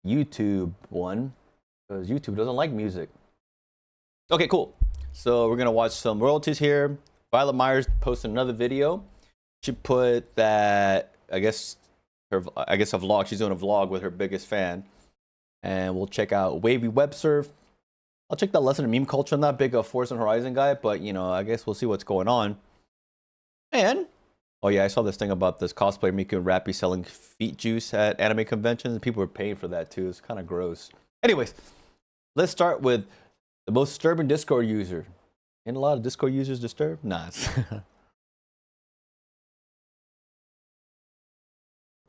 YouTube one because YouTube doesn't like music. Okay, cool. So we're gonna watch some royalties here. Violet Myers posted another video. She put that I guess a vlog. She's doing a vlog with her biggest fan, and we'll check out Wavy Web Surf. I'll check that lesson in meme culture. I'm not big a Forza Horizon guy, but you know, I guess we'll see what's going on. And oh yeah, I saw this thing about this cosplayer Miku and Rappy selling feet juice at anime conventions, and people were paying for that too. It's kind of gross. Anyways, let's start with the most disturbing Discord user. Ain't a lot of Discord users disturbed? Nah.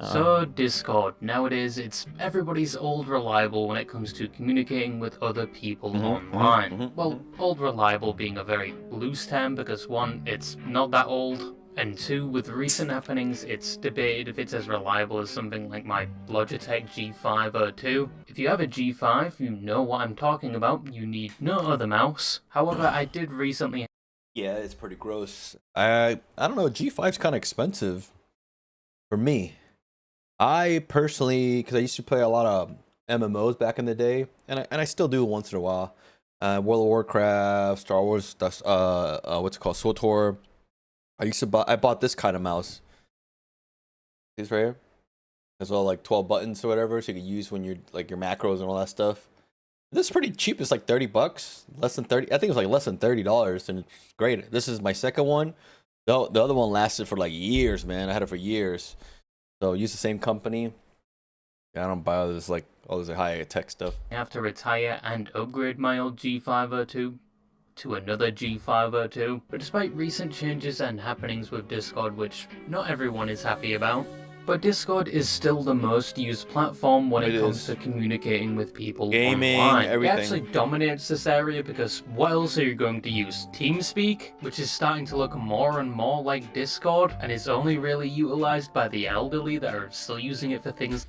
So Discord, nowadays it's everybody's old reliable when it comes to communicating with other people online. Well, old reliable being a very loose term because one, it's not that old, and two, with recent happenings, it's debated if it's as reliable as something like my Logitech G502. If you have a G5, you know what I'm talking about, you need no other mouse. However, I did recently... Yeah, it's pretty gross. I don't know, G5's kind of expensive for me. I personally, because I used to play a lot of MMOs back in the day, and I still do once in a while. World of Warcraft, Star Wars, what's it called, SWTOR. I bought this kind of mouse. This right here. It's all like 12 buttons or whatever, so you can use when you're like your macros and all that stuff. This is pretty cheap. It's like 30 bucks, less than 30. I think it was like less than $30, and it's great. This is my second one. The other one lasted for like years, man. I had it for years. So use the same company. Yeah, I don't buy all this high tech stuff. I have to retire and upgrade my old G502 to another G502. But despite recent changes and happenings with Discord, which not everyone is happy about, but Discord is still the most used platform when it comes to communicating with people gaming, online. everything. It actually dominates this area because what else are you going to use? TeamSpeak, which is starting to look more and more like Discord, and is only really utilized by the elderly that are still using it for things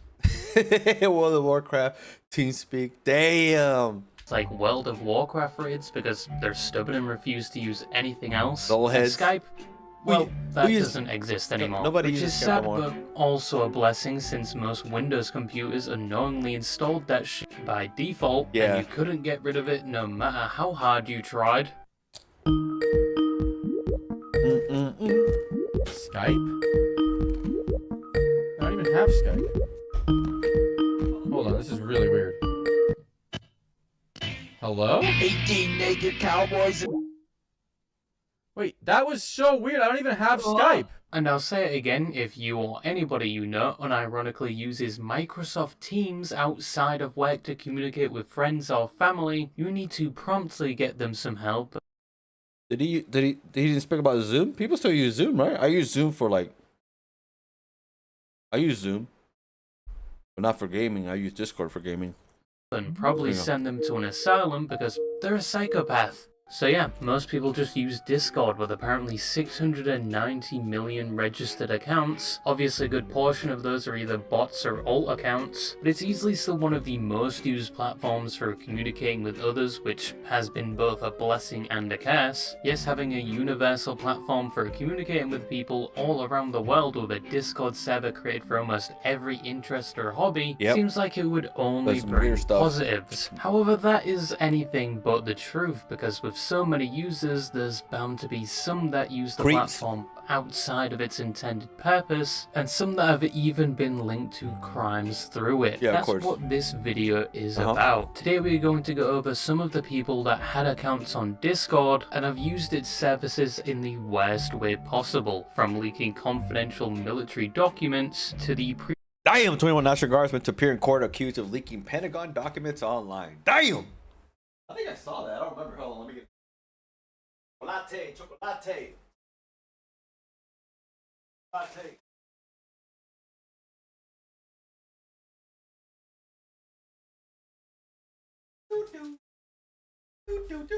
World of Warcraft, TeamSpeak, damn. like World of Warcraft raids because they're stubborn and refuse to use anything else. And Skype, well, that doesn't exist anymore. Nobody which uses is Skype sad, anymore. but also a blessing since most Windows computers unknowingly installed that shit by default, Yeah. and you couldn't get rid of it no matter how hard you tried. Skype? I don't even have Skype. Hold on, this is really weird. Hello? 18 naked cowboys. Wait, that was so weird. I don't even have Skype. And I'll say it again, if you or anybody you know unironically uses Microsoft Teams outside of work to communicate with friends or family, you need to promptly get them some help. Did he didn't speak about Zoom? People still use Zoom, right? I use Zoom, but not for gaming. I use Discord for gaming. And probably send them to an asylum because they're a psychopath. So yeah, most people just use Discord with apparently 690 million registered accounts. Obviously a good portion of those are either bots or alt accounts, but it's easily still one of the most used platforms for communicating with others, which has been both a blessing and a curse. Yes, having a universal platform for communicating with people all around the world with a Discord server created for almost every interest or hobby seems like it would only bring positives. However, that is anything but the truth, because with so many users, there's bound to be some that use the platform outside of its intended purpose, and some that have even been linked to crimes through it. Yeah, That's of course. what this video is about. Today we're going to go over some of the people that had accounts on Discord and have used its services in the worst way possible, from leaking confidential military documents to the Damn, 21 National Guardsmen to appear in court accused of leaking Pentagon documents online. Damn! I think I saw that. I don't remember. Hold on, let me get... Chocolate.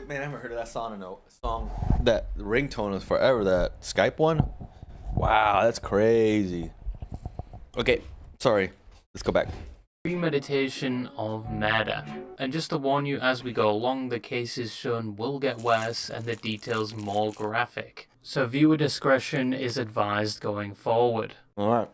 Man, I haven't heard of that song in a song. That ringtone is forever. That Skype one. Wow, that's crazy. Okay, sorry. Let's go back. Premeditation of murder. And just to warn you, as we go along, the cases shown will get worse and the details more graphic. So viewer discretion is advised going forward. All right.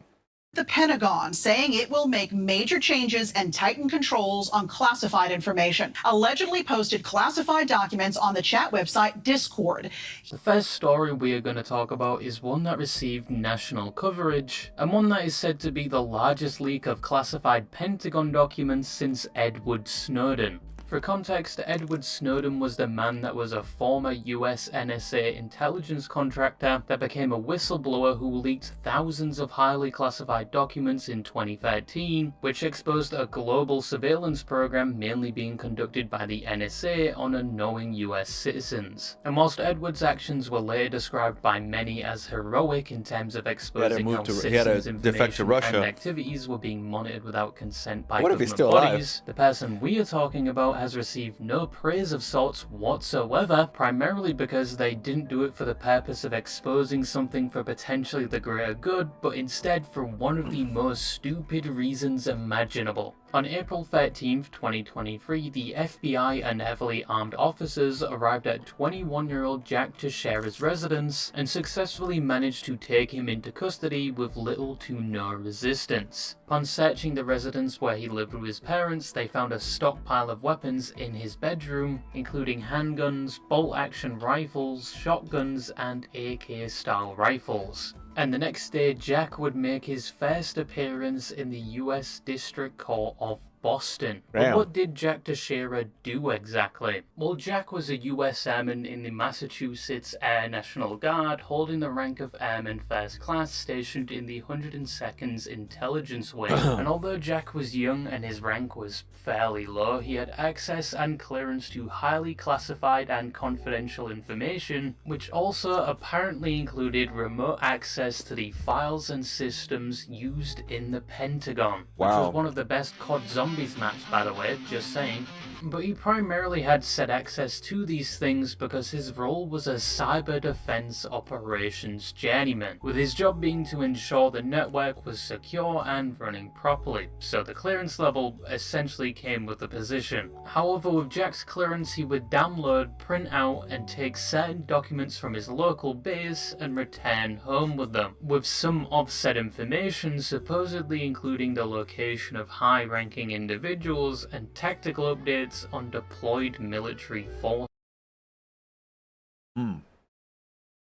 the Pentagon, saying it will make major changes and tighten controls on classified information. Allegedly posted classified documents on the chat website Discord. The first story we are going to talk about is one that received national coverage, and one that is said to be the largest leak of classified Pentagon documents since Edward Snowden. For context, Edward Snowden was the man that was a former US NSA intelligence contractor that became a whistleblower who leaked thousands of highly classified documents in 2013, which exposed a global surveillance program mainly being conducted by the NSA on unknowing US citizens. And whilst Edward's actions were later described by many as heroic in terms of exposing how citizens' information and activities were being monitored without consent by government bodies, the person we are talking about has received no praise of sorts whatsoever, primarily because they didn't do it for the purpose of exposing something for potentially the greater good, but instead for one of the most stupid reasons imaginable. On April 13, 2023, the FBI and heavily armed officers arrived at 21-year-old Jack Teixeira's residence and successfully managed to take him into custody with little to no resistance. Upon searching the residence where he lived with his parents, they found a stockpile of weapons in his bedroom, including handguns, bolt-action rifles, shotguns, and AK-style rifles. And the next day, Jack would make his first appearance in the US District Court of Boston. But what did Jack Teixeira do exactly? Well, Jack was a US Airman in the Massachusetts Air National Guard, holding the rank of Airman First Class, stationed in the 102nd Intelligence Wing. And although Jack was young and his rank was fairly low, he had access and clearance to highly classified and confidential information, which also apparently included remote access to the files and systems used in the Pentagon, which was one of the best COD Zombies maps, by the way, just saying. But he primarily had said access to these things because his role was a cyber defense operations journeyman, with his job being to ensure the network was secure and running properly, so the clearance level essentially came with the position. However, with Jack's clearance, he would download, print out, and take certain documents from his local base and return home with them, with some offset information supposedly including the location of high-ranking individuals and tactical updates on deployed military force.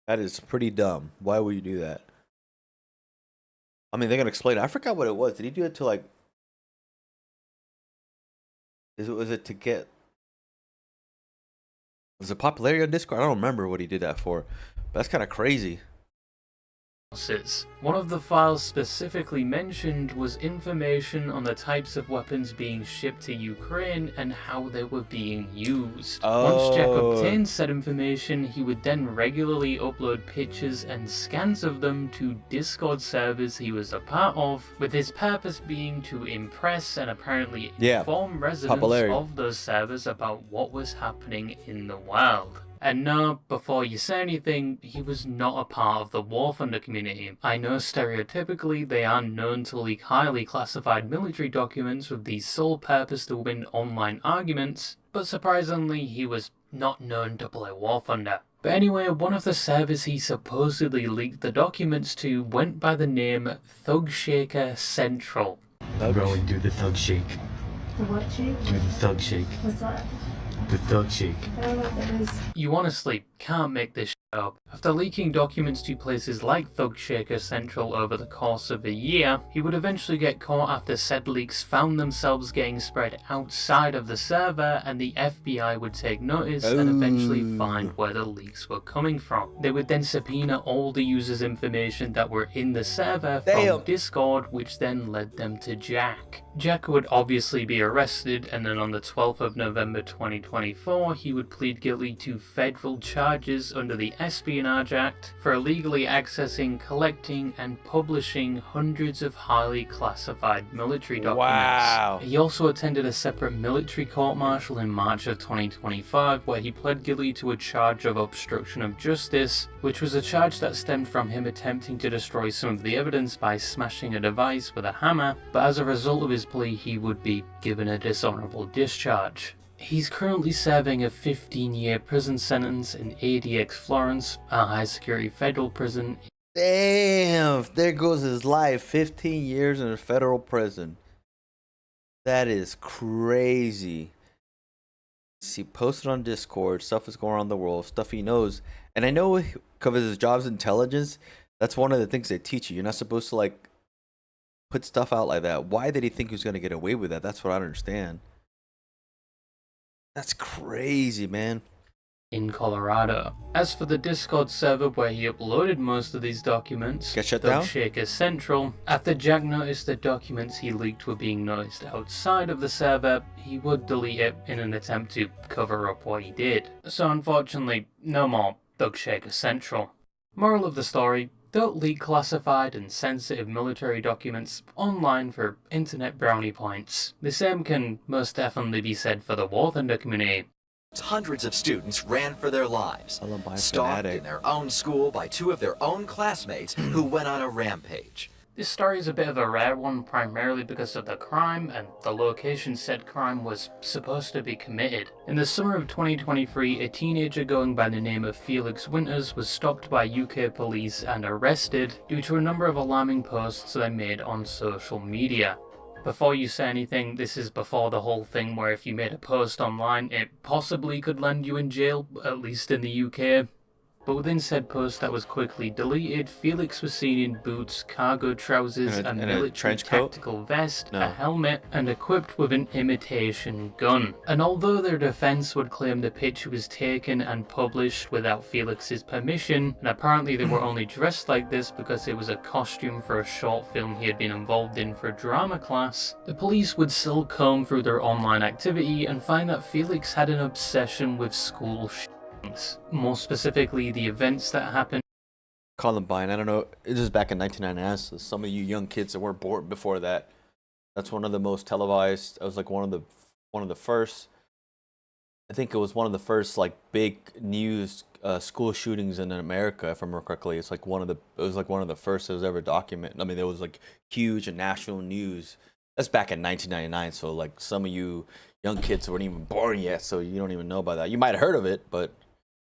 That is pretty dumb. Why would you do that? I mean, they're gonna explain. I forgot what it was. Did he do it to like? Was it to get? Was it popularity on Discord? I don't remember what he did that for. But that's kind of crazy. One of the files specifically mentioned was information on the types of weapons being shipped to Ukraine and how they were being used. Once Jack obtained said information, he would then regularly upload pictures and scans of them to Discord servers he was a part of, with his purpose being to impress and apparently inform residents of those servers about what was happening in the world. And no, before you say anything, he was not a part of the War Thunder community. I know stereotypically they are known to leak highly classified military documents with the sole purpose to win online arguments, but surprisingly he was not known to play War Thunder. But anyway, one of the servers he supposedly leaked the documents to went by the name Thug Shaker Central. Bro, do the thug shake. The what shake? Do the thug shake. What's that? The thug shake. I don't know what that is. You honestly can't make this shit up. After leaking documents to places like Thug Shaker Central over the course of a year, he would eventually get caught after said leaks found themselves getting spread outside of the server, and the FBI would take notice and eventually find where the leaks were coming from. They would then subpoena all the users' information that were in the server from Discord, which then led them to Jack. Jack would obviously be arrested, and then on the 12th of November 2024, he would plead guilty to federal charges under the Espionage Act for illegally accessing, collecting, and publishing hundreds of highly classified military documents. He also attended a separate military court-martial in March of 2025, where he pled guilty to a charge of obstruction of justice, which was a charge that stemmed from him attempting to destroy some of the evidence by smashing a device with a hammer, but as a result of his plea, he would be given a dishonorable discharge. He's currently serving a 15-year prison sentence in ADX Florence, a high-security federal prison Damn, there goes his life. 15 years in a federal prison. That is crazy. He posted on Discord, stuff is going on in the world, stuff he knows. And I know because his job's intelligence, that's one of the things they teach you. You're not supposed to like put stuff out like that. Why did he think he was gonna get away with that? That's what I don't understand. That's crazy, man. In Colorado. As for the Discord server where he uploaded most of these documents, Get shut down? Shaker Central, after Jack noticed the documents he leaked were being noticed outside of the server, he would delete it in an attempt to cover up what he did. So unfortunately, no more Thug Shaker Central. Moral of the story, don't leak classified and sensitive military documents online for internet brownie points. The same can most definitely be said for the War Thunder community. Hundreds of students ran for their lives, Columbine stalked fanatic. in their own school by two of their own classmates who went on a rampage. This story is a bit of a rare one, primarily because of the crime and the location said crime was supposed to be committed. In the summer of 2023, a teenager going by the name of Felix Winters was stopped by UK police and arrested due to a number of alarming posts they made on social media. Before you say anything, this is before the whole thing where if you made a post online, it possibly could land you in jail, at least in the UK. But within said post that was quickly deleted, Felix was seen in boots, cargo trousers, And a military trench coat? tactical vest, No. a helmet, and equipped with an imitation gun. And although their defense would claim the picture was taken and published without Felix's permission, and apparently they were only dressed like this because it was a costume for a short film he had been involved in for drama class, the police would still comb through their online activity and find that Felix had an obsession with school more specifically, the events that happened. Columbine, I don't know. This is back in 1999, so some of you young kids that weren't born before that. That's one of the most televised. It was like one of the first. I think it was one of the first like big news school shootings in America, if I remember correctly. It's like it was like one of the first that was ever documented. I mean, it was like huge and national news. That's back in 1999, so like some of you young kids weren't even born yet, so you don't even know about that. You might have heard of it, but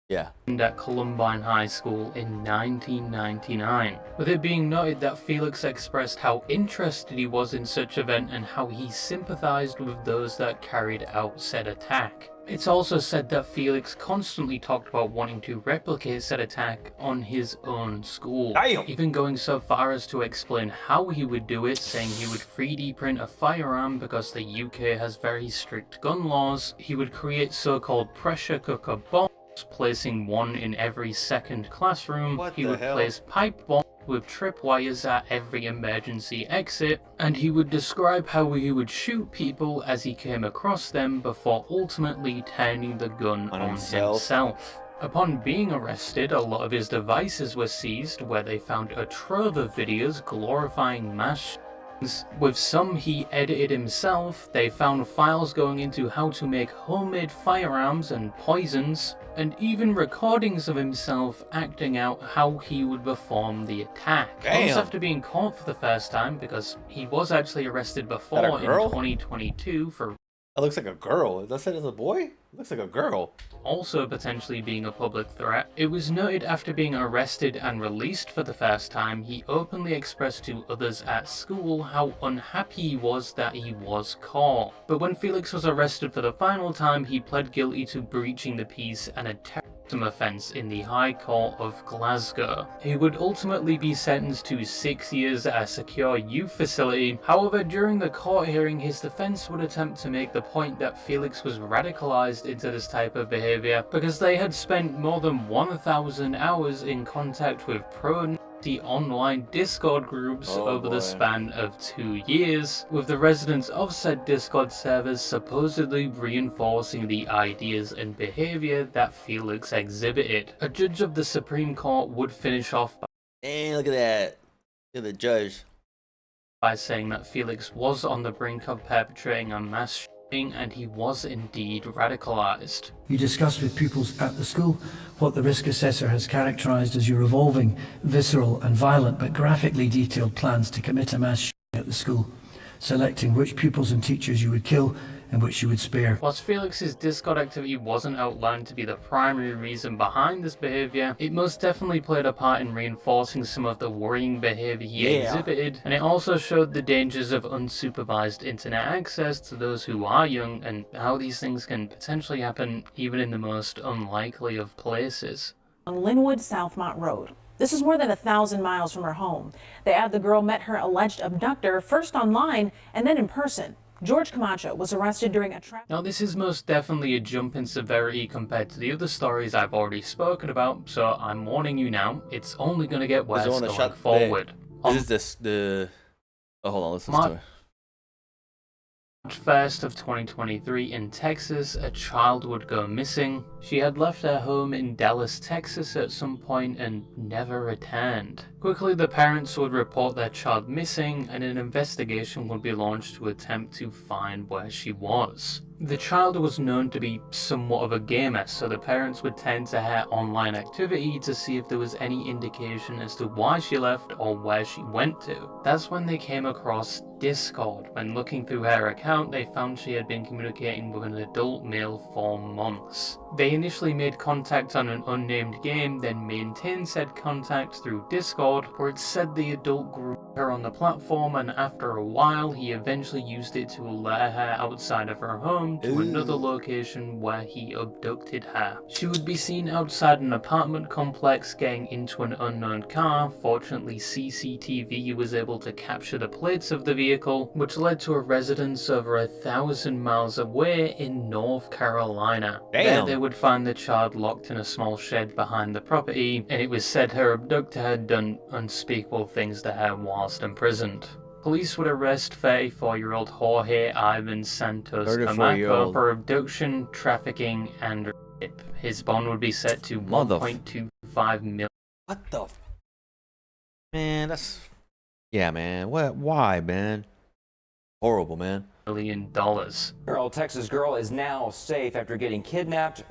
yeah. At Columbine High School in 1999, with it being noted that Felix expressed how interested he was in such event and how he sympathized with those that carried out said attack. It's also said that Felix constantly talked about wanting to replicate said attack on his own school, Damn. even going so far as to explain how he would do it, saying he would 3D print a firearm because the UK has very strict gun laws. He would create so-called pressure cooker bombs, placing one in every second classroom. What He the would hell? place pipe bombs with tripwires at every emergency exit, and he would describe how he would shoot people as he came across them before ultimately turning the gun on himself. Upon being arrested, a lot of his devices were seized, where they found a trove of videos glorifying mass shootings. With some he edited himself, they found files going into how to make homemade firearms and poisons, and even recordings of himself acting out how he would perform the attack. Damn. This after being caught for the first time, because he was actually arrested before That a in girl? 2022 for That looks like a girl. That's it as a boy? It looks like a girl. also potentially being a public threat. It was noted after being arrested and released for the first time, he openly expressed to others at school how unhappy he was that he was caught. But when Felix was arrested for the final time, he pled guilty to breaching the peace and a terrorism offence in the High Court of Glasgow. He would ultimately be sentenced to 6 years at a secure youth facility. However, during the court hearing, his defence would attempt to make the point that Felix was radicalised into this type of behaviour because they had spent more than 1,000 hours in contact with pro-Nazi online Discord groups over the span of 2 years, with the residents of said Discord servers supposedly reinforcing the ideas and behaviour that Felix exhibited. A judge of the Supreme Court would finish off Hey, look at that. Look at the judge. by saying that Felix was on the brink of perpetrating a mass shooting and he was indeed radicalised. You discussed with pupils at the school what the risk assessor has characterised as your evolving, visceral and violent but graphically detailed plans to commit a mass shooting at the school. selecting which pupils and teachers you would kill and which you would spare. Whilst Felix's Discord activity wasn't outlined to be the primary reason behind this behaviour, it most definitely played a part in reinforcing some of the worrying behaviour he exhibited, and it also showed the dangers of unsupervised internet access to those who are young and how these things can potentially happen even in the most unlikely of places. On Linwood Southmont Road. This is more than 1,000 miles from her home. They add the girl met her alleged abductor first online and then in person. George Camacho was arrested during a traffic... Now this is most definitely a jump in severity compared to the other stories I've already spoken about, so I'm warning you now, it's only going to get worse going forward. Is this the... Oh, hold on, listen to it. March 1st of 2023 in Texas, a child would go missing. She had left her home in Dallas, Texas at some point and never returned. Quickly, the parents would report their child missing and an investigation would be launched to attempt to find where she was. The child was known to be somewhat of a gamer, so the parents would tend to her online activity to see if there was any indication as to why she left or where she went to. That's when they came across Discord. When looking through her account, they found she had been communicating with an adult male for months. They initially made contact on an unnamed game, then maintained said contact through Discord, where it said the adult grew her on the platform, and after a while he eventually used it to lure her outside of her home to another location where he abducted her. She would be seen outside an apartment complex getting into an unknown car. Fortunately, CCTV was able to capture the plates of the vehicle, which led to a residence over 1,000 miles away in North Carolina. There they would find the child locked in a small shed behind the property, and it was said her abductor had done unspeakable things to her whilst imprisoned. Police would arrest 34-year-old Jorge Ivan Santos Camacho for abduction, trafficking, and rape. His bond would be set to $1.25 million. What the? Man, that's... Yeah, man. What? Why, man? Horrible, man. Texas girl is now safe after getting kidnapped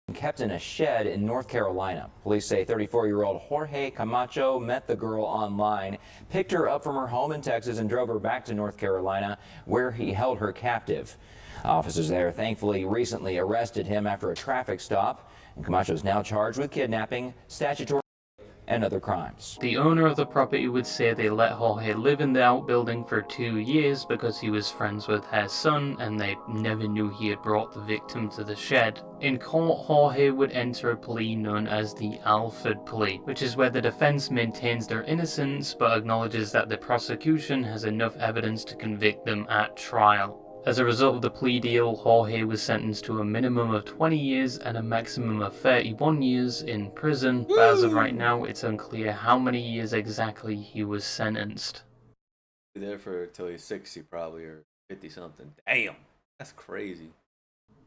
and kept in a shed in North Carolina. Police say 34-year-old Jorge Camacho met the girl online, picked her up from her home in Texas, and drove her back to North Carolina, where he held her captive. Officers there thankfully recently arrested him after a traffic stop, and Camacho is now charged with kidnapping, statutory and other crimes. The owner of the property would say they let Jorge live in the outbuilding for 2 years because he was friends with her son and they never knew he had brought the victim to the shed. In court, Jorge would enter a plea known as the Alford plea, which is where the defense maintains their innocence but acknowledges that the prosecution has enough evidence to convict them at trial. As a result of the plea deal, Jorge was sentenced to a minimum of 20 years and a maximum of 31 years in prison, but as of right now, it's unclear how many years exactly he was sentenced. There for till he's 60 probably, or 50 something. Damn, that's crazy.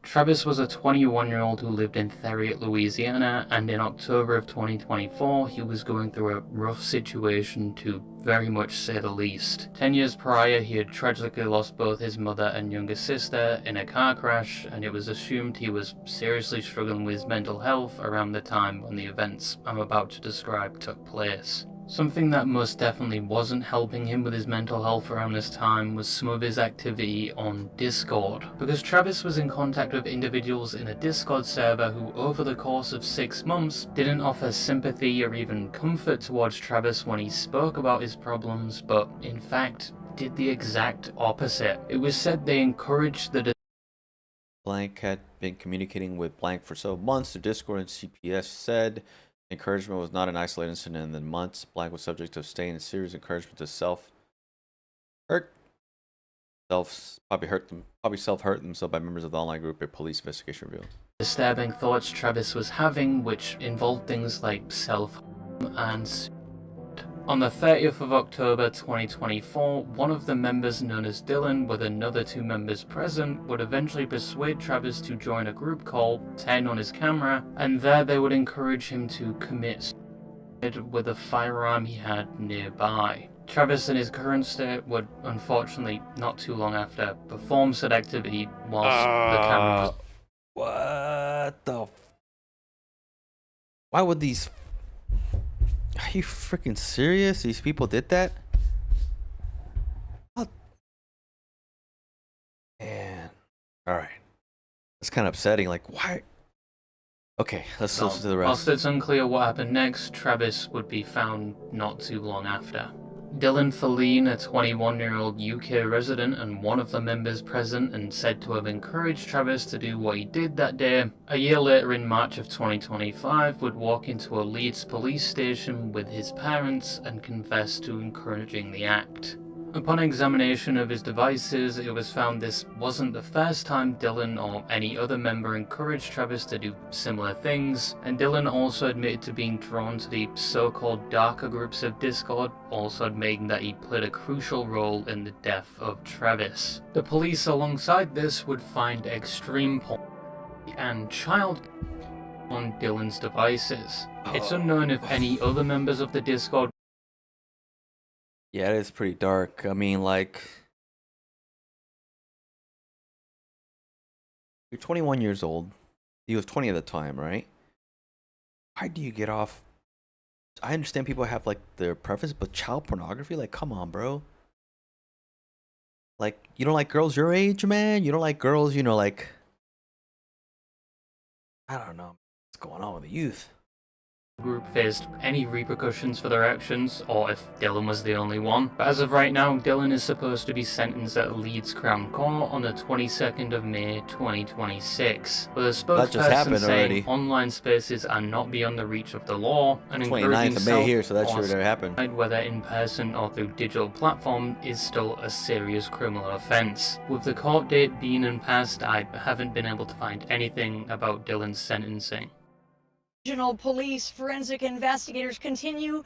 Travis was a 21-year-old who lived in Theriot, Louisiana, and in October of 2024, he was going through a rough situation, to very much say the least. 10 years prior, he had tragically lost both his mother and younger sister in a car crash, and it was assumed he was seriously struggling with his mental health around the time when the events I'm about to describe took place. Something that most definitely wasn't helping him with his mental health around this time was some of his activity on Discord. Because Travis was in contact with individuals in a Discord server who over the course of 6 months didn't offer sympathy or even comfort towards Travis when he spoke about his problems, but in fact did the exact opposite. It was said they encouraged the Blank had been communicating with Blank for several months through Discord, and CPS said encouragement was not an isolated incident. In the months, Blank was subject to staying in serious encouragement to self-hurt themselves by members of the online group, a police investigation revealed. Disturbing thoughts Travis was having, which involved things like self-harm and suicide. On the 30th of October 2024, one of the members known as Dylan, with another 2 members present, would eventually persuade Travis to join a group call, turn on his camera, and there they would encourage him to commit suicide with a firearm he had nearby. Travis in his current state would, unfortunately, not too long after, perform said activity whilst the camera was... What the... Why would these... Are you freaking serious? These people did that? And all right, it's kind of upsetting. Like, why? Okay, let's listen to the Whilst rest. it's unclear what happened next, Travis would be found not too long after. Dylan Feline, a 21-year-old UK resident and one of the members present and said to have encouraged Travis to do what he did that day, a year later in March of 2025 would walk into a Leeds police station with his parents and confess to encouraging the act. Upon examination of his devices, it was found this wasn't the first time Dylan or any other member encouraged Travis to do similar things, and Dylan also admitted to being drawn to the so-called darker groups of Discord, also admitting that he played a crucial role in the death of Travis. The police alongside this would find extreme porn and child on Dylan's devices. It's unknown if any other members of the Discord. Yeah, it is pretty dark. I mean, like, you're 21 years old. He was 20 at the time, right? Why do you get off? I understand people have like their preference, but child pornography, like, come on, bro. Like, you don't like girls your age, man? You don't like girls, you know, like, I don't know what's going on with the youth. Group faced any repercussions for their actions, or if Dylan was the only one. But as of right now, Dylan is supposed to be sentenced at Leeds Crown Court on the 22nd of May 2026. With a spokesperson saying online spaces are not beyond the reach of the law, and encouraging 29th of May here, so that's sure to happen. Whether in person or through digital platform is still a serious criminal offence. With the court date being in past, I haven't been able to find anything about Dylan's sentencing. Regional police forensic investigators continue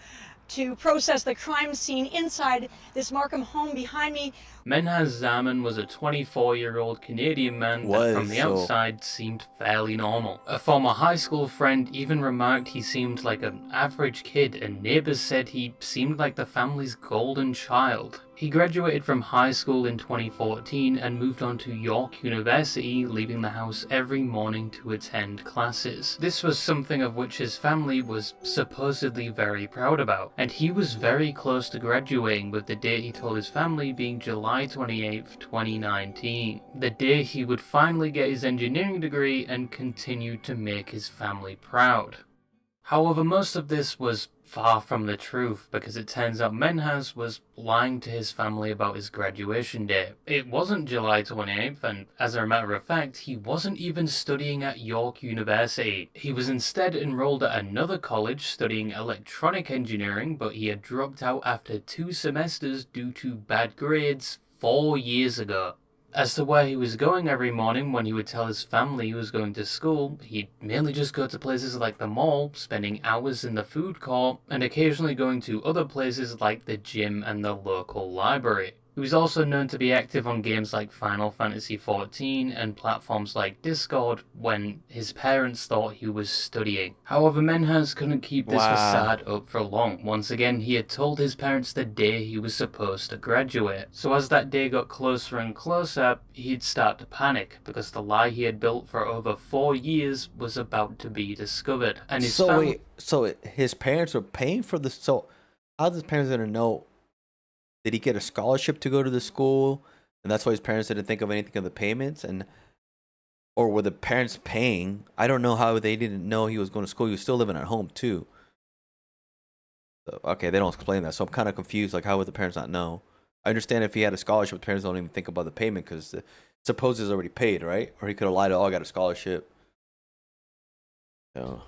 to process the crime scene inside this Markham home behind me. Menhaz Zaman was a 24-year-old Canadian man that from the outside seemed fairly normal. A former high school friend even remarked he seemed like an average kid, and neighbors said he seemed like the family's golden child. He graduated from high school in 2014 and moved on to York University, leaving the house every morning to attend classes. This was something of which his family was supposedly very proud about, and he was very close to graduating, with the date he told his family being July 28th, 2019. The day he would finally get his engineering degree and continue to make his family proud. However, most of this was far from the truth, because it turns out Menhaz was lying to his family about his graduation date. It wasn't July 28th, and as a matter of fact, he wasn't even studying at York University. He was instead enrolled at another college studying electronic engineering, but he had dropped out after 2 semesters due to bad grades 4 years ago. As to where he was going every morning when he would tell his family he was going to school, he'd mainly just go to places like the mall, spending hours in the food court, and occasionally going to other places like the gym and the local library. He was also known to be active on games like Final Fantasy XIV and platforms like Discord when his parents thought he was studying. However, Menhaz couldn't keep this facade up for long. Once again, he had told his parents the day he was supposed to graduate. So as that day got closer and closer, he'd start to panic, because the lie he had built for over 4 years was about to be discovered. And his So his parents were paying for this. So how does his parents gonna know? Did he get a scholarship to go to the school, and that's why his parents didn't think of anything of the payments? Or were the parents paying? I don't know how they didn't know he was going to school. He was still living at home too. So, okay, they don't explain that, so I'm kind of confused. Like, how would the parents not know? I understand if he had a scholarship, the parents don't even think about the payment, because suppose it's already paid, right? Or he could have lied, oh, I got a scholarship. So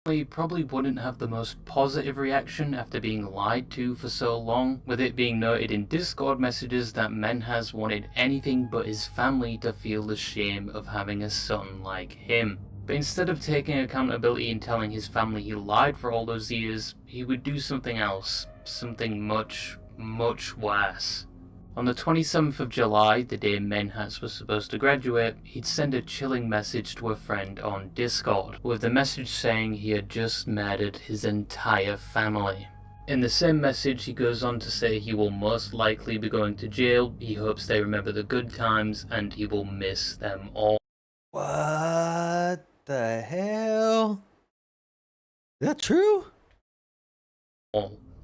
he probably wouldn't have the most positive reaction after being lied to for so long, with it being noted in Discord messages that Menhaz wanted anything but his family to feel the shame of having a son like him. But instead of taking accountability and telling his family he lied for all those years, he would do something else, something much, much worse. On the 27th of July, the day Menhaz was supposed to graduate, he'd send a chilling message to a friend on Discord, with the message saying he had just murdered his entire family. In the same message, he goes on to say he will most likely be going to jail, he hopes they remember the good times, and he will miss them all. what the hell? Is that true?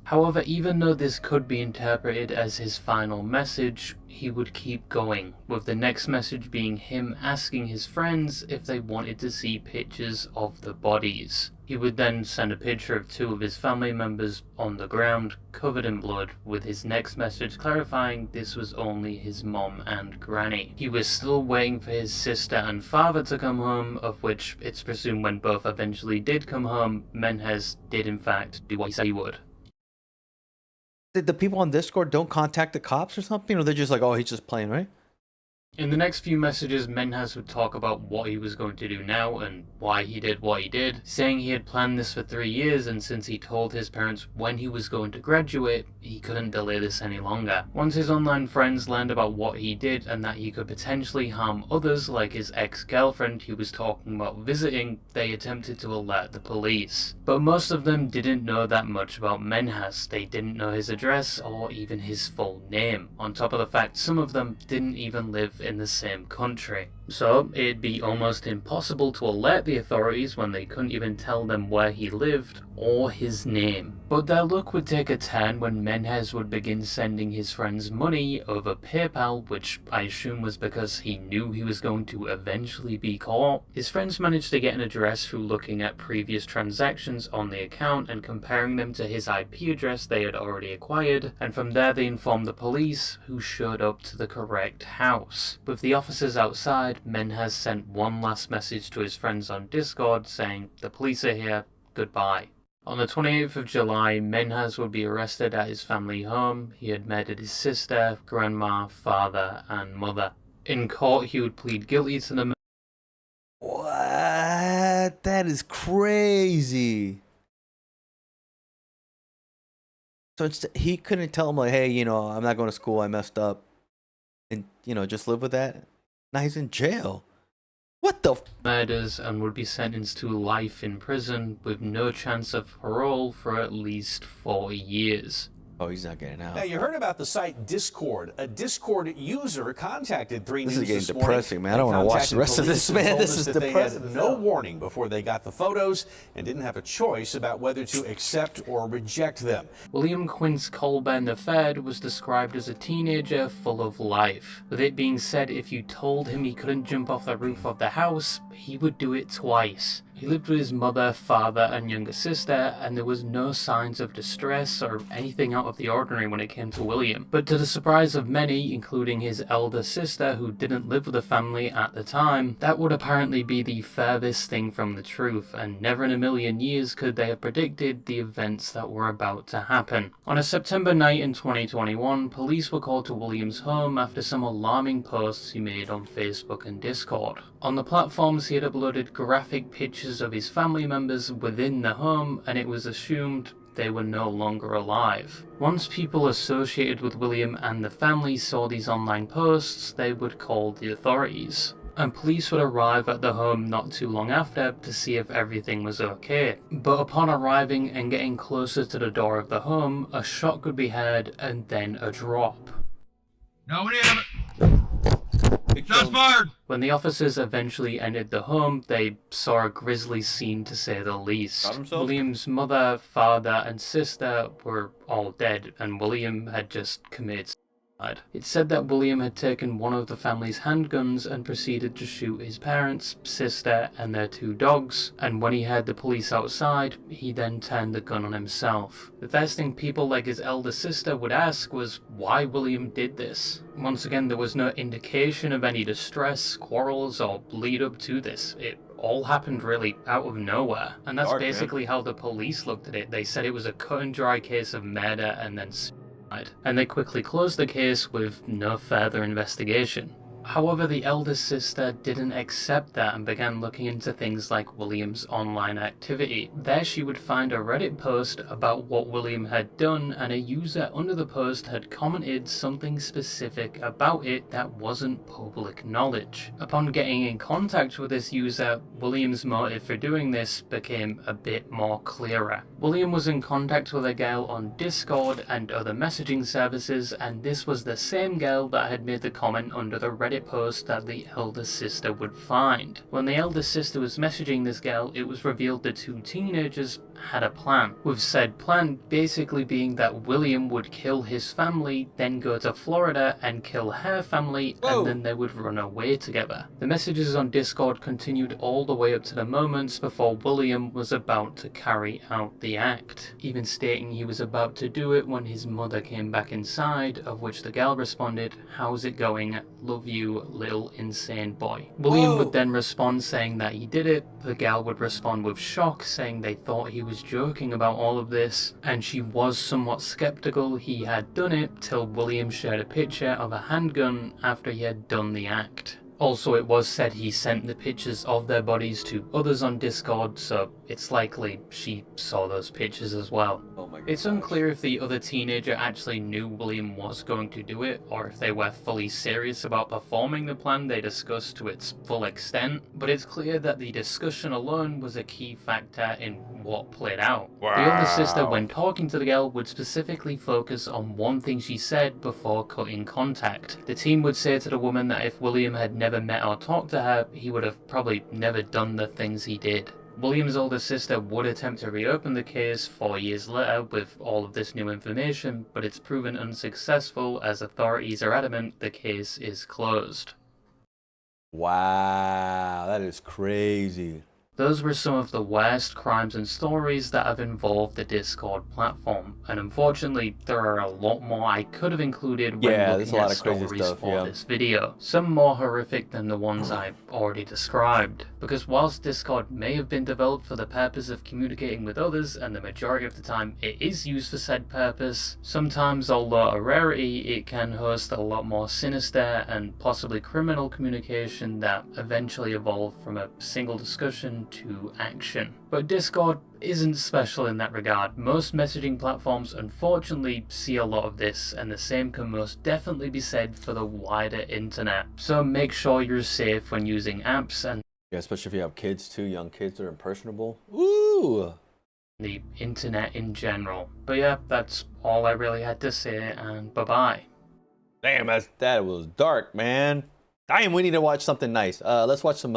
However, even though this could be interpreted as his final message, he would keep going, with the next message being him asking his friends if they wanted to see pictures of the bodies. He would then send a picture of 2 of his family members on the ground, covered in blood, with his next message clarifying this was only his mom and granny. He was still waiting for his sister and father to come home, of which it's presumed when both eventually did come home, Menhez did in fact do what he said he would. The people on Discord don't contact the cops or something, or they're just like, oh, he's just playing, right? In the next few messages, Menhez would talk about what he was going to do now and why he did what he did, saying he had planned this for 3 years, and since he told his parents when he was going to graduate, he couldn't delay this any longer. Once his online friends learned about what he did and that he could potentially harm others, like his ex-girlfriend he was talking about visiting, they attempted to alert the police. But most of them didn't know that much about Menhez. They didn't know his address or even his full name, on top of the fact some of them didn't even live in the same country. So it'd be almost impossible to alert the authorities when they couldn't even tell them where he lived or his name. But their luck would take a turn when Menhez would begin sending his friends money over PayPal, which I assume was because he knew he was going to eventually be caught. His friends managed to get an address through looking at previous transactions on the account and comparing them to his IP address they had already acquired, and from there they informed the police, who showed up to the correct house. With the officers outside, Menhez sent one last message to his friends on Discord saying, "The police are here, goodbye." On the 28th of July, Menhez would be arrested at his family home. He had murdered his sister, grandma, father, and mother. In court, he would plead guilty to the... What? That is crazy. So he couldn't tell him, like, hey, you know, I'm not going to school, I messed up. And, you know, just live with that? Now he's in jail. What the murders, and would be sentenced to life in prison with no chance of parole for at least 40 years. Oh, he's not getting out. Now, you heard about the site Discord. A Discord user contacted 3 News This is getting this depressing, man. I don't want to watch the rest of this, man. This is depressing. They had no warning before they got the photos and didn't have a choice about whether to accept or reject them. William Quince Colburn III was described as a teenager full of life, with it being said if you told him he couldn't jump off the roof of the house, he would do it twice. He lived with his mother, father, and younger sister, and there was no signs of distress or anything out of the ordinary when it came to William. But to the surprise of many, including his elder sister who didn't live with the family at the time, that would apparently be the furthest thing from the truth, and never in a million years could they have predicted the events that were about to happen. On a September night in 2021, police were called to William's home after some alarming posts he made on Facebook and Discord. On the platforms, he had uploaded graphic pictures of his family members within the home, and it was assumed they were no longer alive. Once people associated with William and the family saw these online posts, they would call the authorities. And police would arrive at the home not too long after to see if everything was okay. But upon arriving and getting closer to the door of the home, a shot could be heard and then a drop. Nobody have it. Shots fired! When the officers eventually entered the home, they saw a grisly scene to say the least. William's mother, father, and sister were all dead, and William had just committed suicide. It said that William had taken one of the family's handguns and proceeded to shoot his parents, sister, and their 2 dogs, and when he heard the police outside, he then turned the gun on himself. The first thing people like his elder sister would ask was why William did this. Once again, there was no indication of any distress, quarrels, or lead up to this. It all happened really out of nowhere, and that's basically how the police looked at it. They said it was a cut and dry case of murder and then suicide, and they quickly closed the case with no further investigation. However, the eldest sister didn't accept that and began looking into things like William's online activity. There she would find a Reddit post about what William had done, and a user under the post had commented something specific about it that wasn't public knowledge. Upon getting in contact with this user, William's motive for doing this became a bit more clearer. William was in contact with a girl on Discord and other messaging services, and this was the same girl that had made the comment under the Reddit Reddit post that the elder sister would find. When the elder sister was messaging this girl, it was revealed the two teenagers had a plan, with said plan basically being that William would kill his family, then go to Florida and kill her family, and then they would run away together. The messages on Discord continued all the way up to the moments before William was about to carry out the act, even stating he was about to do it when his mother came back inside, of which the girl responded, "How's it going? Love you, little insane boy." William would then respond saying that he did it. The gal would respond with shock, saying they thought he was joking about all of this, and she was somewhat skeptical he had done it till William shared a picture of a handgun after he had done the act. Also, it was said he sent the pictures of their bodies to others on Discord, so it's likely she saw those pictures as well. Oh my God. It's unclear if the other teenager actually knew William was going to do it, or if they were fully serious about performing the plan they discussed to its full extent, but it's clear that the discussion alone was a key factor in what played out. The older sister, when talking to the girl, would specifically focus on one thing she said before cutting contact. The team would say to the woman that if William had never met or talked to her, he would have probably never done the things he did. William's older sister would attempt to reopen the case 4 years later with all of this new information, but it's proven unsuccessful as authorities are adamant the case is closed. Wow, that is crazy. Those were some of the worst crimes and stories that have involved the Discord platform, and unfortunately there are a lot more I could have included when looking at stories for this video. Some more horrific than the ones I've already described, because whilst Discord may have been developed for the purpose of communicating with others, and the majority of the time it is used for said purpose, sometimes, although a rarity, it can host a lot more sinister and possibly criminal communication that eventually evolved from a single discussion to action. But Discord isn't special in that regard. Most messaging platforms unfortunately see a lot of this, and the same can most definitely be said for the wider internet. So make sure you're safe when using apps, and yeah, especially if you have kids too, young kids that are impressionable. Ooh! The internet in general. But yeah, that's all I really had to say, and bye-bye. Damn, that was dark, man. Damn, we need to watch something nice. Let's watch some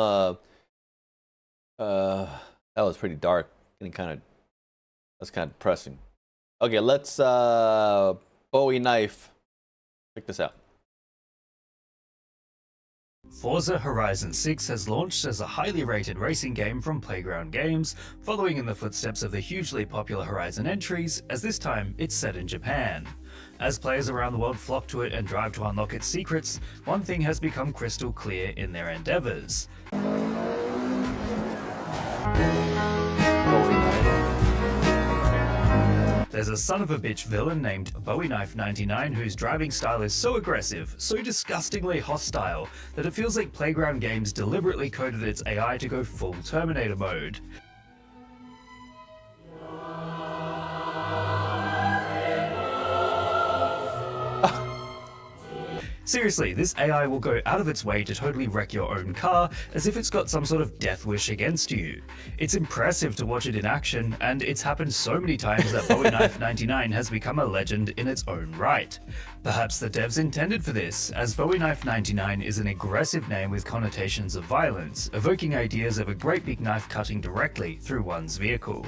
that was pretty dark and that's kind of depressing. Okay, let's Bowie knife. Check this out. Forza Horizon 6 has launched as a highly rated racing game from Playground Games, following in the footsteps of the hugely popular Horizon entries, as this time it's set in Japan. As players around the world flock to it and drive to unlock its secrets, one thing has become crystal clear in their endeavors. There's a son of a bitch villain named Bowie Knife 99 whose driving style is so aggressive, so disgustingly hostile, that it feels like Playground Games deliberately coded its AI to go full Terminator mode. Seriously, this AI will go out of its way to totally wreck your own car, as if it's got some sort of death wish against you. It's impressive to watch it in action, and it's happened so many times that Bowie Knife 99 has become a legend in its own right. Perhaps the devs intended for this, as Bowie Knife 99 is an aggressive name with connotations of violence, evoking ideas of a great big knife cutting directly through one's vehicle.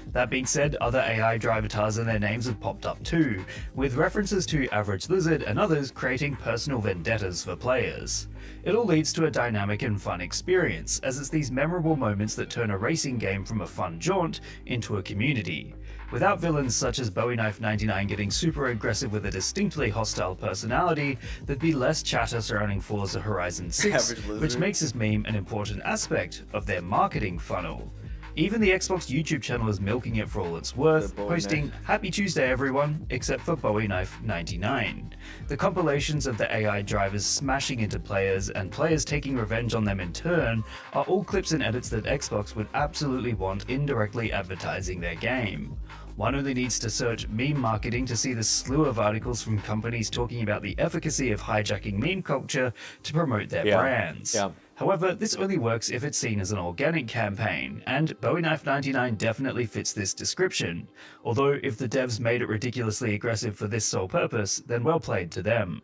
That being said, other AI drivatars and their names have popped up too, with references to Average Lizard and others creating personal vendettas for players. It all leads to a dynamic and fun experience, as it's these memorable moments that turn a racing game from a fun jaunt into a community. Without villains such as Bowie Knife 99 getting super aggressive with a distinctly hostile personality, there'd be less chatter surrounding Forza Horizon 6, which makes this meme an important aspect of their marketing funnel. Even the Xbox YouTube channel is milking it for all it's worth, posting "Happy Tuesday everyone," except for Bowie Knife 99. The compilations of the AI drivers smashing into players and players taking revenge on them in turn are all clips and edits that Xbox would absolutely want indirectly advertising their game. One only needs to search meme marketing to see the slew of articles from companies talking about the efficacy of hijacking meme culture to promote their brands. However, this only works if it's seen as an organic campaign, and Bowie Knife 99 definitely fits this description. Although, if the devs made it ridiculously aggressive for this sole purpose, then well played to them.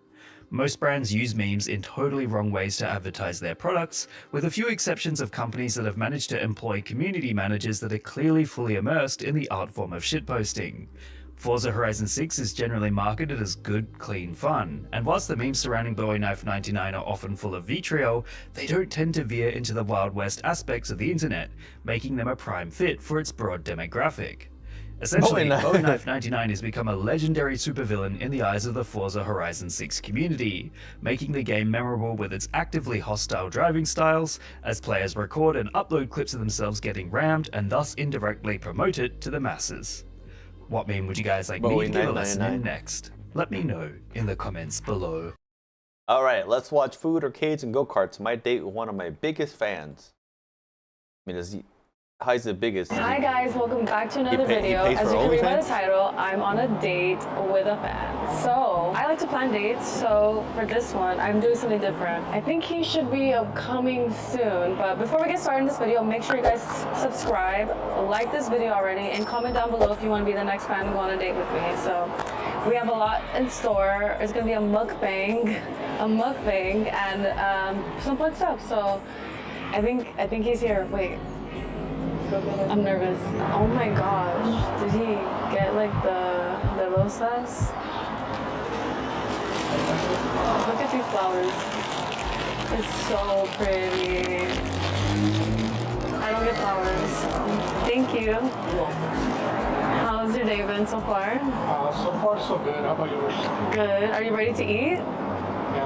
Most brands use memes in totally wrong ways to advertise their products, with a few exceptions of companies that have managed to employ community managers that are clearly fully immersed in the art form of shitposting. Forza Horizon 6 is generally marketed as good, clean fun, and whilst the memes surrounding Bowie Knife 99 are often full of vitriol, they don't tend to veer into the Wild West aspects of the internet, making them a prime fit for its broad demographic. Essentially, Bowie Knife 99 has become a legendary supervillain in the eyes of the Forza Horizon 6 community, making the game memorable with its actively hostile driving styles, as players record and upload clips of themselves getting rammed and thus indirectly promote it to the masses. What meme would you guys like me to give a lesson in next? Let me know in the comments below. All right, let's watch food, arcades, and go-karts. My date with one of my biggest fans. I mean, how's the biggest? Hi guys, welcome back to another video. As you can read by the title, I'm on a date with a fan. So, I like to plan dates, so for this one, I'm doing something different. I think he should be coming soon, but before we get started in this video, make sure you guys subscribe, like this video already, and comment down below if you want to be the next fan to go on a date with me. So, we have a lot in store. It's going to be a mukbang, and some fun stuff. So, I think he's here. Wait. I'm nervous. Oh my gosh. Did he get like the rosas? Look at these flowers. It's so pretty. I don't get flowers, so thank you. How's your day been so far? So far so good. How about yours? Good. Are you ready to eat? Yeah,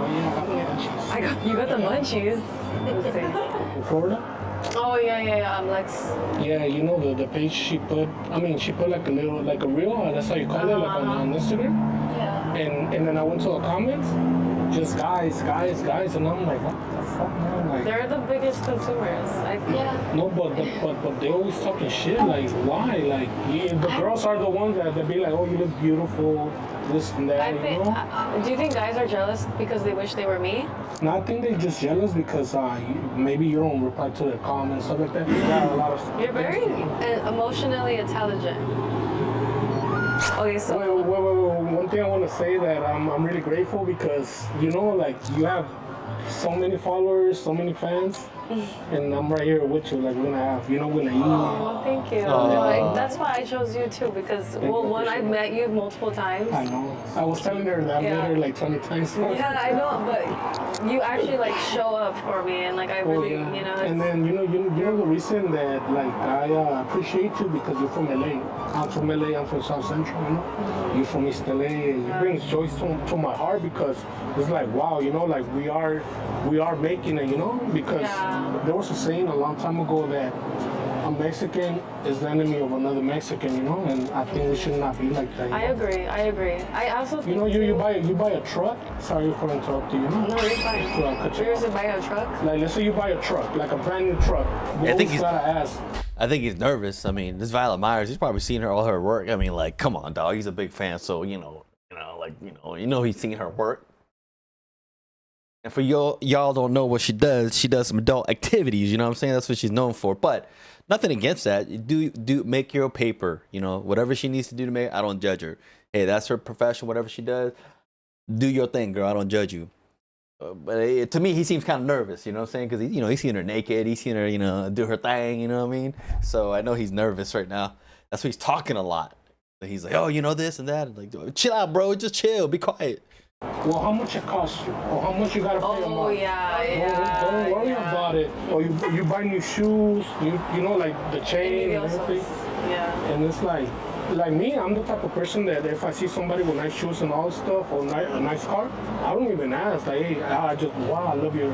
I got the munchies. You got the munchies? Let's see. In Florida? Oh yeah, Lex. Yeah, you know the page she put like a reel, that's how you call it, like on Instagram. Yeah. And then I went to the comments, just guys, and I'm like, what the fuck, man? Like, they're the biggest consumers. Yeah. No, but they always talking shit. Like, why? Like, the girls are the ones that be like, oh, you look beautiful, this and that. You know? Do you think guys are jealous because they wish they were me? No, I think they're just jealous because maybe you don't reply to their comments, stuff like that. You got a lot of. You're very emotionally intelligent. Okay, so. Wait. One thing I want to say that I'm really grateful because, you know, like, you have so many followers, so many fans, and I'm right here with you. Like, we're gonna eat. Oh, thank you. Like, that's why I chose you too, because I've met you multiple times. I know. I was telling her that I met her like 20 times. Yeah, I know, but you actually like show up for me, and like I really, you know. And then you know the reason that like I appreciate you because you're from LA. I'm from LA. I'm from South Central. You know, you're from East LA, and it brings joy to my heart because it's like, wow, you know, like we are making it, you know, because there was a saying a long time ago that a Mexican is the enemy of another Mexican, you know, and I think we should not be like that. I agree. I also think you buy a truck. Sorry for interrupting you. No, you're fine. You're to buy a truck? Like, let's say you buy a truck, like a brand new truck. I think he's nervous. I mean, this Violet Myers, he's probably seen all her work. I mean, like, come on, dog. He's a big fan, so he's seen her work. And for y'all don't know what she does some adult activities, you know what I'm saying? That's what she's known for. But nothing against that. Do make your paper, you know, whatever she needs to do to make, I don't judge her. Hey, that's her profession, whatever she does. Do your thing, girl. I don't judge you. But to me, he seems kind of nervous, you know what I'm saying? Because, he's seen her naked. He's seen her, do her thing, you know what I mean? So I know he's nervous right now. That's why he's talking a lot. He's like, oh, you know this and that. Like, chill out, bro. Just chill. Be quiet. Well, how much it costs you, or how much you gotta pay a month? Oh yeah. Don't worry about it. Or you buy new shoes, you know, like the chain and everything. Yeah. And it's like me, I'm the type of person that if I see somebody with nice shoes and all stuff, or a nice car, I don't even ask. Like, hey, I just, wow, I love you,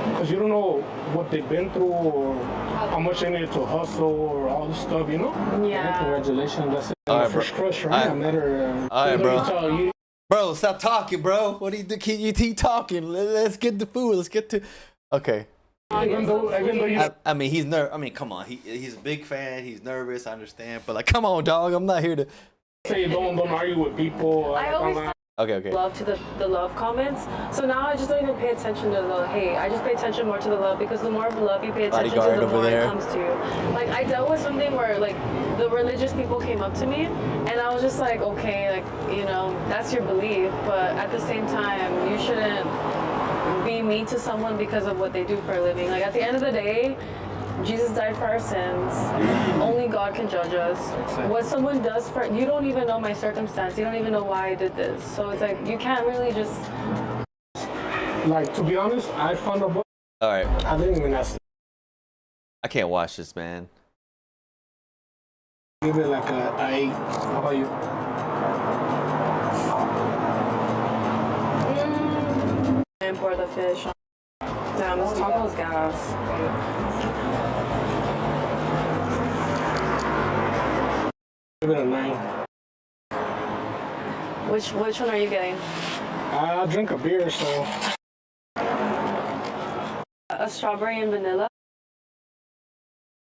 because you don't know what they've been through or how much they need to hustle or all this stuff, you know. Yeah. Congratulations, that's it. All right, first crush, right? I met her. All right, bro. Bro, stop talking, bro. What do you do? Can you keep talking? Let's get to food. Let's get to. Okay. Even though you. I mean, he's nervous. I mean, come on. He's a big fan. He's nervous. I understand. But like, come on, dog. I'm not here to. Say don't argue with people. Okay. Love to the love comments. So now I just don't even pay attention to the hate. I just pay attention more to the love, because the more love you pay attention Bodyguard to, the over more there. it comes to you. Like, I dealt with something where, like, the religious people came up to me, and I was just like, okay, like, you know, that's your belief, but at the same time, you shouldn't be mean to someone because of what they do for a living. Like, at the end of the day, Jesus died for our sins. Only God can judge us. What someone does for you, don't even know my circumstance. You don't even know why I did this. So it's like, you can't really just. Like, to be honest, I found a book. All right. I didn't even ask. I can't watch this, man. Give it like a 8. How about you? Import the fish. Damn, this taco's gas. Give it a 9. Which one are you getting? I drink a beer, so. A strawberry and vanilla.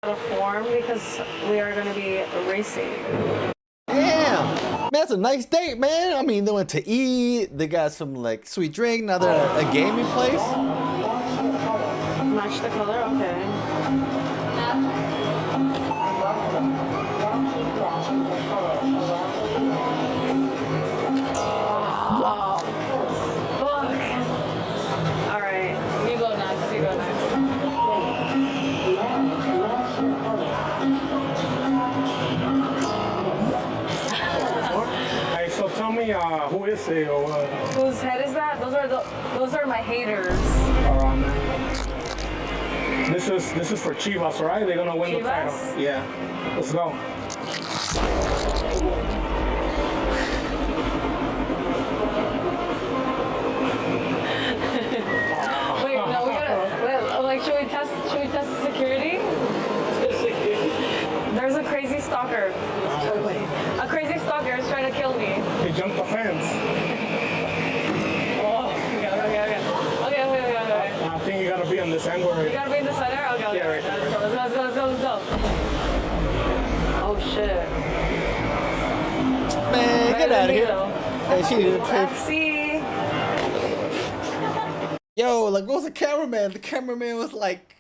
A form, because we are going to be racing. Damn, man, that's a nice date, man. I mean, they went to eat. They got some like sweet drink. Now they're at a gaming place. Match the color, okay. Wow. Fuck. All right, you go next. You go next. Hey, so tell me, who is it or what? Whose head is that? Those are my haters. Alright, man. This is for Chivas, right? They're gonna win the Chivas? title. Yeah. Let's go. Wait, no, we gotta. Like, should we test security? There's a crazy stalker. A crazy stalker is trying to kill me. He jumped the fence. Oh, okay. I think you gotta be on this angle right. You gotta be in the center? Okay. Yeah, right there. Let's go. Oh, shit. Man, get out of here. Hey, she did a FC. Yo, like, what was the cameraman? The cameraman was like,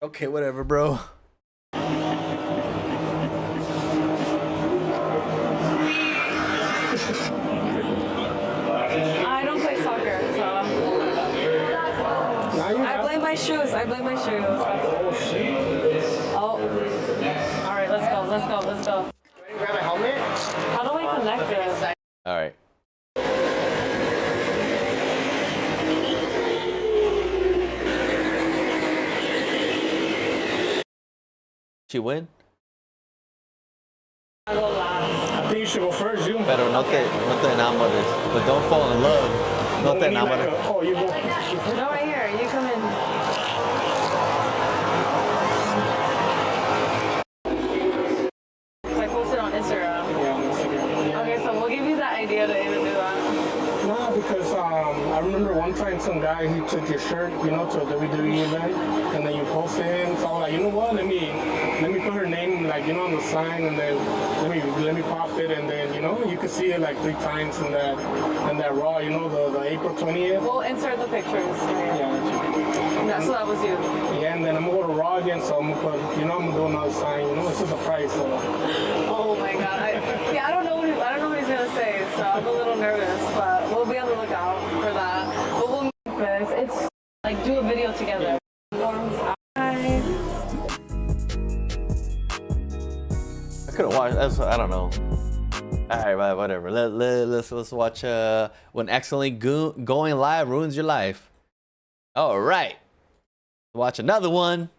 okay, whatever, bro. I don't play soccer, so. I blame my shoes. Oh, shit. Oh. All right, let's go. Grab a helmet. How do I connect this? All right. She win? I go last. I think you should go first, you. Pero no te enamores. But don't fall in love. No te enamores. Oh, you go. No, right here. You come in. So I posted on Instagram. Yeah. Okay, so we'll give you that idea to even do that. No, because I remember one time some guy, he took your shirt, you know, to a WWE event, and then you posted him. So I was like, you know what? Let me put her name, like, you know, on the sign, and then let me pop it, and then, you know, you could see it like 3 times in that Raw, you know, the April 20th. We'll insert the pictures. Yeah. So that was you. Yeah, and then I'm gonna go to Raw again, so I'm gonna put, you know, I'm gonna do another sign. You know, it's just a price. So. Oh my God. I don't know what he's gonna say, so I'm a little nervous, but we'll be on the lookout for that. But we'll make this. It's like do a video together. I couldn't watch. I don't know. All right, whatever. Let's watch. When accidentally going live ruins your life. All right. Watch another one.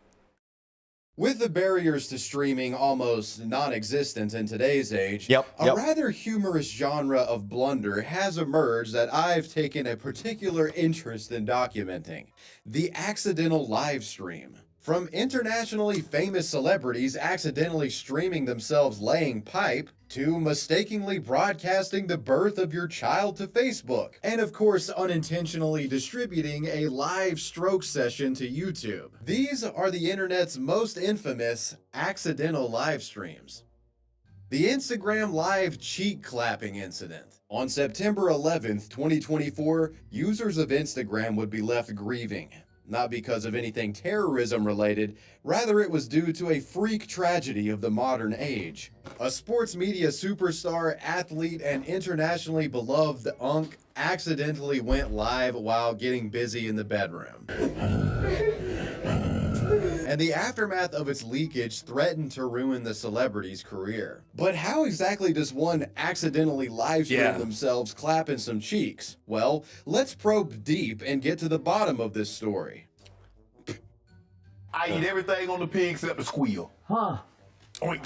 With the barriers to streaming almost non-existent in today's age, a rather humorous genre of blunder has emerged that I've taken a particular interest in documenting: the accidental live stream. From internationally famous celebrities accidentally streaming themselves laying pipe, to mistakenly broadcasting the birth of your child to Facebook, and of course unintentionally distributing a live stroke session to YouTube. These are the internet's most infamous accidental live streams. The Instagram Live cheek clapping incident. On September 11th, 2024, users of Instagram would be left grieving. Not because of anything terrorism related, rather it was due to a freak tragedy of the modern age. A sports media superstar, athlete, and internationally beloved Unk accidentally went live while getting busy in the bedroom. And the aftermath of its leakage threatened to ruin the celebrity's career. But how exactly does one accidentally live stream themselves clapping some cheeks? Well, let's probe deep and get to the bottom of this story. I eat everything on the pig except the squeal. Huh. Oink.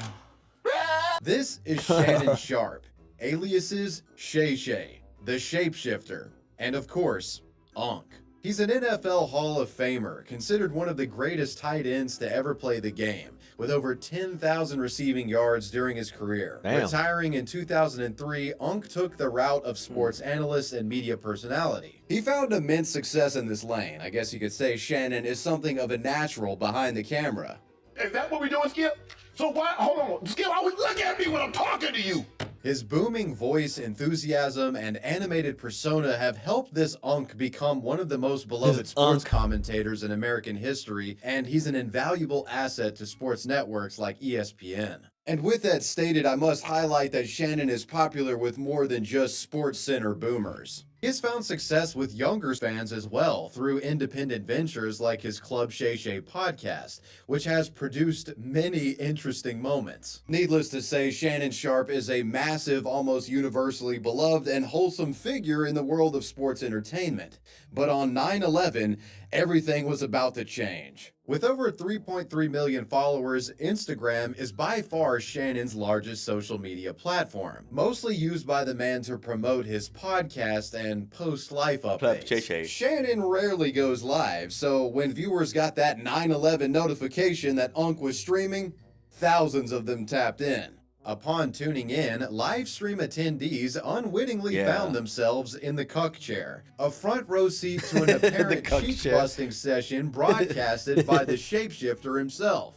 This is Shannon Sharp, aliases Shay Shay, the Shapeshifter, and of course, Unk. He's an NFL Hall of Famer, considered one of the greatest tight ends to ever play the game, with over 10,000 receiving yards during his career. Damn. Retiring in 2003, Unk took the route of sports analyst and media personality. He found immense success in this lane. I guess you could say Shannon is something of a natural behind the camera. Is that what we doing, Skip? So why, hold on, Skip, always look at me when I'm talking to you. His booming voice, enthusiasm, and animated persona have helped this Unk become one of the most beloved sports commentators in American history, and he's an invaluable asset to sports networks like ESPN. And with that stated, I must highlight that Shannon is popular with more than just Sports Center boomers. He has found success with younger fans as well through independent ventures like his Club Shay Shay podcast, which has produced many interesting moments. Needless to say, Shannon Sharp is a massive, almost universally beloved and wholesome figure in the world of sports entertainment. But on 9/11, everything was about to change. With over 3.3 million followers, Instagram is by far Shannon's largest social media platform, mostly used by the man to promote his podcast and post life updates. Shannon rarely goes live, so when viewers got that 9/11 notification that Unk was streaming, thousands of them tapped in. Upon tuning in, live stream attendees unwittingly found themselves in the cuck chair, a front row seat to an apparent cheek-busting session broadcasted by the shapeshifter himself.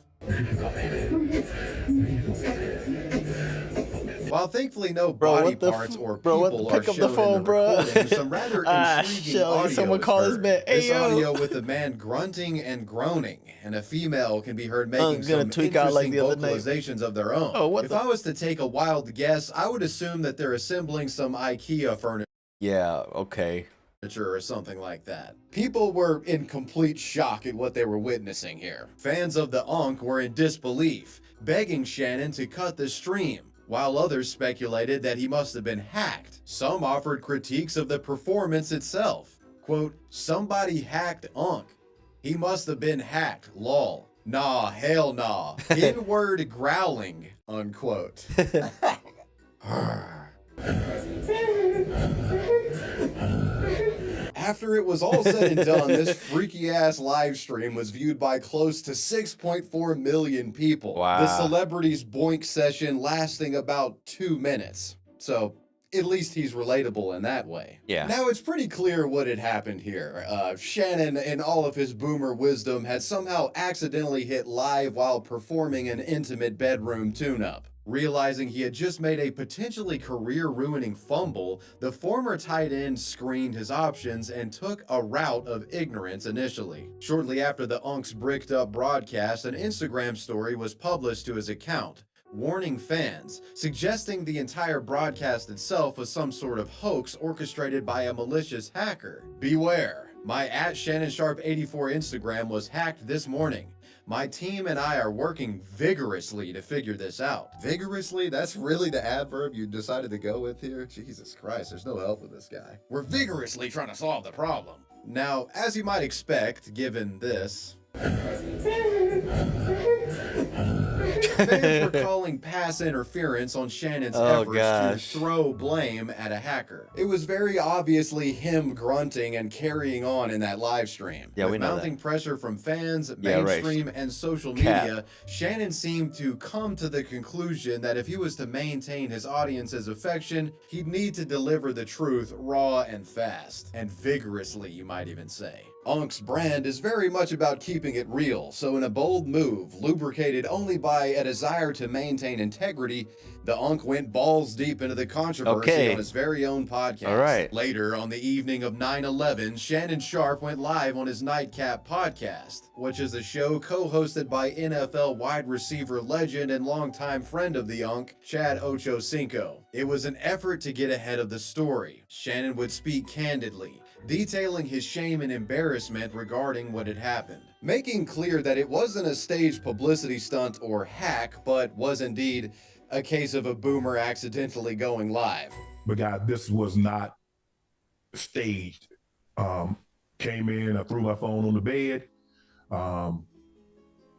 While thankfully no body parts or people are shown in the recording, some rather intriguing audio someone is call this heard. man, This "Ayo." audio with a man grunting and groaning, and a female can be heard making gonna some tweak out like interesting the other night. vocalizations of their own. Oh, what if the- I was to take a wild guess, I would assume that they're assembling some IKEA furniture. Yeah, okay. Or something like that. People were in complete shock at what they were witnessing here. Fans of the Unk were in disbelief, begging Shannon to cut the stream, while others speculated that he must have been hacked. Some offered critiques of the performance itself. Quote, "Somebody hacked Unk. He must have been hacked, lol. Nah, hell nah. N-word growling," unquote. After it was all said and done, this freaky-ass live stream was viewed by close to 6.4 million people. Wow. The celebrity's boink session lasting about 2 minutes. So, at least he's relatable in that way. Yeah. Now, it's pretty clear what had happened here. Shannon, in all of his boomer wisdom, had somehow accidentally hit live while performing an intimate bedroom tune-up. Realizing he had just made a potentially career-ruining fumble, the former tight end screened his options and took a route of ignorance initially. Shortly after the Unk's bricked-up broadcast, an Instagram story was published to his account, warning fans, suggesting the entire broadcast itself was some sort of hoax orchestrated by a malicious hacker. Beware, my @ShannonSharp84 Instagram was hacked this morning. My team and I are working vigorously to figure this out. Vigorously? That's really the adverb you decided to go with here? Jesus Christ, there's no help with this guy. We're vigorously trying to solve the problem. Now, as you might expect, given this, fans were calling pass interference on Shannon's efforts to throw blame at a hacker. It was very obviously him grunting and carrying on in that live stream. Yeah, we With know mounting pressure from fans, Yeah, right. mainstream, and social Cap. media, Shannon seemed to come to the conclusion that if he was to maintain his audience's affection, he'd need to deliver the truth raw and fast, and vigorously, you might even say. Unk's brand is very much about keeping it real, so in a bold move, lubricated only by a desire to maintain integrity, the Unk went balls deep into the controversy on his very own podcast. All right. Later, on the evening of 9/11, Shannon Sharpe went live on his Nightcap podcast, which is a show co-hosted by NFL wide receiver legend and longtime friend of the Unk, Chad Ochocinco. It was an effort to get ahead of the story. Shannon would speak candidly, detailing his shame and embarrassment regarding what had happened, making clear that it wasn't a staged publicity stunt or hack, but was indeed a case of a boomer accidentally going live. But guys, this was not staged. Came in, I threw my phone on the bed,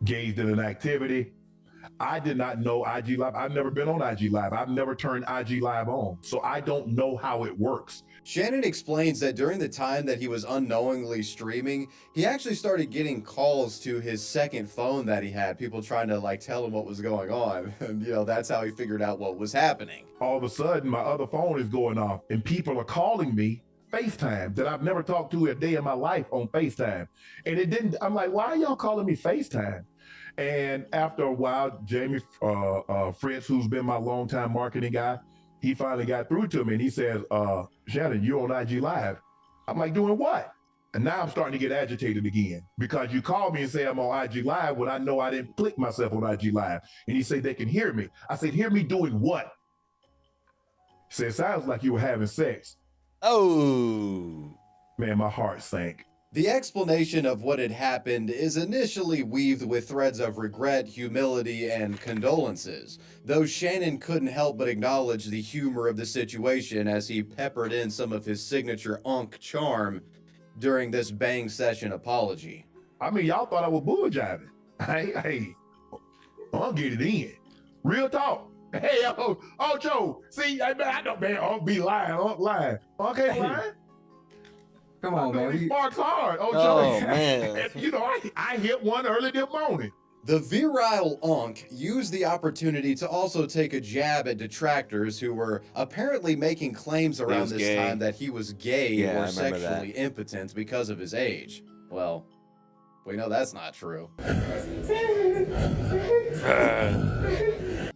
gazed at an activity. I did not know IG Live. I've never been on IG Live. I've never turned IG Live on, so I don't know how it works. Shannon explains that during the time that he was unknowingly streaming, he actually started getting calls to his second phone that he had, people trying to like tell him what was going on. And that's how he figured out what was happening. All of a sudden, my other phone is going off and people are calling me FaceTime that I've never talked to a day in my life on FaceTime. And it didn't, I'm like, why are y'all calling me FaceTime? And after a while, Jamie Fritz, who's been my longtime marketing guy, he finally got through to me and he says, Shannon, you're on IG Live. I'm like, doing what? And now I'm starting to get agitated again because you call me and say I'm on IG Live when I know I didn't click myself on IG Live. And he said they can hear me. I said, hear me doing what? He said, it sounds like you were having sex. Oh. Man, my heart sank. The explanation of what had happened is initially weaved with threads of regret, humility, and condolences, though Shannon couldn't help but acknowledge the humor of the situation as he peppered in some of his signature Unk charm during this bang session apology. I mean, y'all thought I was bull jiving. Hey, I'll get it in. Real talk. Hey, Ocho, see, I know, man, I'll be lying. Okay, lying? Come on, man. He sparks hard. Oh, man. I hit one early this morning. The virile Unk used the opportunity to also take a jab at detractors who were apparently making claims around this time that he was gay or sexually impotent because of his age. Well, we know that's not true.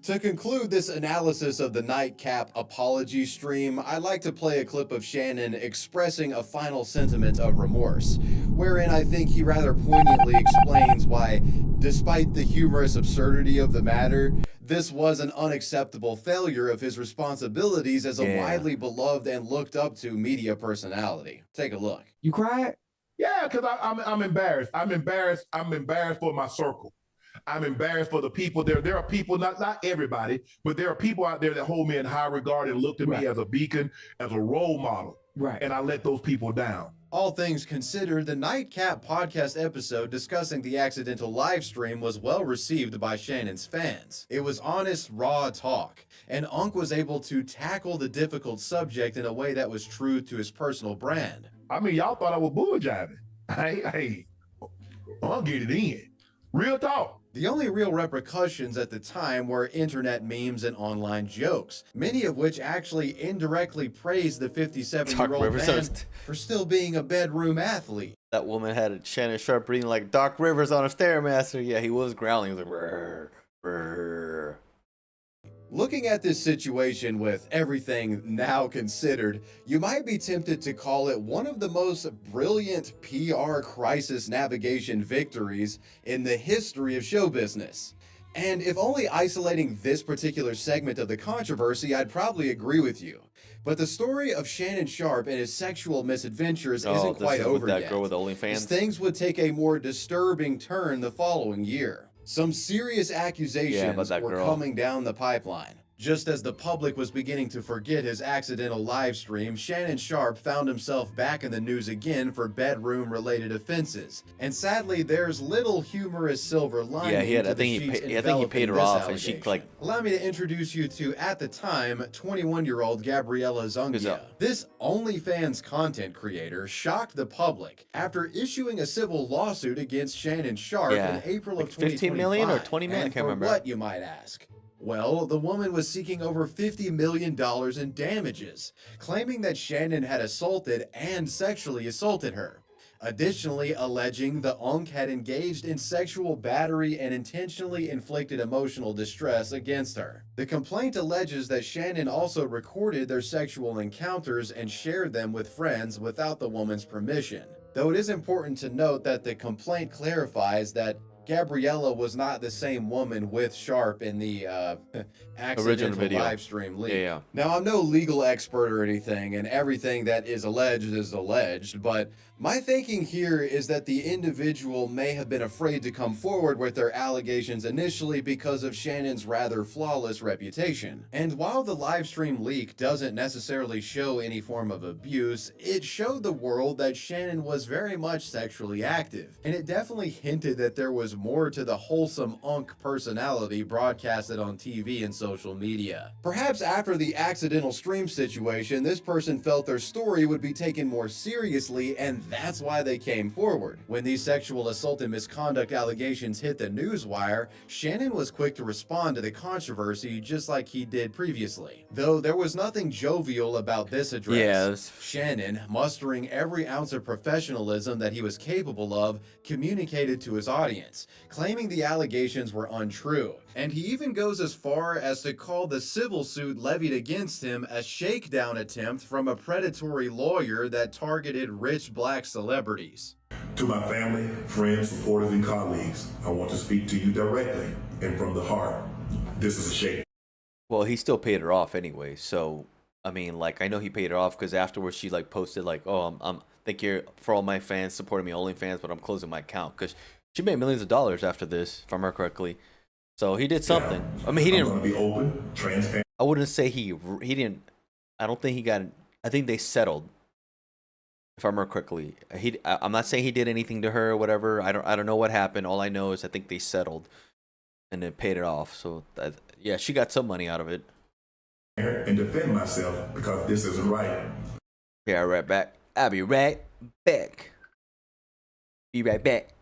To conclude this analysis of the Nightcap apology stream, I'd like to play a clip of Shannon expressing a final sentiment of remorse, wherein I think he rather poignantly explains why, despite the humorous absurdity of the matter, this was an unacceptable failure of his responsibilities as a widely beloved and looked up to media personality. Take a look. You cried? Yeah, because I'm embarrassed. I'm embarrassed for my circle. I'm embarrassed for the people there. There are people, not everybody, but there are people out there that hold me in high regard and look to me as a beacon, as a role model. Right. And I let those people down. All things considered, the Nightcap podcast episode discussing the accidental live stream was well received by Shannon's fans. It was honest, raw talk, and Unk was able to tackle the difficult subject in a way that was true to his personal brand. I mean, y'all thought I was bull jiving. Hey, I'll get it in. Real talk. The only real repercussions at the time were internet memes and online jokes, many of which actually indirectly praised the 57-year-old man for still being a bedroom athlete. That woman had Shannon Sharpe breathing like Doc Rivers on a Stairmaster. Yeah, he was growling. He was like, brr, brr. Looking at this situation with everything now considered, you might be tempted to call it one of the most brilliant PR crisis navigation victories in the history of show business. And if only isolating this particular segment of the controversy, I'd probably agree with you. But the story of Shannon Sharpe and his sexual misadventures isn't quite over that yet, girl with OnlyFans? as things would take a more disturbing turn the following year. Some serious accusations were coming down the pipeline. Just as the public was beginning to forget his accidental live stream, Shannon Sharpe found himself back in the news again for bedroom-related offenses. And sadly, there's little humorous silver lining I to think he paid her off, and she like. Allow me to introduce you to, at the time, 21-year-old Gabriella Zungia. This OnlyFans content creator shocked the public after issuing a civil lawsuit against Shannon Sharpe in April of 2025. 15 million or 20 million? I can't remember. What, you might ask? Well, the woman was seeking over $50 million in damages, claiming that Shannon had assaulted and sexually assaulted her. additionally alleging the Unk had engaged in sexual battery and intentionally inflicted emotional distress against her. The complaint alleges that Shannon also recorded their sexual encounters and shared them with friends without the woman's permission. Though it is important to note that the complaint clarifies that Gabriella was not the same woman with Sharp in the accidental video. live stream leak. Yeah. Now, I'm no legal expert or anything, and everything that is alleged, but my thinking here is that the individual may have been afraid to come forward with their allegations initially because of Shannon's rather flawless reputation. And while the live stream leak doesn't necessarily show any form of abuse, it showed the world that Shannon was very much sexually active, and it definitely hinted that there was more to the wholesome Unk personality broadcasted on TV and social media. Perhaps after the accidental stream situation, this person felt their story would be taken more seriously, and that's why they came forward. When these sexual assault and misconduct allegations hit the newswire, Shannon was quick to respond to the controversy just like he did previously. Though there was nothing jovial about this address. Yes. Shannon, mustering every ounce of professionalism that he was capable of, communicated to his audience, claiming the allegations were untrue. And he even goes as far as to call the civil suit levied against him a shakedown attempt from a predatory lawyer that targeted rich black celebrities. To my family, friends, supporters, and colleagues, I want to speak to you directly and from the heart. This is a shame. Well, he still paid her off anyway. So, I mean, like, I know he paid her off because afterwards she like posted like, "Oh, thank you for all my fans supporting me, OnlyFans, but I'm closing my account," because she made millions of dollars after this, if I remember correctly. So he did something. I mean, he didn't. I'm gonna be open, transparent. I wouldn't say he didn't. I don't think he got. I think they settled. If I remember correctly, I'm not saying he did anything to her or whatever. I don't know what happened. All I know is I think they settled, and then paid it off. So yeah, she got some money out of it. And defend myself because this isn't right. Yeah, right back. I'll be right back. Be right back.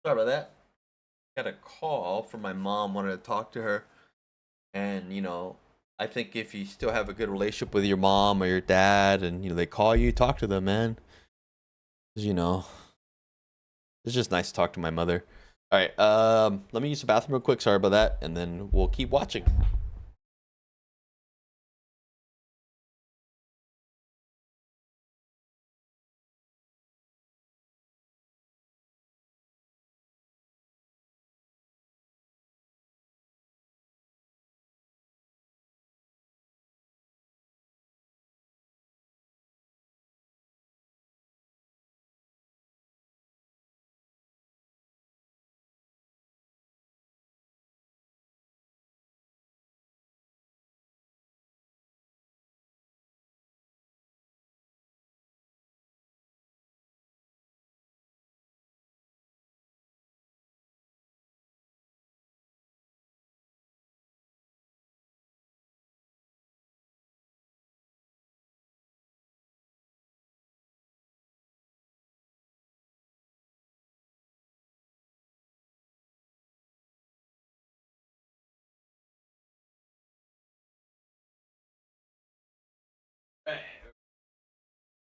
Sorry about that. Got a call from my mom, wanted to talk to her. And, you know, I think if you still have a good relationship with your mom or your dad and, you know, they call you, talk to them, man. 'Cause, you know, it's just nice to talk to my mother. All right, let me use the bathroom real quick. Sorry about that. And then we'll keep watching.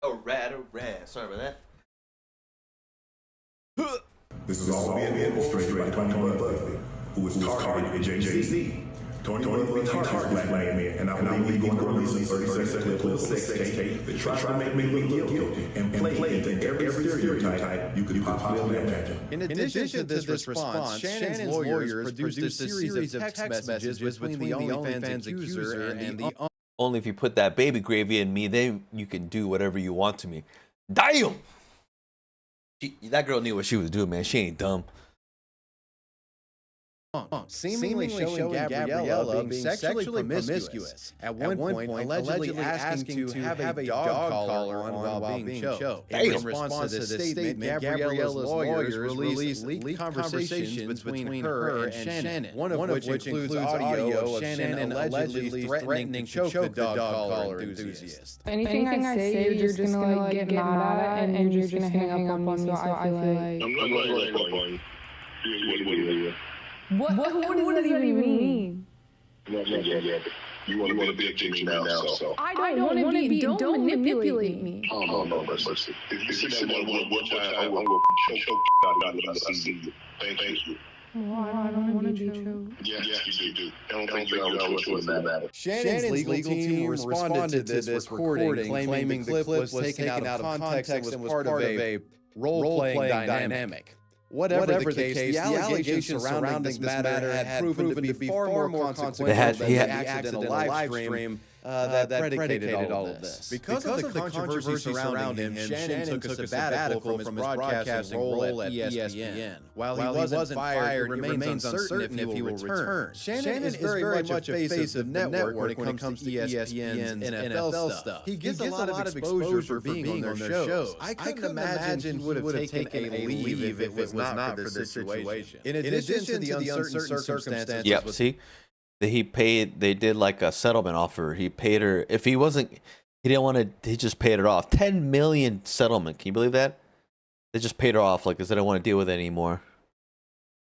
All right. Sorry about that. This is all being orchestrated by Tony WIBZIG, who is targeting Jay-Z. Tony WIBZIG targets black men, and I believe he's going to release a 30-second clip of sex tape that tries to make me look guilty and play into every stereotype you could possibly imagine. In addition to this response, Shannon's lawyers produced a series of text messages between the OnlyFans accuser and the... Only if you put that baby gravy in me, then you can do whatever you want to me. Damn! That girl knew what she was doing, man. She ain't dumb. Seemingly showing Gabriella being sexually promiscuous. At one point, allegedly asking to have a dog collar on while being choked. In response to this statement, Gabriella's lawyers released leaked conversations between her and Shannon, one of which includes audio of Shannon allegedly threatening to choke the dog collar enthusiast. Anything I say, you're just gonna like get mad at and you're just gonna hang up on me, so I feel like... I'm not going to hang up on you. What does that even mean? You want to be a victim now, so. I don't want to be, don't manipulate me. Oh, no, mercy. If you see that one time, I will choke out of I see you. Thank you. Oh, I don't want to be choked. Yes, you do. I don't think you're choice in the matter. Shannon's legal team responded to this recording, claiming the clip was taken out of context and was part of a role-playing dynamic. Whatever the case, the allegations surrounding this matter had proven to be far more consequential than the accidental live stream that predicated all of this. Because of the controversy surrounding him, Shannon took a sabbatical from his broadcasting role at ESPN. While he wasn't fired, it remains uncertain if he will return. Shannon is very much a face of the network when it comes to ESPN's NFL stuff. He gets a lot of exposure for being on their shows. I couldn't imagine he would have taken a leave if it was not for this situation. In addition to the uncertain circumstances. Yep, see? They did like a settlement offer. He paid her, if he didn't want to, he just paid it off. 10 million settlement. Can you believe that? They just paid her off, like, because they don't want to deal with it anymore.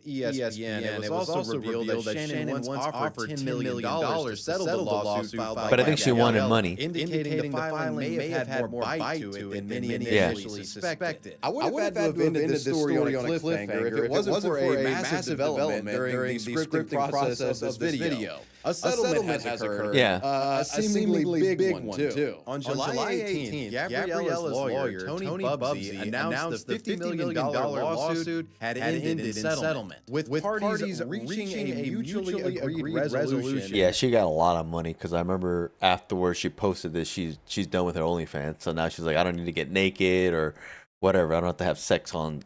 ESPN, and it was also revealed that Shannon once offered $10 million to settle the lawsuit filed by But I think she wanted money. Indicating the filing may have had more bite to it than many initially suspected. I would have had to have ended this story on a cliffhanger if it wasn't for a massive development during the scripting process of this video. A settlement has occurred. Yeah. A seemingly big one, too. On July 18th, Gabriella's lawyer, Tony WIBZIG, announced the $50 million lawsuit had ended in settlement, with parties reaching a mutually agreed resolution. Yeah, she got a lot of money, because I remember afterwards she posted this. She's done with her OnlyFans, so now she's like, I don't need to get naked or whatever. I don't have to have sex on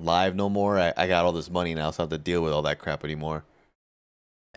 live no more. I got all this money now, so I don't have to deal with all that crap anymore.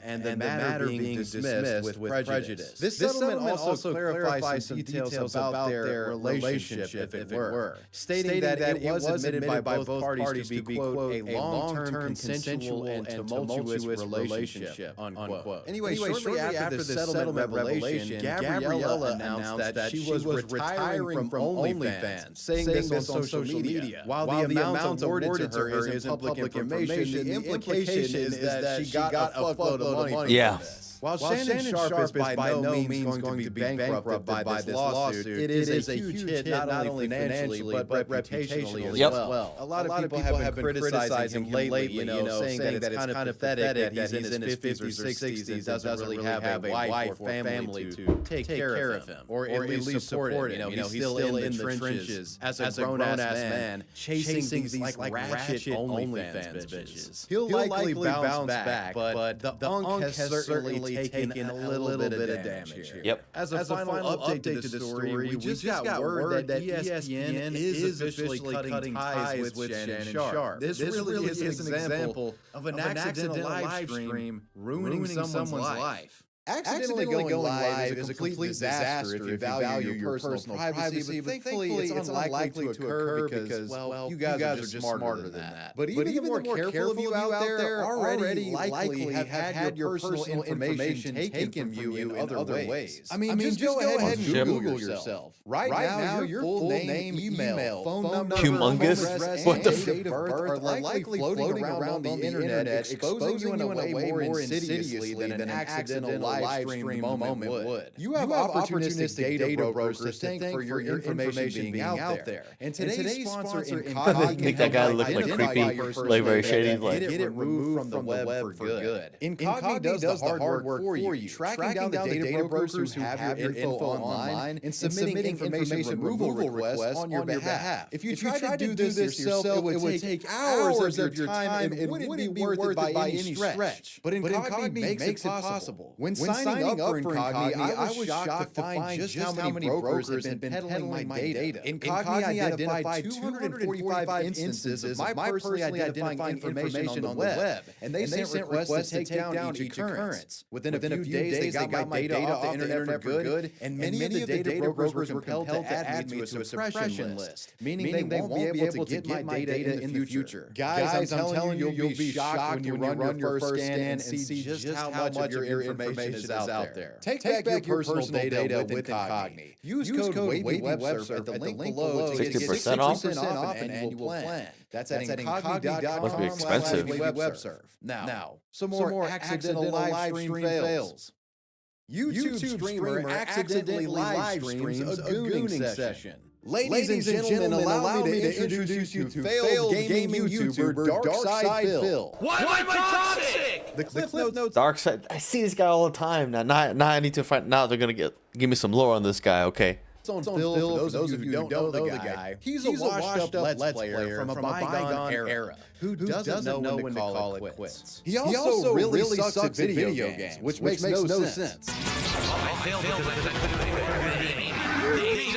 and the matter being dismissed with prejudice. This settlement also clarifies some details about their relationship, if it were, stating that it was admitted by both parties to be, quote, a long-term consensual and tumultuous relationship, unquote. Anyway, shortly after the settlement revelation, Gabriella announced that she was retiring from OnlyFans, saying this on social media. While the amount awarded to her isn't public information, the implication is that she got a fuckload of money for this. While Shannon Sharpe is by no means going to be bankrupted by this lawsuit, it is a huge hit not only financially but reputationally as well. A lot of people have been criticizing him lately, saying that it's kind of pathetic that he's in his 50s or 60s and doesn't really have a wife or family to take care of him, or at least support him. He's still in the trenches as a grown-ass man, chasing these like ratchet OnlyFans bitches. He'll likely bounce back, but the unk has certainly taken a little bit of damage here. Yep. As a final update to the story, we just got word that ESPN is officially cutting ties with Shannon Sharpe. This really is an example of an accidental live stream ruining someone's life. Accidentally going live is a complete disaster if you value your personal privacy, but thankfully it's unlikely to occur because, well, you guys are just smarter than that. But even the more careful of you out there already likely have had your personal information taken from you in other ways. I mean, just go ahead and Google yourself. Right now, your full name, email, phone number, humongous. What the date of birth are likely floating around on the internet, exposing you in a way more insidiously than an accidental live stream moment would. You have opportunistic data brokers to thank for your information being out there. And today's sponsor Incogni make that guy look like creepy, like very shady, like get it removed from the web for good. Incogni does the hard work for you, tracking down the data brokers who have your info online and submitting information removal requests on your behalf. If you try to do this yourself, it would take hours of your time and wouldn't be worth it by any stretch. But Incogni makes it possible. When signing up for Incogni, I was shocked to find just how many brokers had been peddling my data. Incogni identified 245 instances of my personally identifying information on the web, and they sent requests to take down each occurrence. Within a few days, they got my data off the internet for good, and many of the data brokers were compelled to add me to a suppression list, meaning they won't be able to get my data in the future. Guys, I'm telling you, you'll be shocked when you run your first scan and see just how much of your information is out there. Take back your personal data with Incogni. Use code WIBZIG at the link below to get 60% off an annual plan. That's at incogni.com. Must be expensive. WIBZIG. Now, some more accidental live stream fails. YouTube streamer accidentally live streams a gooning session. Ladies and gentlemen, allow me to introduce you to failed gaming YouTuber DarkSidePhil. Why am I toxic? The Cliff Notes. Dark Side. I see this guy all the time now. Now I need to find. Now they're gonna give me some lore on this guy. Okay. On Phil, for those of you who don't know the guy, he's a washed-up Let's Player from a bygone era who doesn't know when to call it quits. He also really sucks at video games, which makes no sense. I failed because I couldn't do it.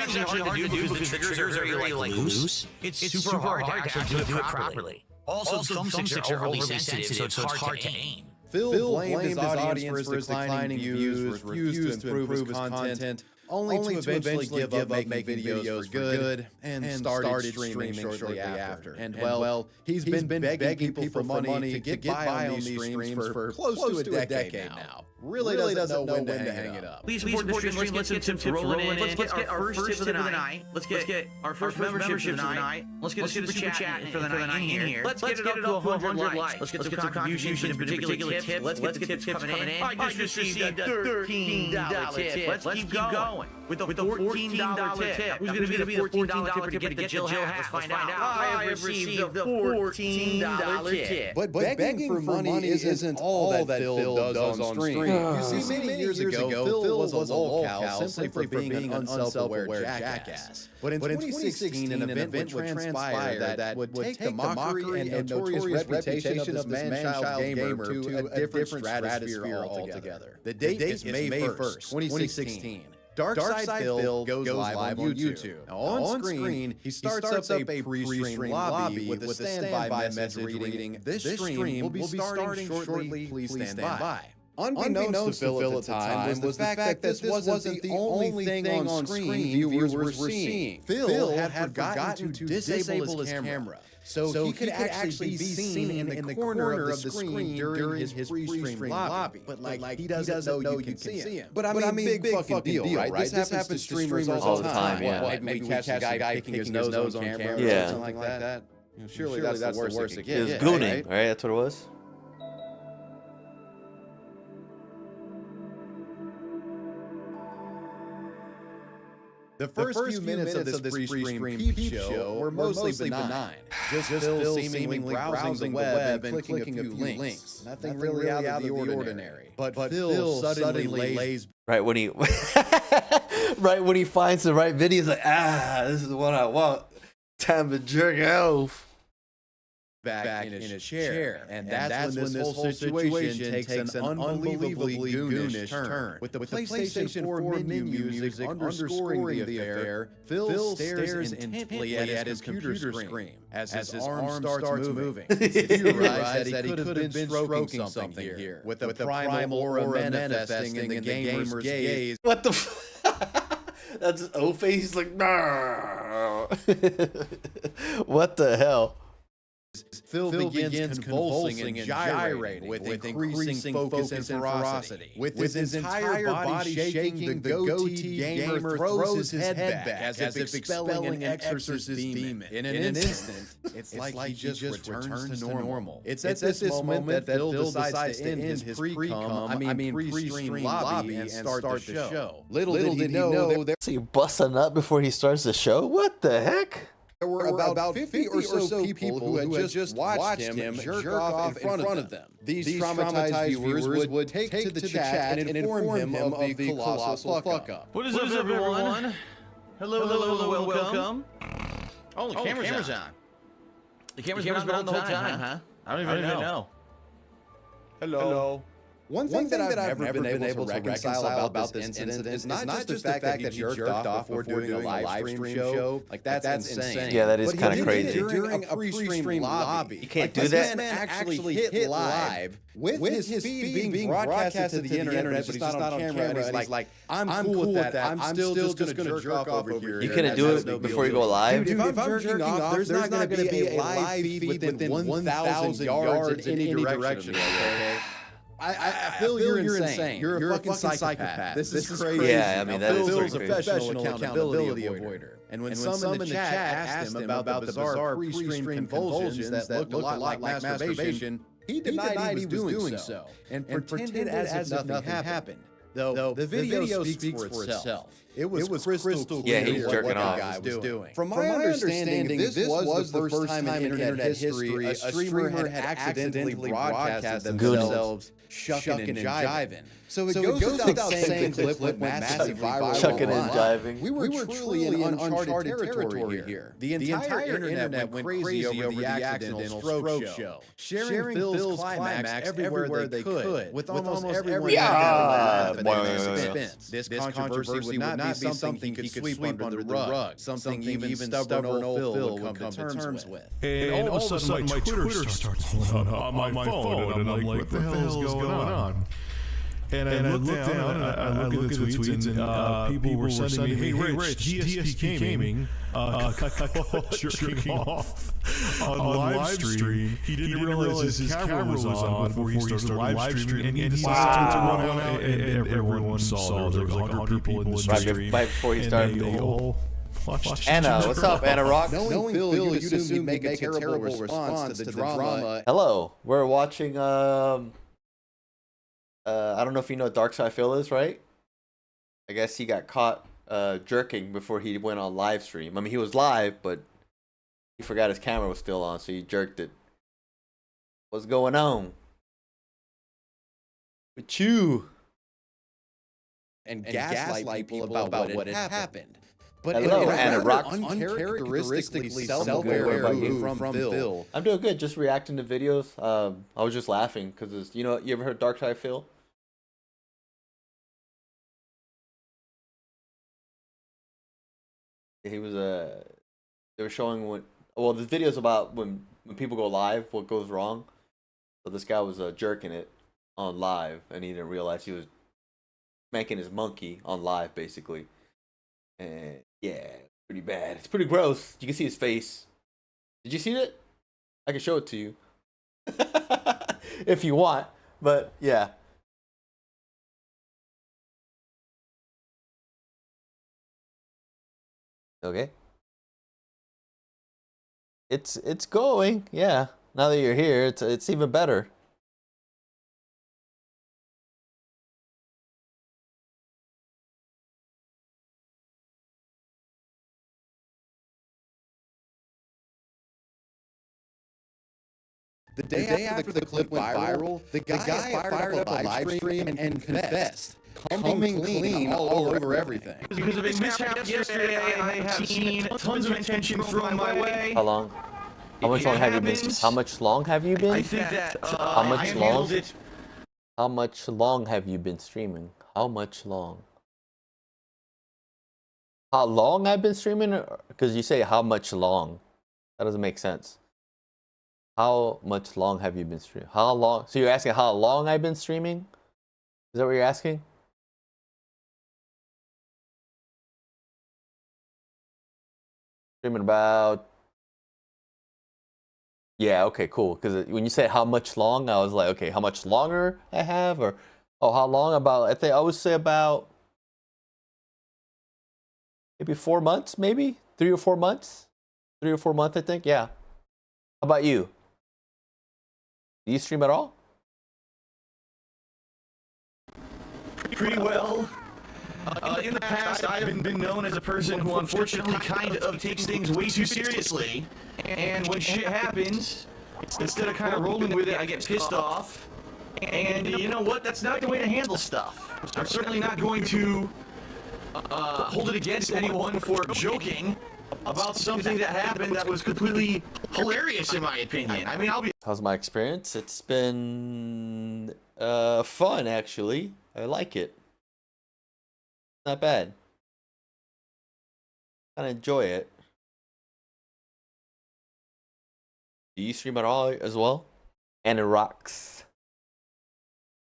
It's actually hard to do because the triggers are really loose. It's super hard to actually do it properly. Also, the thumbsticks are overly sensitive, so it's hard to aim. Phil blamed his audience for his declining views, refused to improve his content, only to eventually give up making videos for good, and started streaming shortly after. And well, he's been begging people for money to get by on these streams for close to a decade now. Really doesn't know when to hang it up. Please support the stream. Let's get some tips rolling in. Let's get our first tip of the night. Let's get our first membership of the night. Let's get a super chat for the night in here. Let's get it up to 100 likes. Let's get some contributions and particular tips. Let's get the tips coming in. I just received a $13 tip. Let's keep going with a $14 tip. Who's going to be the $14 tip to get the Jill hat? Let's find out. I have received the $14 tip. But begging for money isn't all that Phil does on stream. You see, many years ago, Phil was a lolcow simply for being an unself-aware jackass. But in 2016, an event would transpire that would take the mockery and notorious reputation of this man-child gamer to a different stratosphere altogether. The date is May 1st, 2016. DarkSidePhil goes live on YouTube. Now, on screen, he starts up a pre-stream lobby with a standby message reading, "This stream will be starting shortly, please stand by." Unbeknownst to Phil at the time was the fact that this wasn't the only thing on screen viewers were seeing. Phil had forgotten to disable his camera, so he could actually be seen in the corner of the screen during his pre-stream lobby. But like he doesn't know you can see him. But I mean, big fucking deal, right? This happens to streamers all the time. Yeah. Maybe we catch a guy picking his nose on camera or something like that. Surely that's the worst it It was gets. gooning, right? That's what it was. The first few minutes of this pre-stream peep show were mostly benign. Just Phil seemingly browsing the web and clicking a few links. Nothing really out of the ordinary. But Phil suddenly lays Right when he right when he finds the right video, he's like, this is what I want. Time to jerk off. back in his chair. And that's when this whole situation takes an unbelievably goonish turn. With the PlayStation 4 menu music underscoring the affair, Phil stares intently at his computer screen as his arm starts moving. It's theorized that he could have been stroking something here, with the primal aura manifesting in the gamer's gaze. What the That's his O-face. He's like, what the hell? Phil begins convulsing and gyrating with increasing focus and ferocity. With his entire body shaking, the goatee gamer throws his head back as if expelling an exorcist demon. In an instant, it's like he just returns to normal. It's at this moment that Phil decides to end his pre-stream lobby and start the show. Little did he know that So you bust a nut before he starts the show? What the heck? there were about 50 or so people who had just watched him jerk off in front of them. These traumatized viewers would take to the chat and inform him of the colossal fuck-up. What is up, everyone? Hello, welcome. Oh, the camera's on. The camera's been on the whole time, huh? I don't even know. Hello. One thing that I've never been able to reconcile about this incident is not just the fact that he jerked off before doing a live stream show. Like, that's insane. Yeah, that is kind of crazy. During a pre-stream lobby. You can't do This that. man actually hit live with his feed being broadcasted to the internet, but he's just not on camera. And he's like, I'm cool with that. I'm still just going to jerk off over here. You couldn't do it before you go live? Dude, if I'm jerking off, there's not going to be a live feed within 1,000 yards in any direction. I feel you're insane. You're a fucking psychopath. This is crazy. Yeah, I mean, that is Phil's a crazy. professional accountability avoider. And when some in the chat asked him about the bizarre pre-stream convulsions that looked a lot like masturbation, he denied he was doing so and pretended as if nothing happened. Though the video speaks for itself. It was crystal clear he's what jerking the off. guy was doing. From my understanding, this was the first time in internet history a streamer had accidentally broadcasted themselves shucking and jiving. So it goes without saying the clip went massively viral. Shucking and jiving. We were truly in uncharted territory here. The entire internet went crazy over the accidental stroke show, sharing Phil's climax everywhere they could, with almost everyone having a laugh at his expense. This controversy would not be something he could sweep under the rug, something even stubborn old Phil would come to terms with. And all of a sudden, my Twitter starts pulling up on my phone, and I'm like, what the hell is going on? And I look down, I look at the tweets, and people were sending me, hey, Rich, DSP Gaming, jerking off on live stream. He didn't realize his camera was on before he started live streaming, and he decided to run out, and everyone saw there was like 100 people in the stream. Right before he started. They all Anna, what's up, Anna Rock? Knowing Phil, you'd assume he'd make a terrible response to the drama. Hello, we're watching, I don't know if you know what Dark Side Phil is, right? I guess he got caught jerking before he went on live stream. I mean, he was live, but he forgot his camera was still on, so he jerked it. What's going on with you? And gaslight people about what had happened. But hello, Anna Rock. Uncharacteristically self-aware from Phil. I'm doing good, just reacting to videos. I was just laughing because, you know, you ever heard Dark Side Phil? He was they were showing the videos about when people go live, what goes wrong. So this guy was jerking it on live, and he didn't realize he was spanking his monkey on live, basically. And yeah, pretty bad. It's pretty gross. You can see his face. Did you see it? I can show it to you if you want. But yeah. Okay. It's going. Yeah. Now that you're here, it's even better. The day after the clip went viral, the guy fired up a live stream and confessed, coming clean all over everything. Because of a mishap yesterday, I have seen tons of attention thrown my way. How long? How much long have you been? How much long have you been? I think that How much I long? handled it. How much long have you been streaming? How much long? How long I've been streaming? Because you say how much long. That doesn't make sense. How much long have you been streaming? How long? So you're asking how long I've been streaming? Is that what you're asking? Streaming about... Yeah, okay, cool. Because when you say how much long, I was like, okay, how much longer I have? Or, oh, how long? About, I think I would say about maybe 4 months, maybe? 3 or 4 months? 3 or 4 months, I think, yeah. How about you? Do you stream at all? Pretty well. In the past, I've been known as a person who unfortunately kind of takes things way too seriously. And when shit happens, instead of kind of rolling with it, I get pissed off. And you know what? That's not the way to handle stuff. I'm certainly not going to hold it against anyone for joking about something that happened that was completely hilarious in my opinion. I mean, How's my experience? It's been fun, actually. I like it. Not bad. I enjoy it. Do you stream at all as well? And it rocks.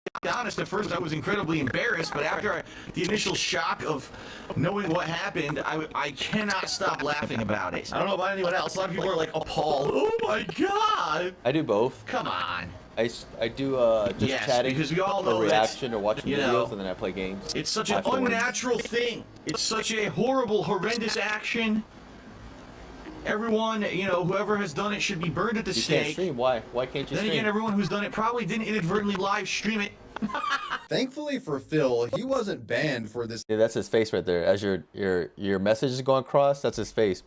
To be honest, at first I was incredibly embarrassed, but after the initial shock of knowing what happened, I cannot stop laughing about it. I don't know about anyone else. A lot of people are like appalled. Oh my god! I do both. Come on. I do just chatting because we all for know reaction or watching you videos, know, and then I play games. It's such an afterwards. unnatural thing. It's such a horrible, horrendous action. Everyone, you know, whoever has done it should be burned at the You stake. can't stream. Why? Why can't you Then stream? again, everyone who's done it probably didn't inadvertently live stream it. Thankfully for Phil, he wasn't banned for this Yeah, that's his face right there. As your message is going across, that's his face.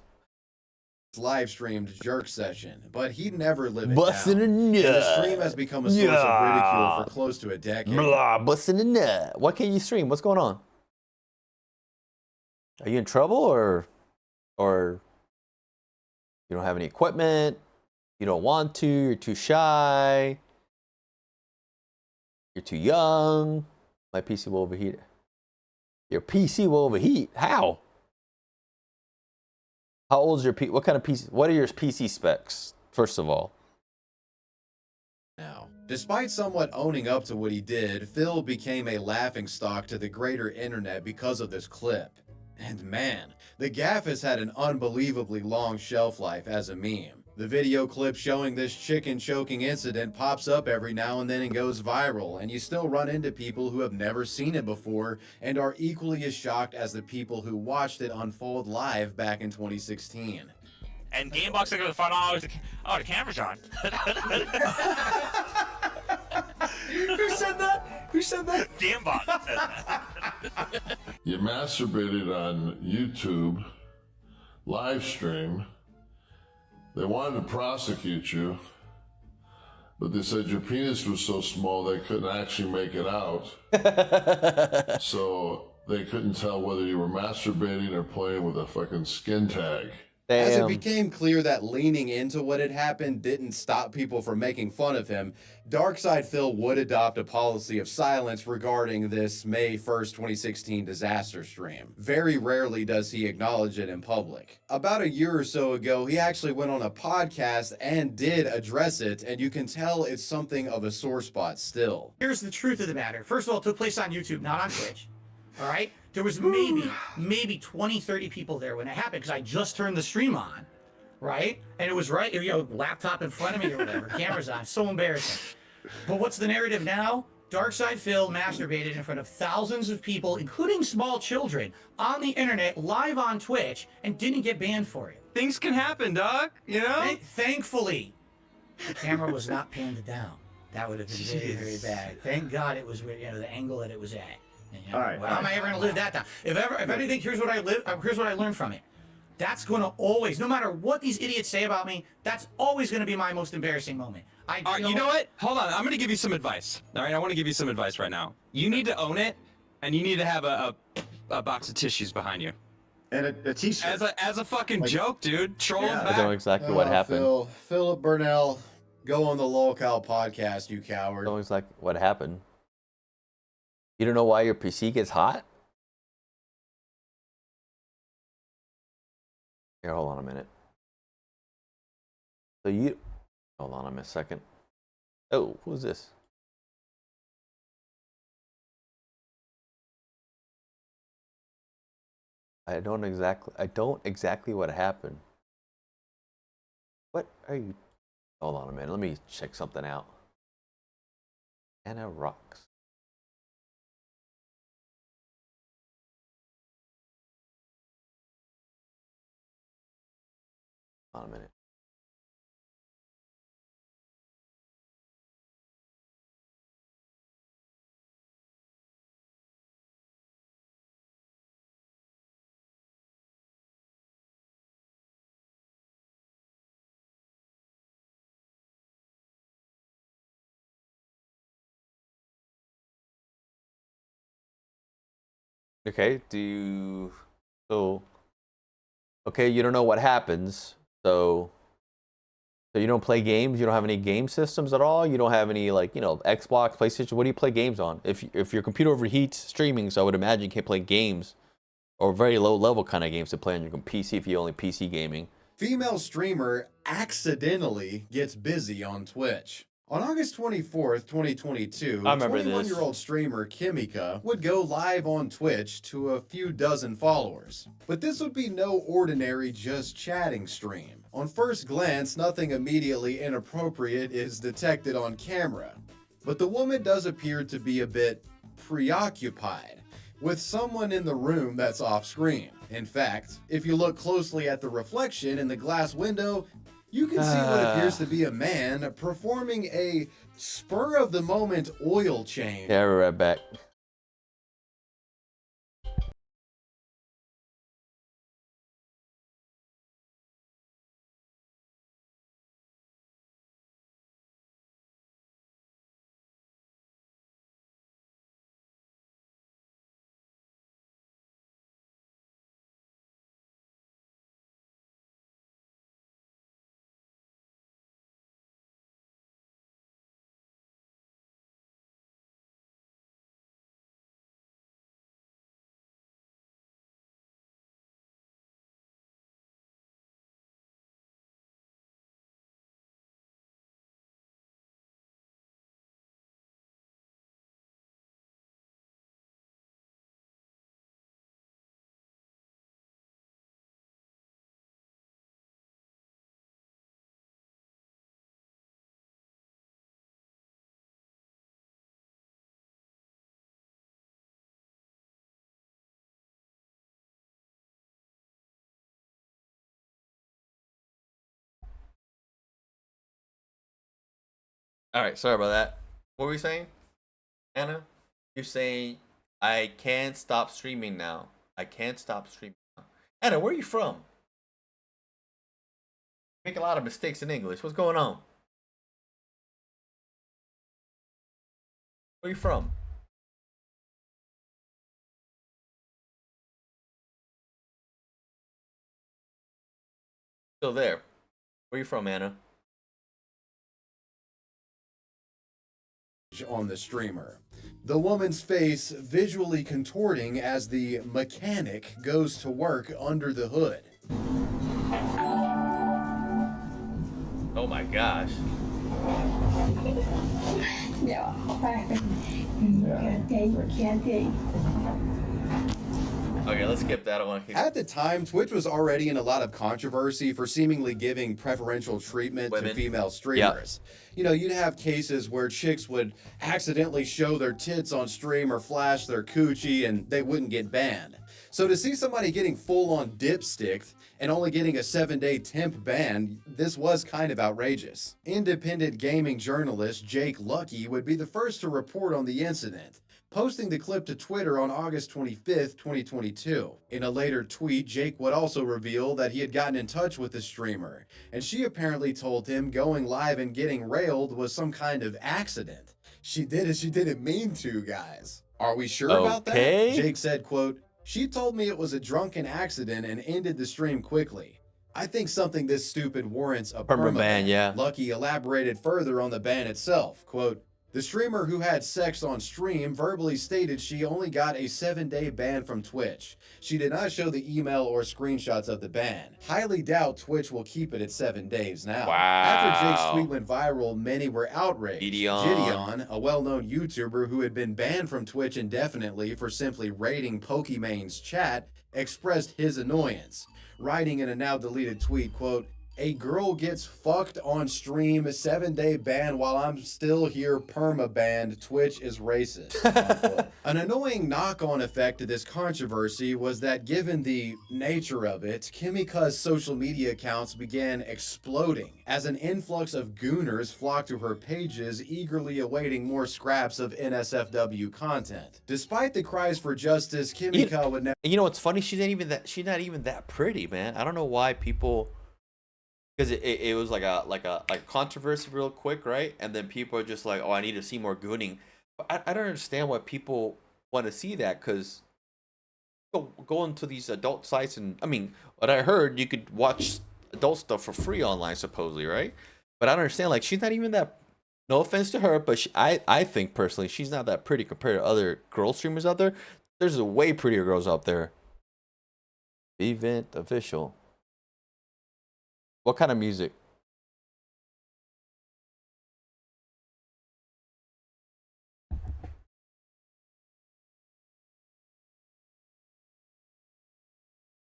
live streamed jerk session, but he'd never live it Busting down. a And nut. the stream has become a source of ridicule for close to a decade. Blah, busting a nut. Why can't you stream? What's going on? Are you in trouble or you don't have any equipment? You don't want to? You're too shy? You're too young? My PC will overheat. Your PC will overheat? How? How old is your PC? What kind of PC? What are your PC specs, first of all? Now, despite somewhat owning up to what he did, Phil became a laughingstock to the greater internet because of this clip. And man, the gaffe has had an unbelievably long shelf life as a meme. The video clip showing this chicken choking incident pops up every now and then and goes viral, and you still run into people who have never seen it before and are equally as shocked as the people who watched it unfold live back in 2016. And Gamebox took it to the front. Oh, the camera's on. Who said that? Who said that? Gamebox said that. You masturbated on YouTube, live stream. They wanted to prosecute you, but they said your penis was so small they couldn't actually make it out. So they couldn't tell whether you were masturbating or playing with a fucking skin tag. As it Damn. became clear that leaning into what had happened didn't stop people from making fun of him, Darkside Phil would adopt a policy of silence regarding this May 1st, 2016 disaster stream. Very rarely does he acknowledge it in public. About a year or so ago, he actually went on a podcast and did address it, and you can tell it's something of a sore spot still. Here's the truth of the matter. First of all, it took place on YouTube, not on Twitch. All right? There was maybe 20, 30 people there when it happened because I just turned the stream on, right? And it was right, laptop in front of me or whatever, camera's on. So embarrassing. But what's the narrative now? Darkside Phil masturbated in front of thousands of people, including small children, on the internet, live on Twitch, and didn't get banned for it. Things can happen, dog. You know? Thankfully, the camera was not panned down. That would have been very, very bad. Thank God it was, the angle that it was at. All right. How am I ever going to live that down? If anything, here's what I learned from it. That's going to always, no matter what these idiots say about me, that's always going to be my most embarrassing moment. All right, you know what? Hold on. I'm going to give you some advice. All right, I want to give you some advice right now. You need to own it, and you need to have a box of tissues behind you. And a t-shirt. As a fucking joke, dude. Troll him back. I know exactly what happened. Philip Burnell, go on the Lolcow podcast, you coward. I know exactly what happened. You don't know why your PC gets hot? Here, hold on a minute. So you, hold on a second. Oh, who's this? I don't exactly what happened. What are you? Hold on a minute. Let me check something out. Anna rocks. Hold on a minute. Okay, okay, you don't know what happens, so you don't play games, you don't have any game systems at all, you don't have any, like, Xbox, PlayStation, what do you play games on? If your computer overheats streaming, so I would imagine you can't play games, or very low level kind of games to play on your PC if you only PC gaming. Female streamer accidentally gets busy on Twitch. On August 24th, 2022, 21-year-old streamer Kimika would go live on Twitch to a few dozen followers. But this would be no ordinary just chatting stream. On first glance, nothing immediately inappropriate is detected on camera. But the woman does appear to be a bit preoccupied with someone in the room that's off screen. In fact, if you look closely at the reflection in the glass window, you can see what appears to be a man performing a spur-of-the-moment oil change. Yeah, we're right back. All right, sorry about that. What were you saying, Anna? You're saying I can't stop streaming now. I can't stop streaming now. Anna, where are you from? Make a lot of mistakes in English. What's going on? Where are you from? Still there. Where you from, Anna? On the streamer. The woman's face visually contorting as the mechanic goes to work under the hood. Oh my gosh. Okay, let's skip that one. At the time, Twitch was already in a lot of controversy for seemingly giving preferential treatment to female streamers. You know, you'd have cases where chicks would accidentally show their tits on stream or flash their coochie and they wouldn't get banned. So to see somebody getting full-on dipsticked and only getting a 7-day temp ban, this was kind of outrageous. Independent gaming journalist Jake Lucky would be the first to report on the incident, posting the clip to Twitter on August 25th, 2022. In a later tweet, Jake would also reveal that he had gotten in touch with the streamer, and she apparently told him going live and getting railed was some kind of accident. She didn't mean to, guys. Are we sure about that? Jake said, quote, "She told me it was a drunken accident and ended the stream quickly. I think something this stupid warrants a permaban." Yeah. Lucky elaborated further on the ban itself, quote, "The streamer who had sex on stream verbally stated she only got a 7-day ban from Twitch. She did not show the email or screenshots of the ban. Highly doubt Twitch will keep it at 7 days now." Wow. After Jake's tweet went viral, many were outraged. Gideon, a well-known YouTuber who had been banned from Twitch indefinitely for simply raiding Pokemon's chat, expressed his annoyance, writing in a now-deleted tweet, quote, "A girl gets fucked on stream, 7-day ban while I'm still here perma-banned. Twitch is racist." Unquote. An annoying knock-on effect to this controversy was that given the nature of it, Kimika's social media accounts began exploding as an influx of gooners flocked to her pages, eagerly awaiting more scraps of NSFW content. Despite the cries for justice, Kimika would never... You know what's funny? She's not even that pretty, man. I don't know why people... Because it was like a controversy real quick, right? And then people are just like, oh, I need to see more gooning. But I don't understand why people want to see that, because go into these adult sites, and I mean, what I heard, you could watch adult stuff for free online, supposedly, right? But I don't understand, like, she's not even that, no offense to her, but I think personally, she's not that pretty compared to other girl streamers out there. There's a way prettier girls out there. Event official. What kind of music?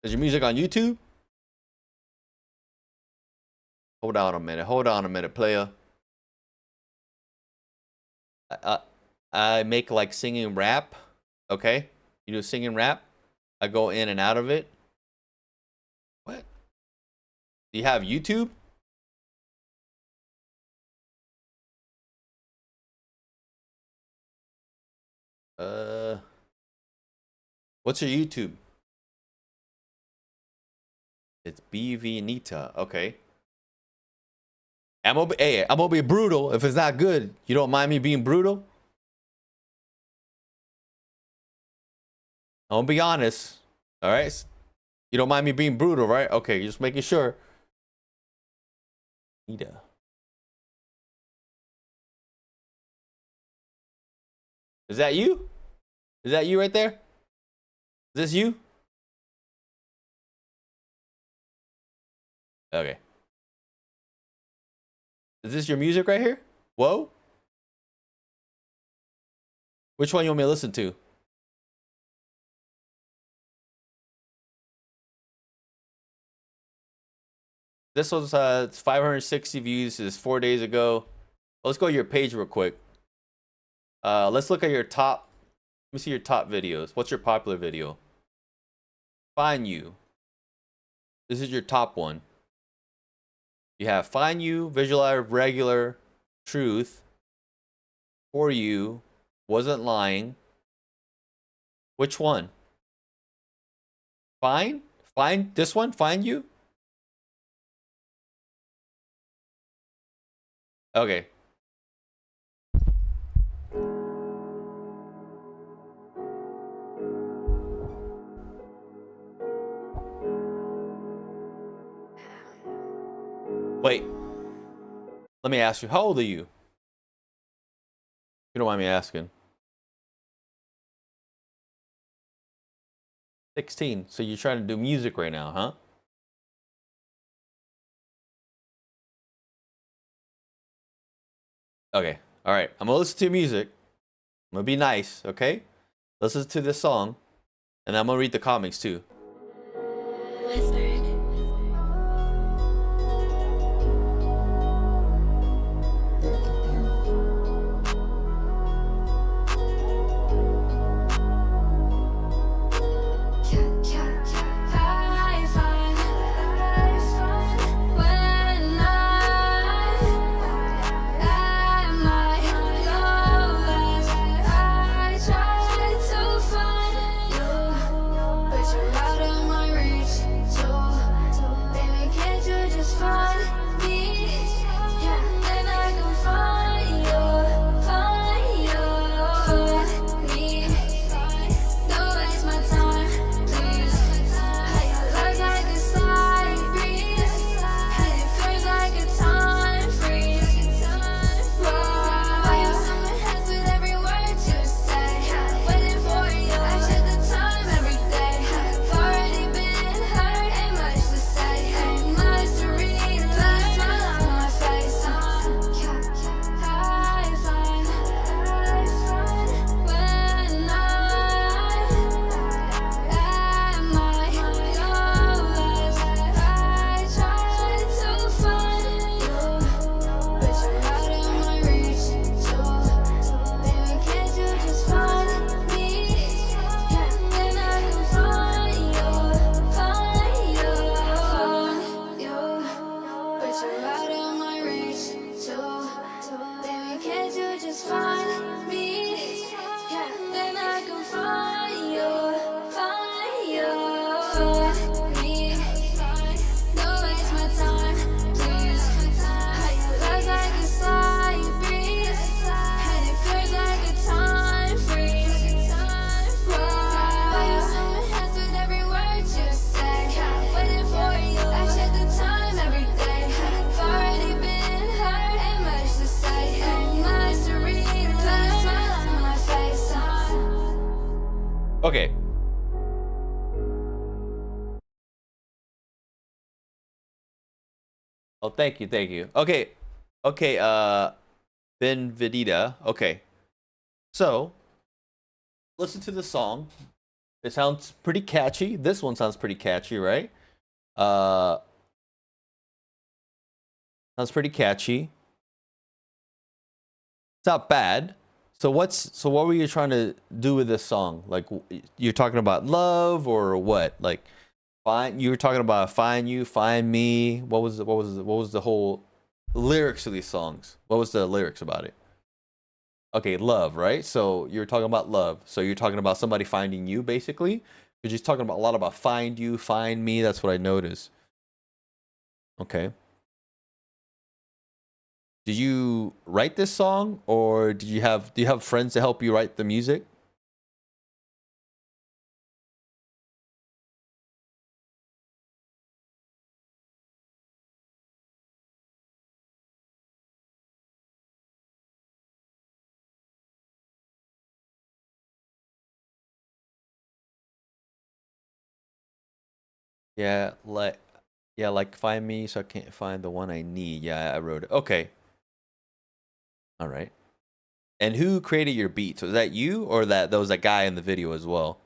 Is your music on YouTube? Hold on a minute, player. I make like singing rap. Okay, you do singing rap. I go in and out of it. What? Do you have YouTube? What's your YouTube? It's BV Nita. Okay. I'm gonna be brutal. If it's not good, you don't mind me being brutal? I'm gonna be honest. All right. You don't mind me being brutal, right? Okay, just making sure. Nita. Is that you? Is that you right there? Is this you? Okay. Is this your music right here? Whoa. Which one you want me to listen to? This was it's 560 views. This is 4 days ago. Let's go to your page real quick. Let's look at your top. Let me see your top videos. What's your popular video? Find You. This is your top one. You have Find You, Visualize Regular, Truth, For You, Wasn't Lying. Which one? Find this one? Find You? Okay. Let me ask you, how old are you? If you don't mind me asking. 16. So you're trying to do music right now, huh? Okay. All right. I'm gonna listen to music. I'm gonna be nice, okay? Listen to this song, and I'm gonna read the comics too. Okay. Oh, thank you, thank you. Okay. Okay, Ben Vidita. Okay. So, listen to the song. It sounds pretty catchy. This one sounds pretty catchy, right? Sounds pretty catchy. It's not bad. So what were you trying to do with this song? Like, you're talking about love or what? Like, you were talking about find you, find me. What was the whole lyrics of these songs? What was the lyrics about it? Okay, love, right? So you're talking about love. So you're talking about somebody finding you, basically. You're just talking about a lot about find you, find me. That's what I noticed. Okay. Did you write this song, or do you have friends to help you write the music? Yeah, like find me so I can't find the one I need. Yeah, I wrote it. Okay. All right. And who created your beats? Was that you, or that was a guy in the video as well?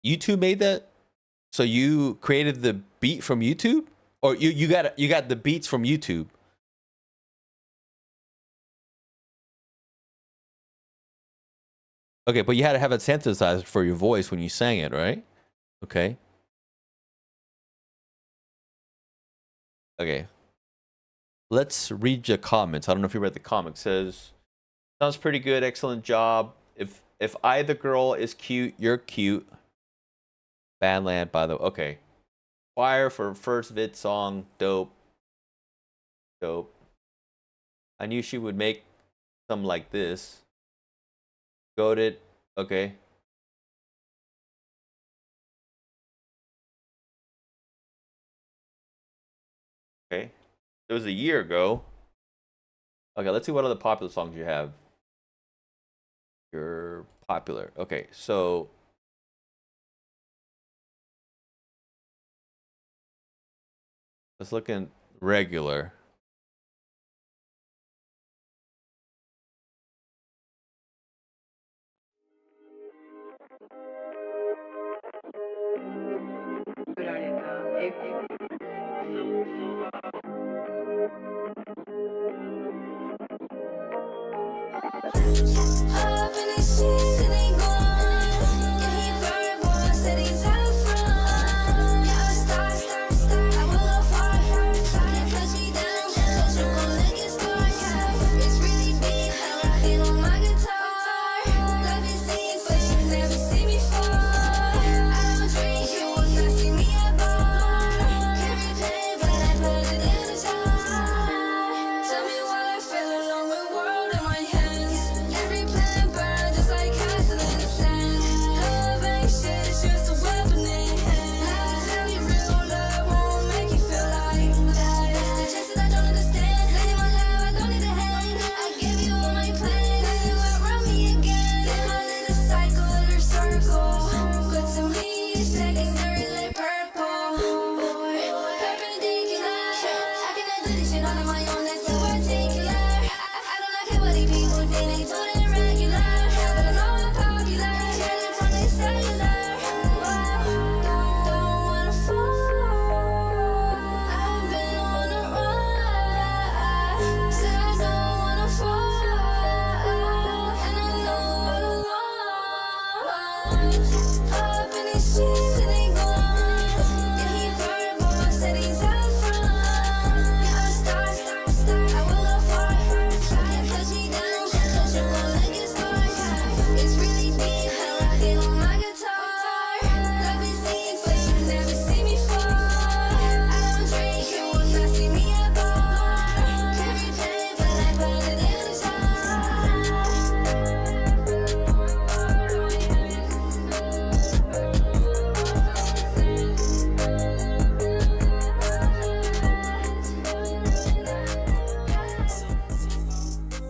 YouTube made that? So you created the beat from YouTube? Or you got the beats from YouTube? Okay, but you had to have it synthesized for your voice when you sang it, right? Okay. Okay. Let's read your comments. I don't know if you read the comments. It says, sounds pretty good. Excellent job. If either girl is cute, you're cute. Bandland, by the way. Okay. Choir for first vid song. Dope. Dope. I knew she would make some like this. Goated. Okay. Okay. It was a year ago. Okay, let's see what other popular songs you have. You're popular. Okay, so let's look in regular.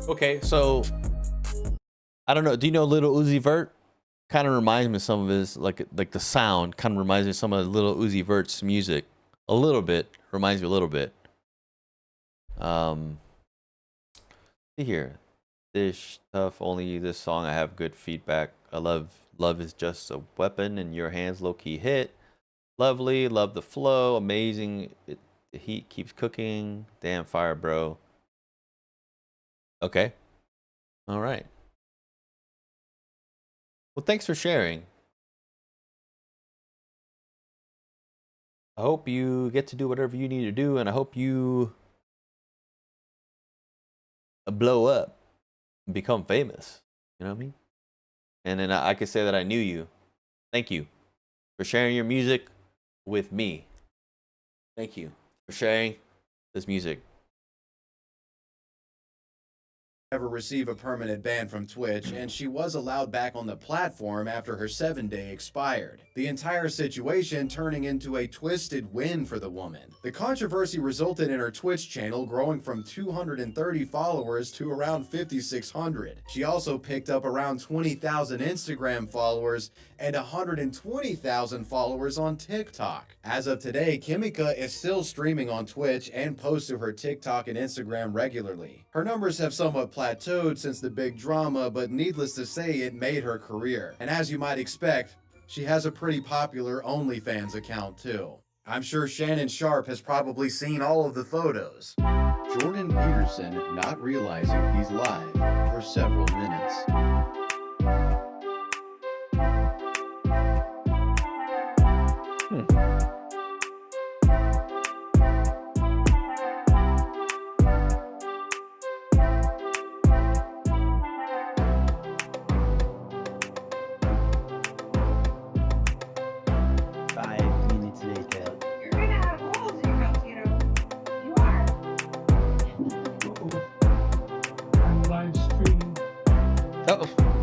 Okay, so I don't know. Do you know Little Uzi Vert? Kind of reminds me of some of his like the sound. Kind of reminds me of some of Little Uzi Vert's music. A little bit reminds me a little bit. See here, this stuff. Only this song I have good feedback. I love is just a weapon in your hands. Low key hit. Lovely. Love the flow. Amazing. The heat keeps cooking. Damn fire, bro. Okay. All right. Well, thanks for sharing. I hope you get to do whatever you need to do, and I hope you blow up and become famous. You know what I mean? And then I could say that I knew you. Thank you for sharing your music with me. Thank you for sharing this music. Ever receive a permanent ban from Twitch, and she was allowed back on the platform after her 7-day expired. The entire situation turning into a twisted win for the woman. The controversy resulted in her Twitch channel growing from 230 followers to around 5,600. She also picked up around 20,000 Instagram followers and 120,000 followers on TikTok. As of today, Kimika is still streaming on Twitch and posts to her TikTok and Instagram regularly. Her numbers have somewhat plateaued since the big drama, but needless to say, it made her career. And as you might expect, she has a pretty popular OnlyFans account too. I'm sure Shannon Sharp has probably seen all of the photos. Jordan Peterson not realizing he's live for several minutes. I'm live streaming. Uh-oh.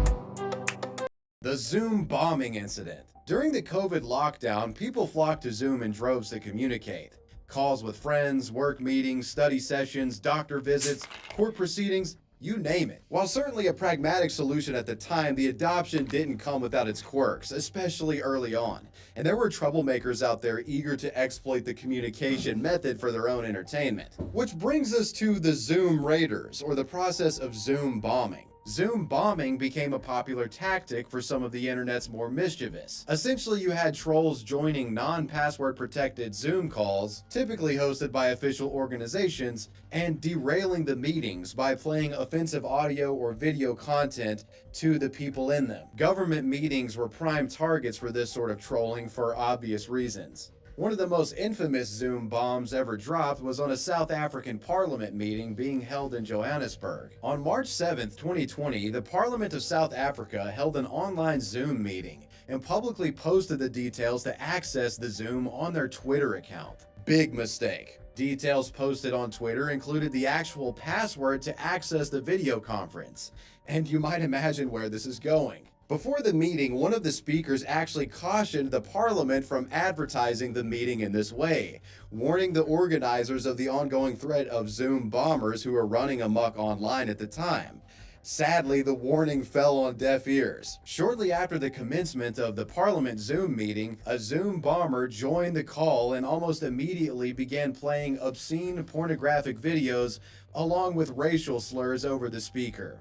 Zoom bombing incident. During the COVID lockdown, people flocked to Zoom in droves to communicate. Calls with friends, work meetings, study sessions, doctor visits, court proceedings, you name it. While certainly a pragmatic solution at the time, the adoption didn't come without its quirks, especially early on. And there were troublemakers out there eager to exploit the communication method for their own entertainment. Which brings us to the Zoom raiders, or the process of Zoom bombing. Zoom bombing became a popular tactic for some of the internet's more mischievous. Essentially, you had trolls joining non-password protected Zoom calls, typically hosted by official organizations, and derailing the meetings by playing offensive audio or video content to the people in them. Government meetings were prime targets for this sort of trolling for obvious reasons. One of the most infamous Zoom bombs ever dropped was on a South African parliament meeting being held in Johannesburg. On March 7, 2020, the Parliament of South Africa held an online Zoom meeting and publicly posted the details to access the Zoom on their Twitter account. Big mistake. Details posted on Twitter included the actual password to access the video conference. And you might imagine where this is going. Before the meeting, one of the speakers actually cautioned the parliament from advertising the meeting in this way, warning the organizers of the ongoing threat of Zoom bombers who were running amok online at the time. Sadly, the warning fell on deaf ears. Shortly after the commencement of the Parliament Zoom meeting, a Zoom bomber joined the call and almost immediately began playing obscene pornographic videos along with racial slurs over the speaker.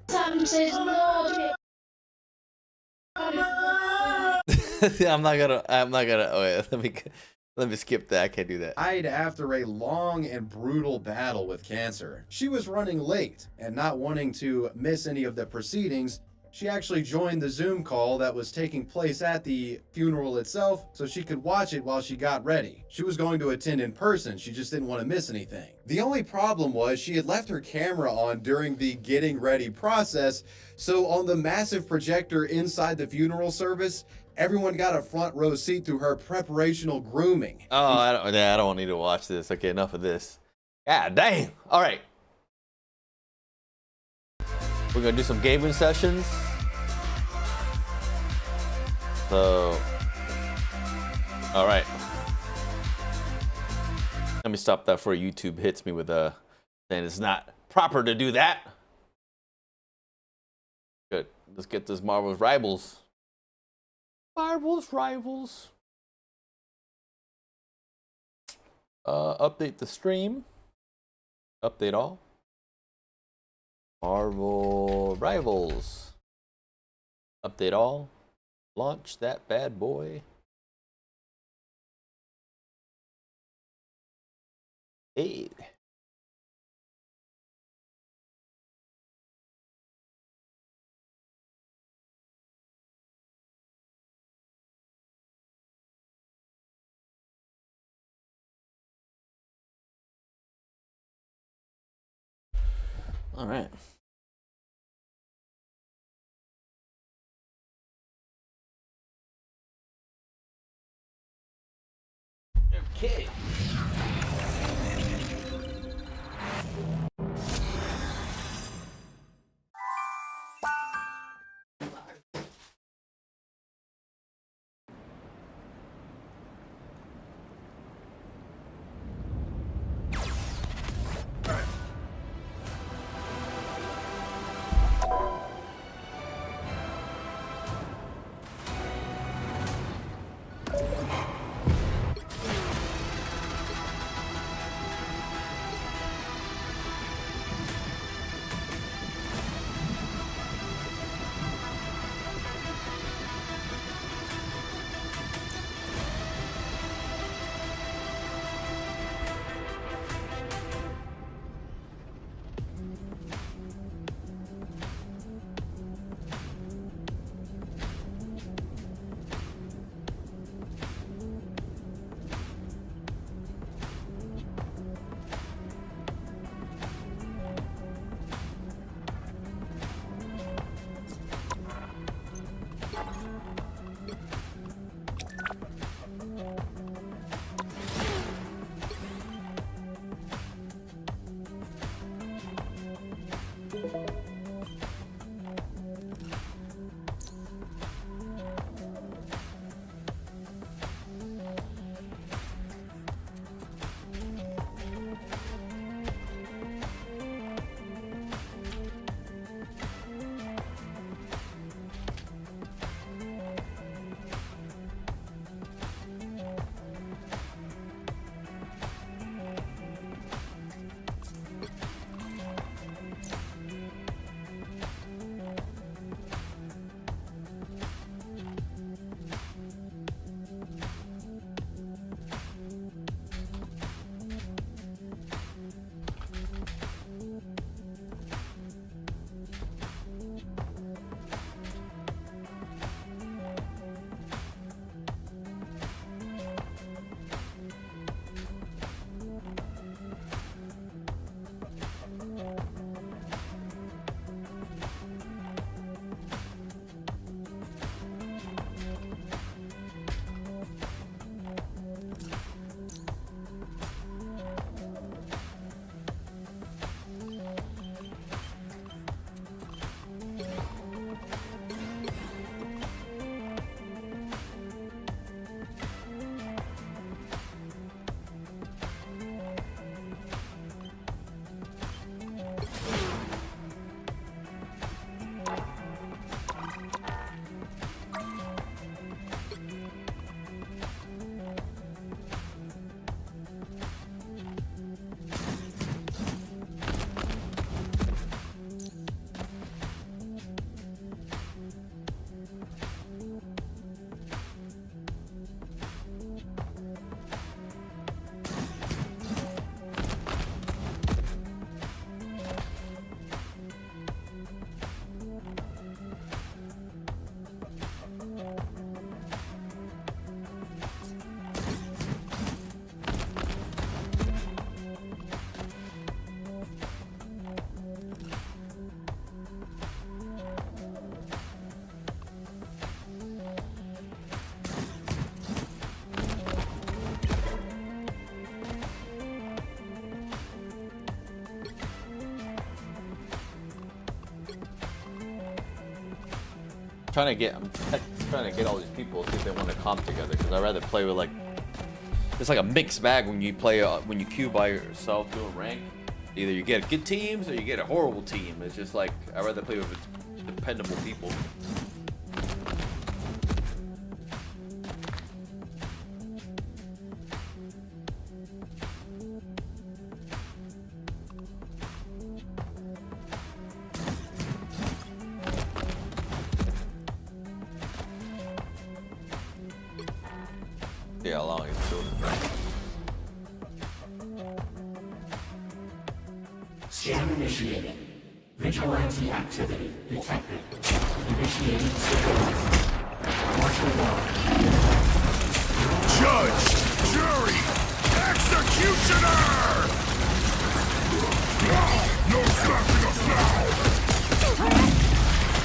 I'm not gonna. Oh wait, let me skip that. I can't do that. Died after a long and brutal battle with cancer. She was running late and not wanting to miss any of the proceedings. She actually joined the Zoom call that was taking place at the funeral itself so she could watch it while she got ready. She was going to attend in person, she just didn't want to miss anything. The only problem was she had left her camera on during the getting ready process, so on the massive projector inside the funeral service, everyone got a front row seat through her preparational grooming. Oh, I don't need to watch this. Okay, enough of this. God damn. All right. We're going to do some gaming sessions. So, all right. Let me stop that before YouTube hits me with saying it's not proper to do that. Good. Let's get this Marvel's Rivals. Marvel's Rivals. Update the stream. Update all. Marvel Rivals. Update all. Launch that bad boy. Hey. All right. Okay. trying to get all these people, see if they want to comp together, because I'd rather play with like, it's like a mixed bag when you play when you queue by yourself doing rank. Either you get good teams or you get a horrible team. It's just like I'd rather play with dependable people. Yeah, allowing it to build it. Scan initiated. Vigilante activity detected. Initiating surveillance. Marshal law. Judge, jury, executioner! No stopping us now!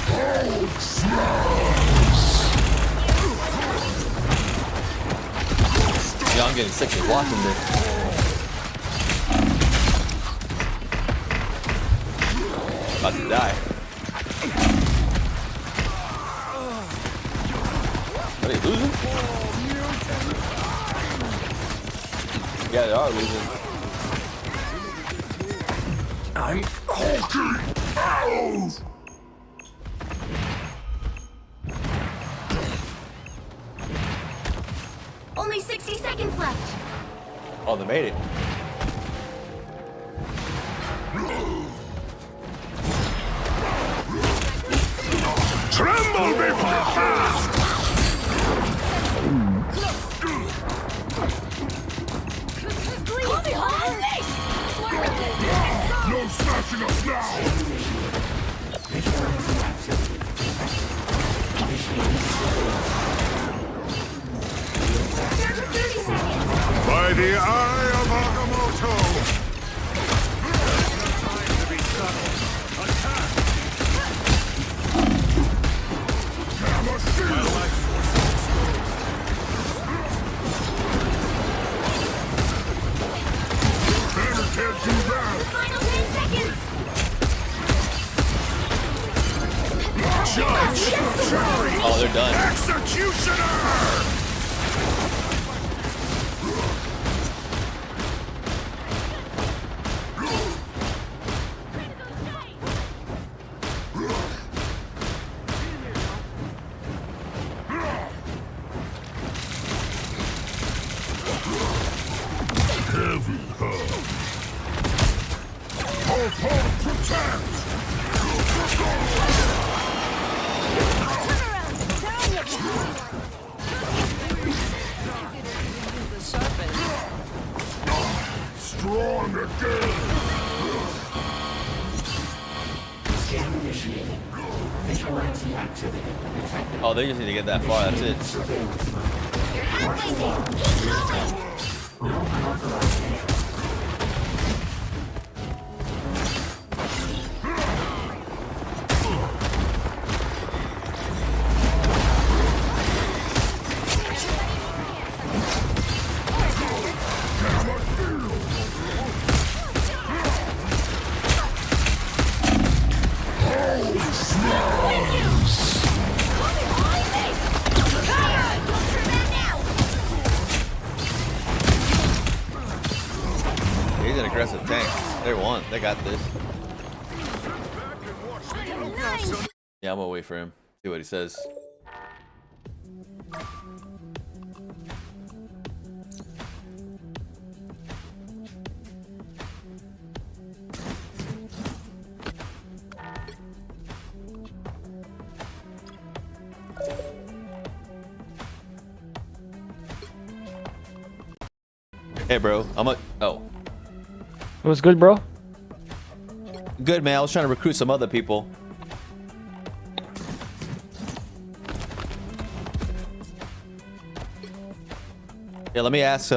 Hold smash! Yeah, I'm getting sick of watching this. About to die. Are they losing? Yeah, they are losing. I'm hulking out! Only 60 seconds left. Oh, they made it. Tremble before fast! No smashing us now! By the eye of Agamotto! Can't do that! Final 10 seconds! Judge! Jury! Oh, they're done. Executioner! Heavy hug. Hold, protect! Strong again! Scan initiated. Vigilante activity detected. Oh, they just need to get that far. That's it. No unauthorized entry. He's an aggressive tank. They won. They got this. Yeah, I'm gonna wait for him. See what he says. Hey, bro. Oh. It was good, bro. Good, man. I was trying to recruit some other people. Yeah, let me ask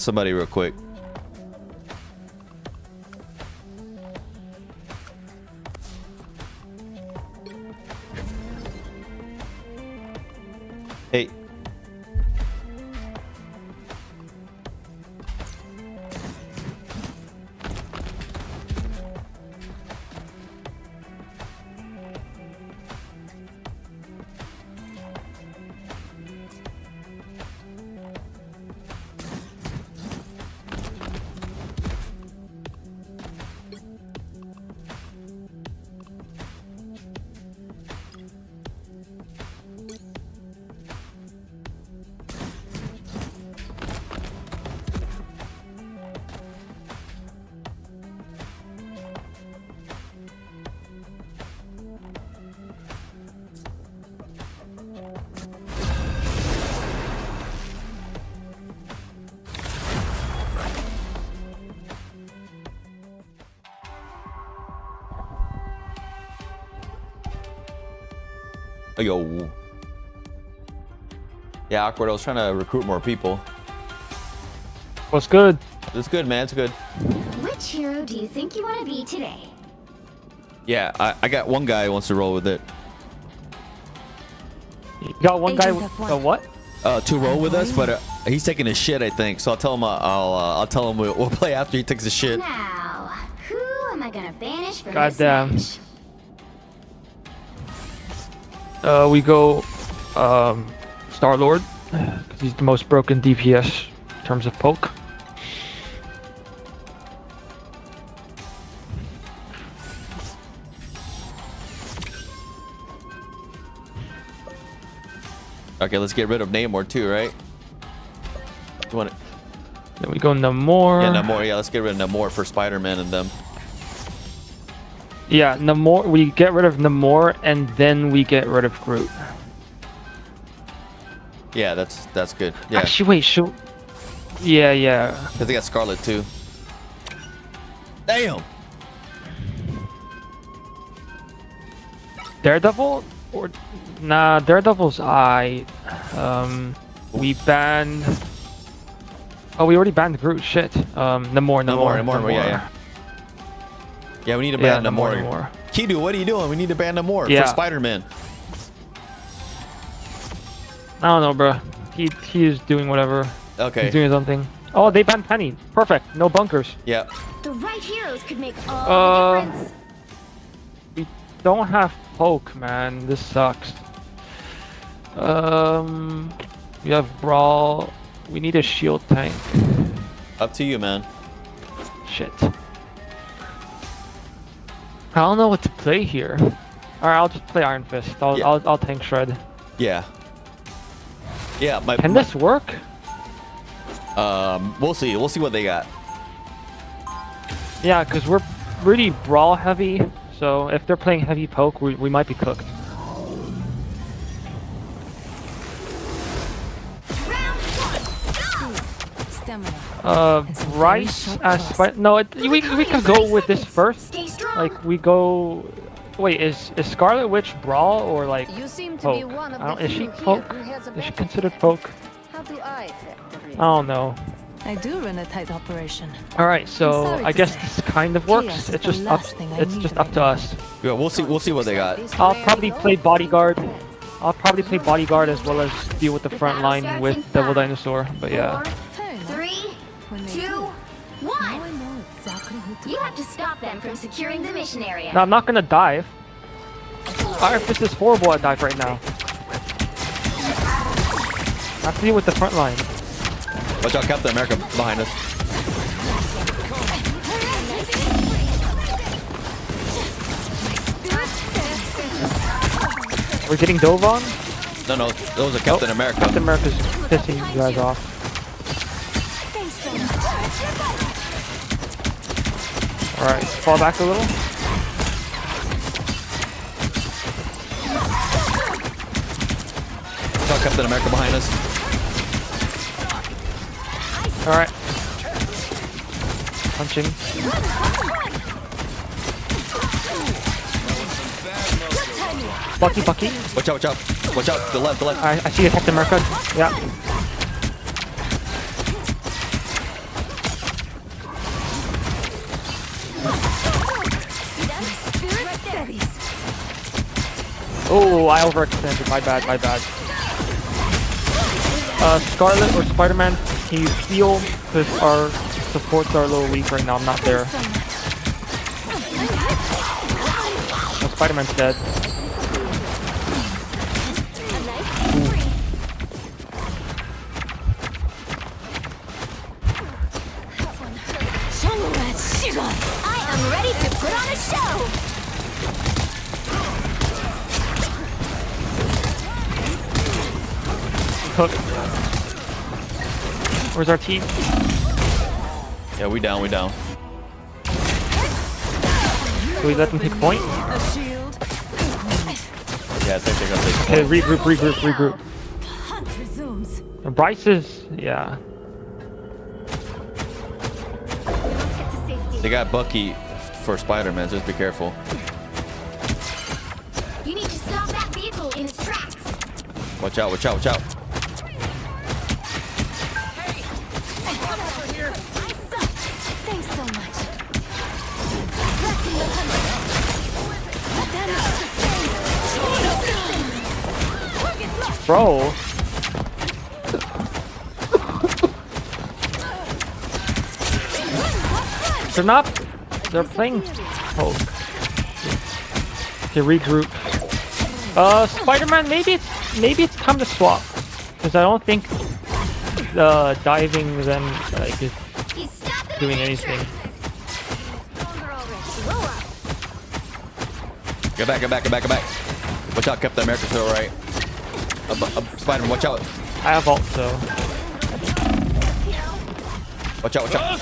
somebody real quick. Hey. Oh, yo. Yeah, awkward. I was trying to recruit more people. What's good? It's good, man. It's good. Which hero do you think you want to be today? Yeah, I got one guy who wants to roll with it. You got one guy. What? To roll with us, but he's taking his shit, I think. So I'll tell him. I'll tell him we'll play after he takes his shit. Now, who am I gonna banish from this Goddamn. match? We go Star-Lord, because he's the most broken DPS in terms of poke. Okay, let's get rid of Namor too, right? You want it? Then we go Namor. Yeah, Namor. Yeah, let's get rid of Namor for Spider-Man and them. Yeah, Namor. We get rid of Namor, and then we get rid of Groot. Yeah, that's good. Yeah. Actually, wait. Should... Yeah. Cause they got Scarlet too. Damn. Daredevil or nah? Daredevil's we banned. Oh, we already banned Groot. Shit. Namor. Yeah. Yeah, we need to ban Namor. Kidu, what are you doing? We need to ban Namor for Spider-Man. I don't know, bro. He is doing whatever. Okay. He's doing his own thing. Oh, they banned Penny. Perfect. No bunkers. Yeah. The right heroes could make all the difference. We don't have poke, man. This sucks. We have Brawl. We need a shield tank. Up to you, man. Shit. I don't know what to play here. Alright, I'll just play Iron Fist. I'll tank Shred. Yeah. Yeah. Can this work? We'll see. We'll see what they got. Yeah, because we're really Brawl heavy. So if they're playing heavy poke, we might be cooked. Rice as no, we can go with this first. Like we go. Wait, is Scarlet Witch Brawl or like poke? Is she poke? Is she considered poke? I don't know. I do run a tight operation. All right, so I guess this kind of works. It's just up. It's just up to us. Yeah, we'll see. We'll see what they got. I'll probably play bodyguard. I'll probably play bodyguard as well as deal with the front line with Devil Dinosaur. But yeah. 3, 2, 1. You have to stop them from securing the mission area. No, I'm not gonna dive. Iron Fist is horrible at dive right now. I have to deal with the front line. Watch out, Captain America behind us. We're getting dove on? No, those are Captain America. Captain America's pissing you guys off. Alright, fall back a little. Watch out, Captain America behind us. Alright. Punching. Bucky. Watch out. Watch out. The left. I see a Captain America. Yeah. Oh, I overextended. My bad. Scarlet or Spider-Man, can you heal? Because our supports are a little weak right now. I'm not there. Oh, Spider-Man's dead. I am ready to put on a show. Cook. Where's our team? Yeah, we down. Do we let them take point? Yeah, I think they're gonna take point. Okay, regroup. Bryce is, yeah. They got Bucky for Spider-Man. Just be careful. You need to stop that vehicle in its tracks. Watch out, watch out, watch out. Hey, come over here. I suck. Thanks so much. Bro. They're not. They're playing poke. Okay, regroup. Spider-Man, maybe it's time to swap, because I don't think diving them like is doing anything. Get back, get back, get back, get back. Watch out, Captain America, still right. Spider-Man, watch out. I have ult, so. Watch out, watch out.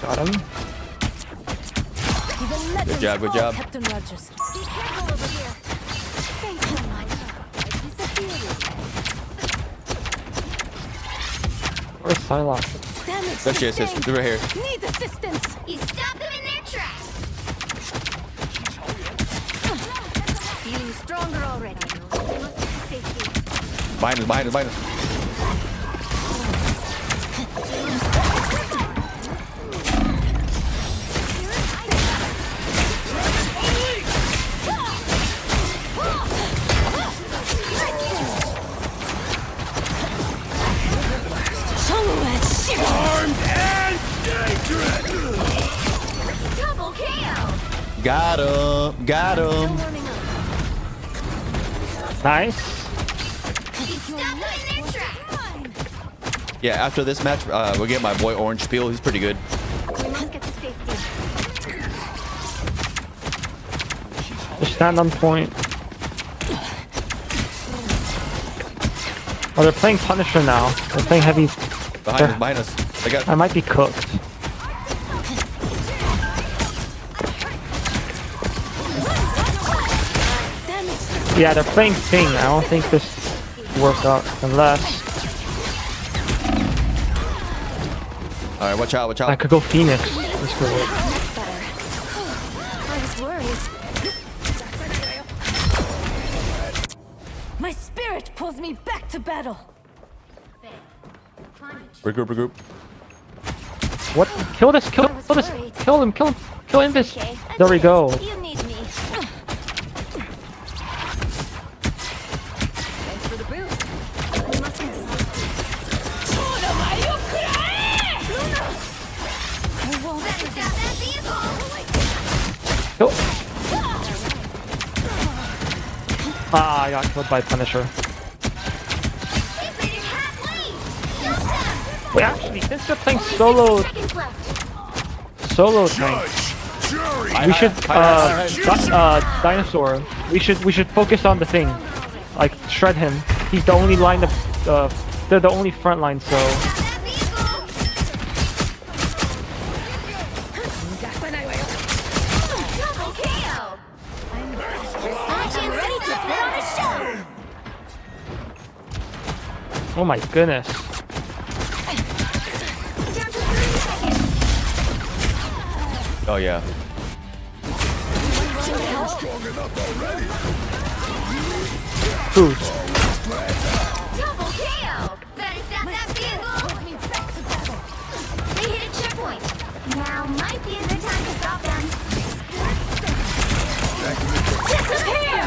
Got him. Good job, good job. Captain Rogers. Be careful over here. Thanks so much. Where's Psylocke? There she is, sis. Through right here. Need assistance. You stopped them in their tracks. Feeling stronger already. Behind us, behind us, behind us. Armed and dangerous. Double KO. Got him, got him. Nice. Yeah, after this match, we'll get my boy Orange Peel. He's pretty good. Just stand on point. Oh, they're playing Punisher now. They're playing heavy. Behind us. I might be cooked. Yeah, they're playing Thing. I don't think this will work out unless. Alright, watch out, watch out. I could go Phoenix. This could work. I was worried. My spirit pulls me back to battle. Regroup, regroup. What? Kill this, kill this, kill him, kill him, kill Invis. There we go. You need me. Thanks for the boost. We must get to I won't stop that vehicle. Kill. Ah, I got killed by Punisher. Wait, actually, since they're playing solo tank, we should dinosaur. We should focus on the Thing, like shred him. He's the only line of they're the only front line. So oh my goodness. Oh yeah. Who? Double KO. Better stop that vehicle. They hit a checkpoint. Now might be a good time to stop them. Disappear!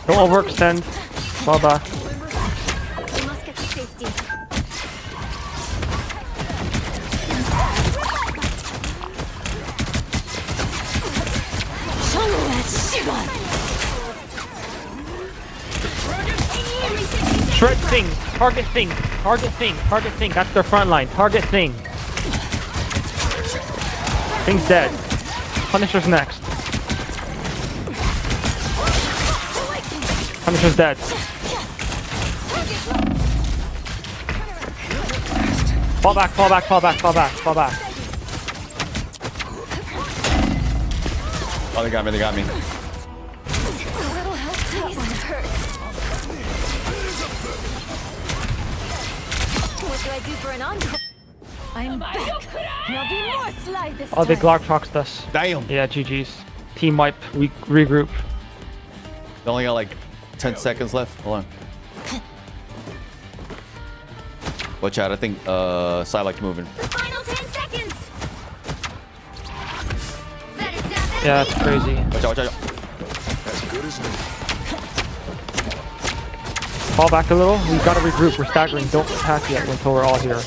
Don't overextend. Fall back. We must get to safety. Shred Thing. Target Thing. Target thing. Target thing. That's their front line. Target thing. Thing's dead. Punisher's next. Punisher's dead. Fall back, fall back, fall back, fall back, fall back. Oh, they got me, they got me. What do I do for an encore? I'm back. There'll be more slide this Oh, they time. Glocktroxed us. Damn. Yeah, GG's. Team wipe. We regroup. They only got like 10 seconds left. Hold on. Watch out, I think Psylocke's moving. Final 10 seconds. Yeah, that's crazy. Watch out, watch out. As good as new. Fall back a little. We gotta regroup. We're staggering. Don't attack yet until we're all here.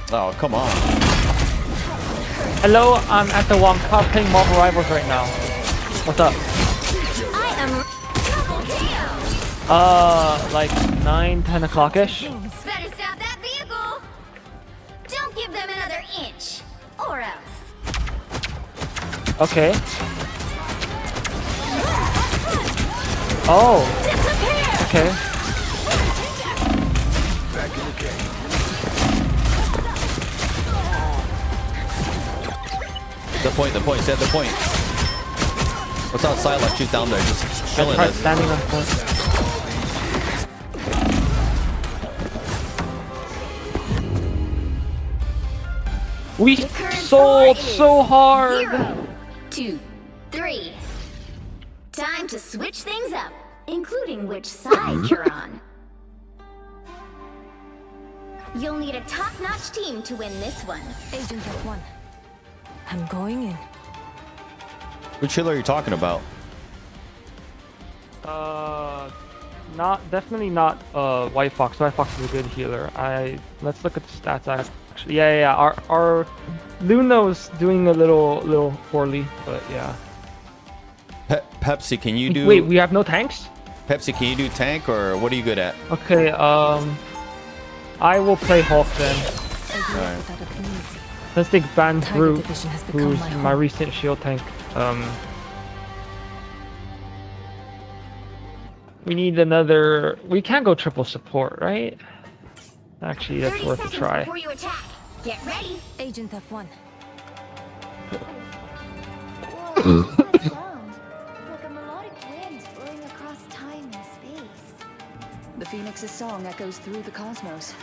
Oh, come on. Hello, I'm at the Wongkar playing Marvel Rivals right now. What's up? Like 9, 10 o'clock-ish. Better stop that vehicle. Don't give them another inch, or else. Okay. Oh. Okay. Back in the game. The point, stay at the point. What's on Psylocke? She's down there, just chilling. Right, standing on point. We sold so hard. 0, 2, 3. Time to switch things up, including which side you're on. You'll need a top-notch team to win this one. Agent F1. I'm going in. Which healer are you talking about? Definitely not White Fox. White Fox is a good healer. Let's look at the stats. Actually, yeah. Our Luno's doing a little poorly, but yeah. Pepsi, can you do? Wait, we have no tanks? Pepsi, can you do tank or what are you good at? Okay, I will play Hulk then. Alright. Let's take Ban Brute, who's my recent shield tank. We need another. We can't go triple support, right? Actually, that's worth a try. Before you attack, get ready. Agent F1. Like a melodic wind blowing across time and space. The Phoenix's song echoes through the cosmos.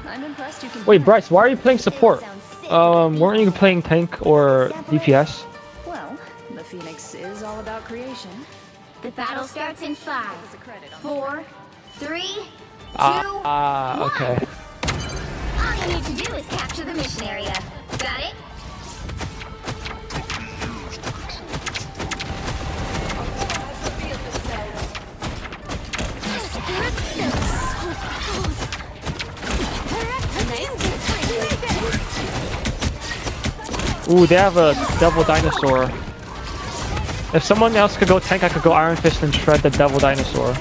I'm impressed you can. Wait, Bryce, why are you playing support? Weren't you playing tank or DPS? Well, the Phoenix is all about creation. The battle starts in 5, 4, 3, 2, Okay. All you need to do is capture the mission area. Got it? Ooh, they have a Devil Dinosaur. If someone else could go tank, I could go Iron Fist and shred the Devil Dinosaur.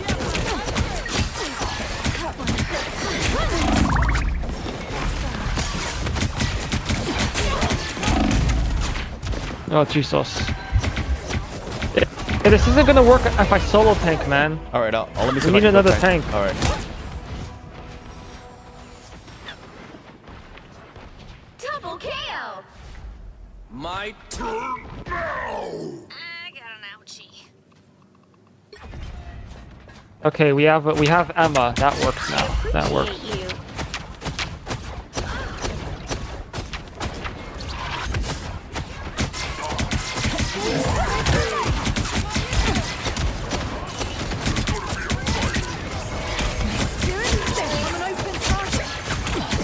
Oh, Jesus. This isn't gonna work if I solo tank, man. Alright, I'll let me see. We need another tank. Alright. Double KO! My turn now! I got an ouchie. Okay, we have Emma. That works now. That works. Appreciate you.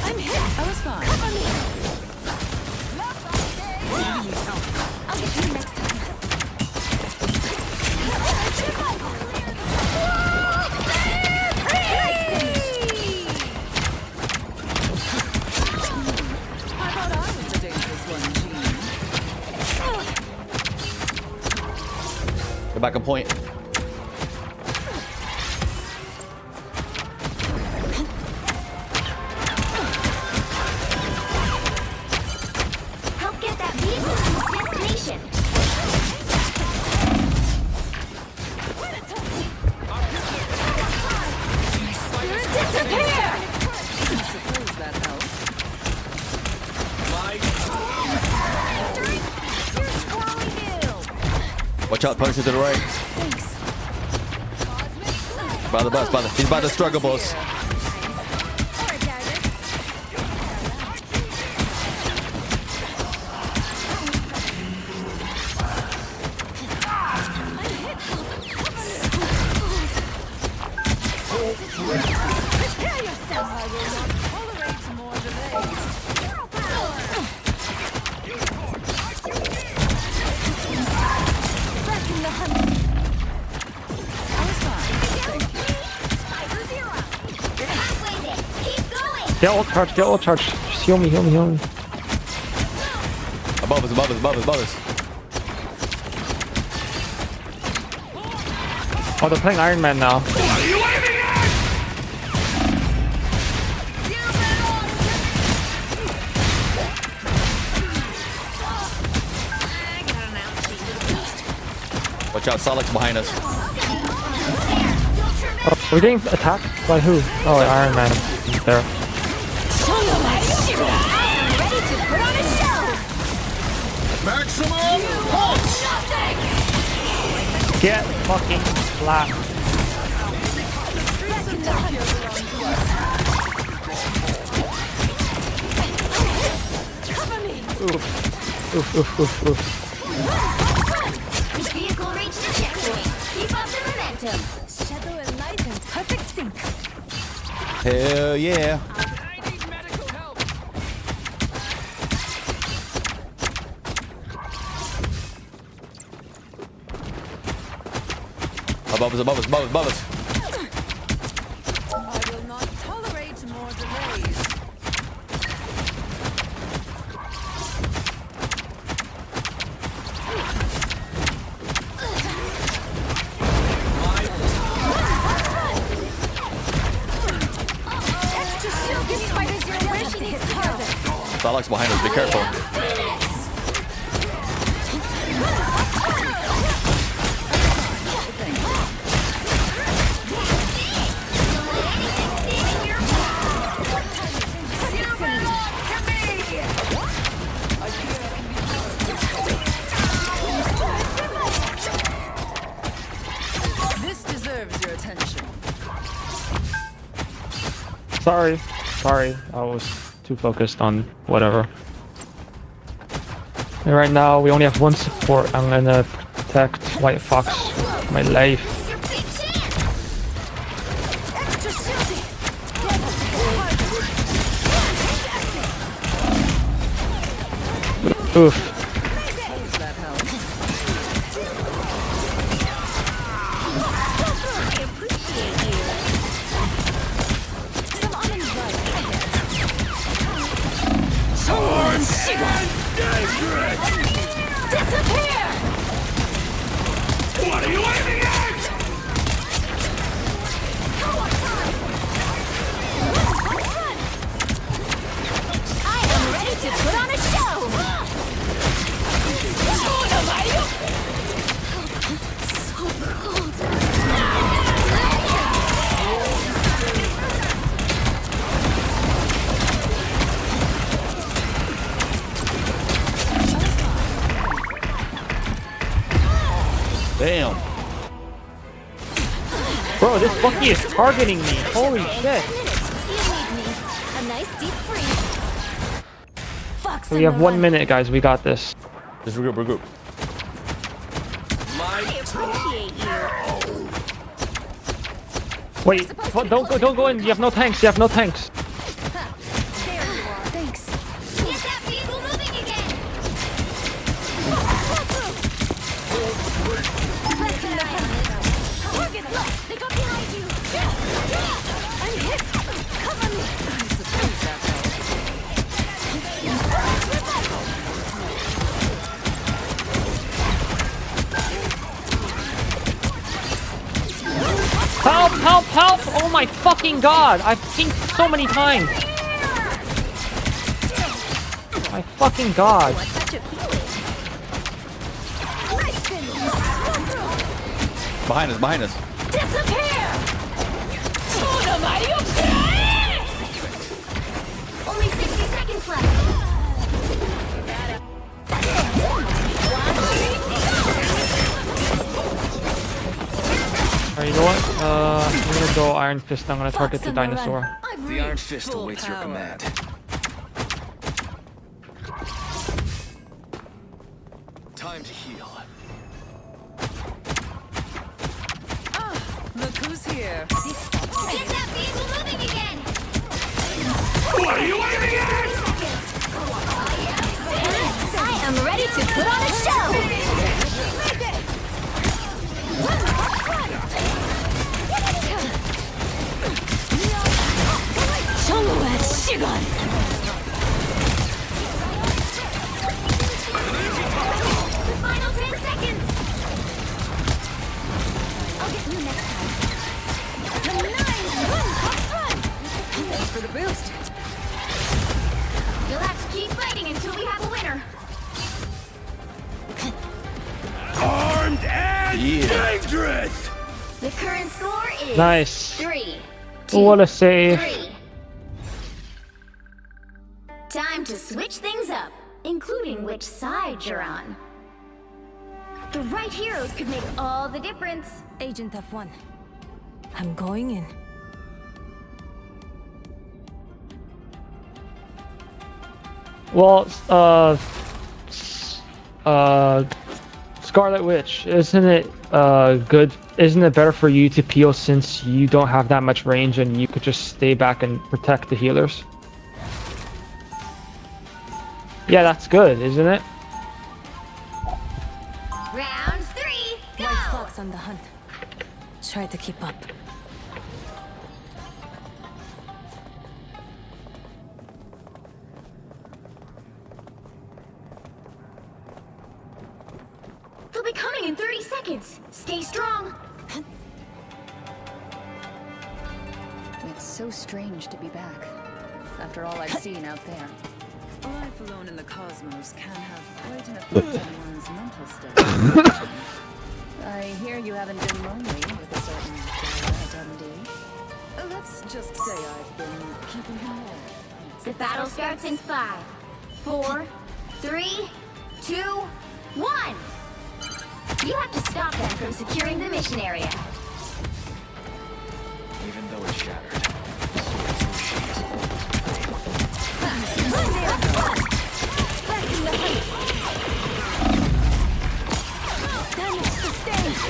I'm hit. I was fine. I'll get you next time. back on point. Help get that vehicle to its destination. Disappear! I suppose that helps. Watch out, Punisher to the right. By the bus, he's by the struggle bus. Prepare yourself. I will not tolerate more delays. Back in the hunt. Get ult charge, get ult charge. Just heal me, heal me, heal me. Above us, above us, above us, above us. Oh, they're playing Iron Man now. Watch out, Sonic's behind us. Oh, we're getting attacked by who? Oh, Iron Man. He's there. Maximum pulse! Get fucking flat. Oof. Oof, oof, oof, oof. This vehicle reached the checkpoint. Keep up the momentum. Shadow and light in perfect sync. Hell yeah. Above us, above us, above us, above us. I will not tolerate more delays. Extra shield gives fighters your ability to hit target. Sonic's behind us, be careful. This deserves your attention. Sorry. Sorry. I was too focused on whatever. And right now, we only have one support. I'm gonna protect White Fox for my life. Extra shielding. Oof. I appreciate you. Some uninvited disappear! What are you aiming at? I am ready to put on a show! So cold. Damn. Bro, this fucking is targeting me. Holy shit. A nice deep freeze. Fox We have 1 minute, guys. We got this. Just regroup, regroup. I appreciate you. Wait, don't go in. You have no tanks. You have no tanks. There you are. Thanks. Get that vehicle moving again. Target low. They got behind you. I'm hit. Cover me. I suppose that helps. help, help! Oh my fucking god! I've pinged so many times. My fucking god. Behind us, behind us. Only 60 seconds left. Alright, you know what? I'm gonna go Iron Fist. I'm gonna target the dinosaur. The Iron Fist awaits your command. Time to heal. Look who's here. Get that vehicle moving again. What are you waving at? I am ready to put on a show. 정말 시간. The final 10 seconds. I'll get you next time. The 9. Thanks for the boost. You'll have to keep fighting until we have a winner. Armed and dangerous. The current score is Nice. 3. What a save. 3. Time to switch things up, including which side you're on. The right heroes could make all the difference. Agent F1. I'm going in. Well, Scarlet Witch, isn't it good? Isn't it better for you to peel since you don't have that much range and you could just stay back and protect the healers? Yeah, that's good, isn't it? Round 3, go! White Fox on the hunt. Try to keep up. They'll be coming in 30 seconds. Stay strong. It's so strange to be back, after all I've seen out there. Life alone in the cosmos can have Quite an effect on one's mental state. I hear you haven't been lonely with a certain MD. Let's just say I've been keeping him warm. The battle starts in 5, 4, 3, 2, 1. You have to stop them from securing the mission area. Even though it's shattered.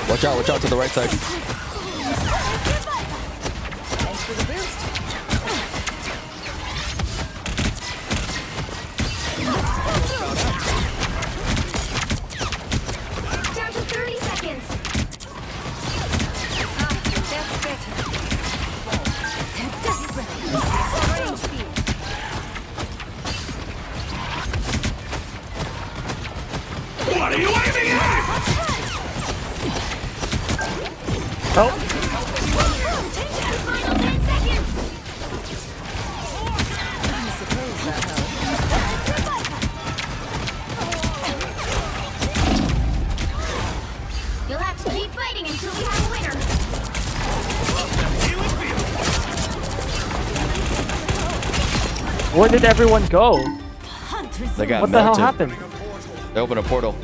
Watch out to the right side. Thanks for the boost. Down to 30 seconds. That's better. Desperate. Range speed. What are you aiming at? Oh. Final 10 seconds. I suppose that helps. You'll have to keep fighting until we have a winner. Where did everyone go? They got What the hell melted. happened? They opened a portal.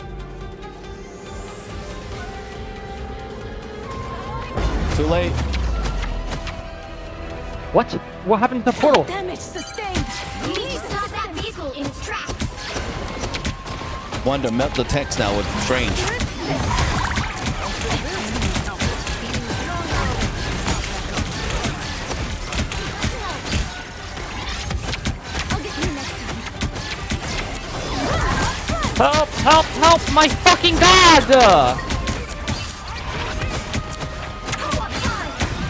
Too late. What? What happened to the portal? Damage sustained. We need to stop that vehicle in its tracks. Wanted to melt the text now with Strange. Help! Help! Help! My fucking god!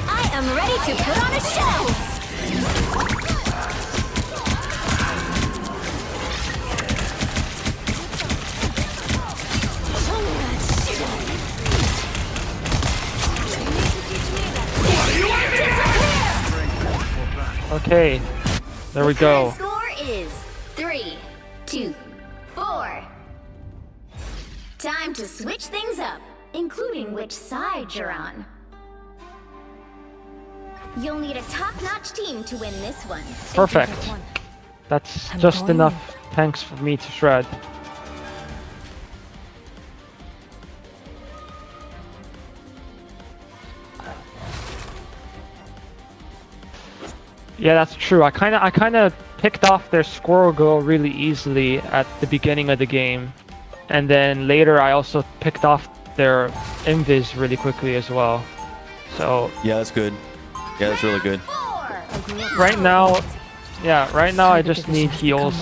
I am ready to put on a show. What are you Okay, there we The go. score is 3, 2, 4. Time to switch things up, including which side you're on. You'll need a top-notch team to win this one. Perfect. That's just enough tanks for me to shred. Yeah, that's true. I kind of picked off their Squirrel Girl really easily at the beginning of the game, and then later I also picked off their Invis really quickly as well. So yeah, that's good. Yeah, that's really good. right now, I just need heals.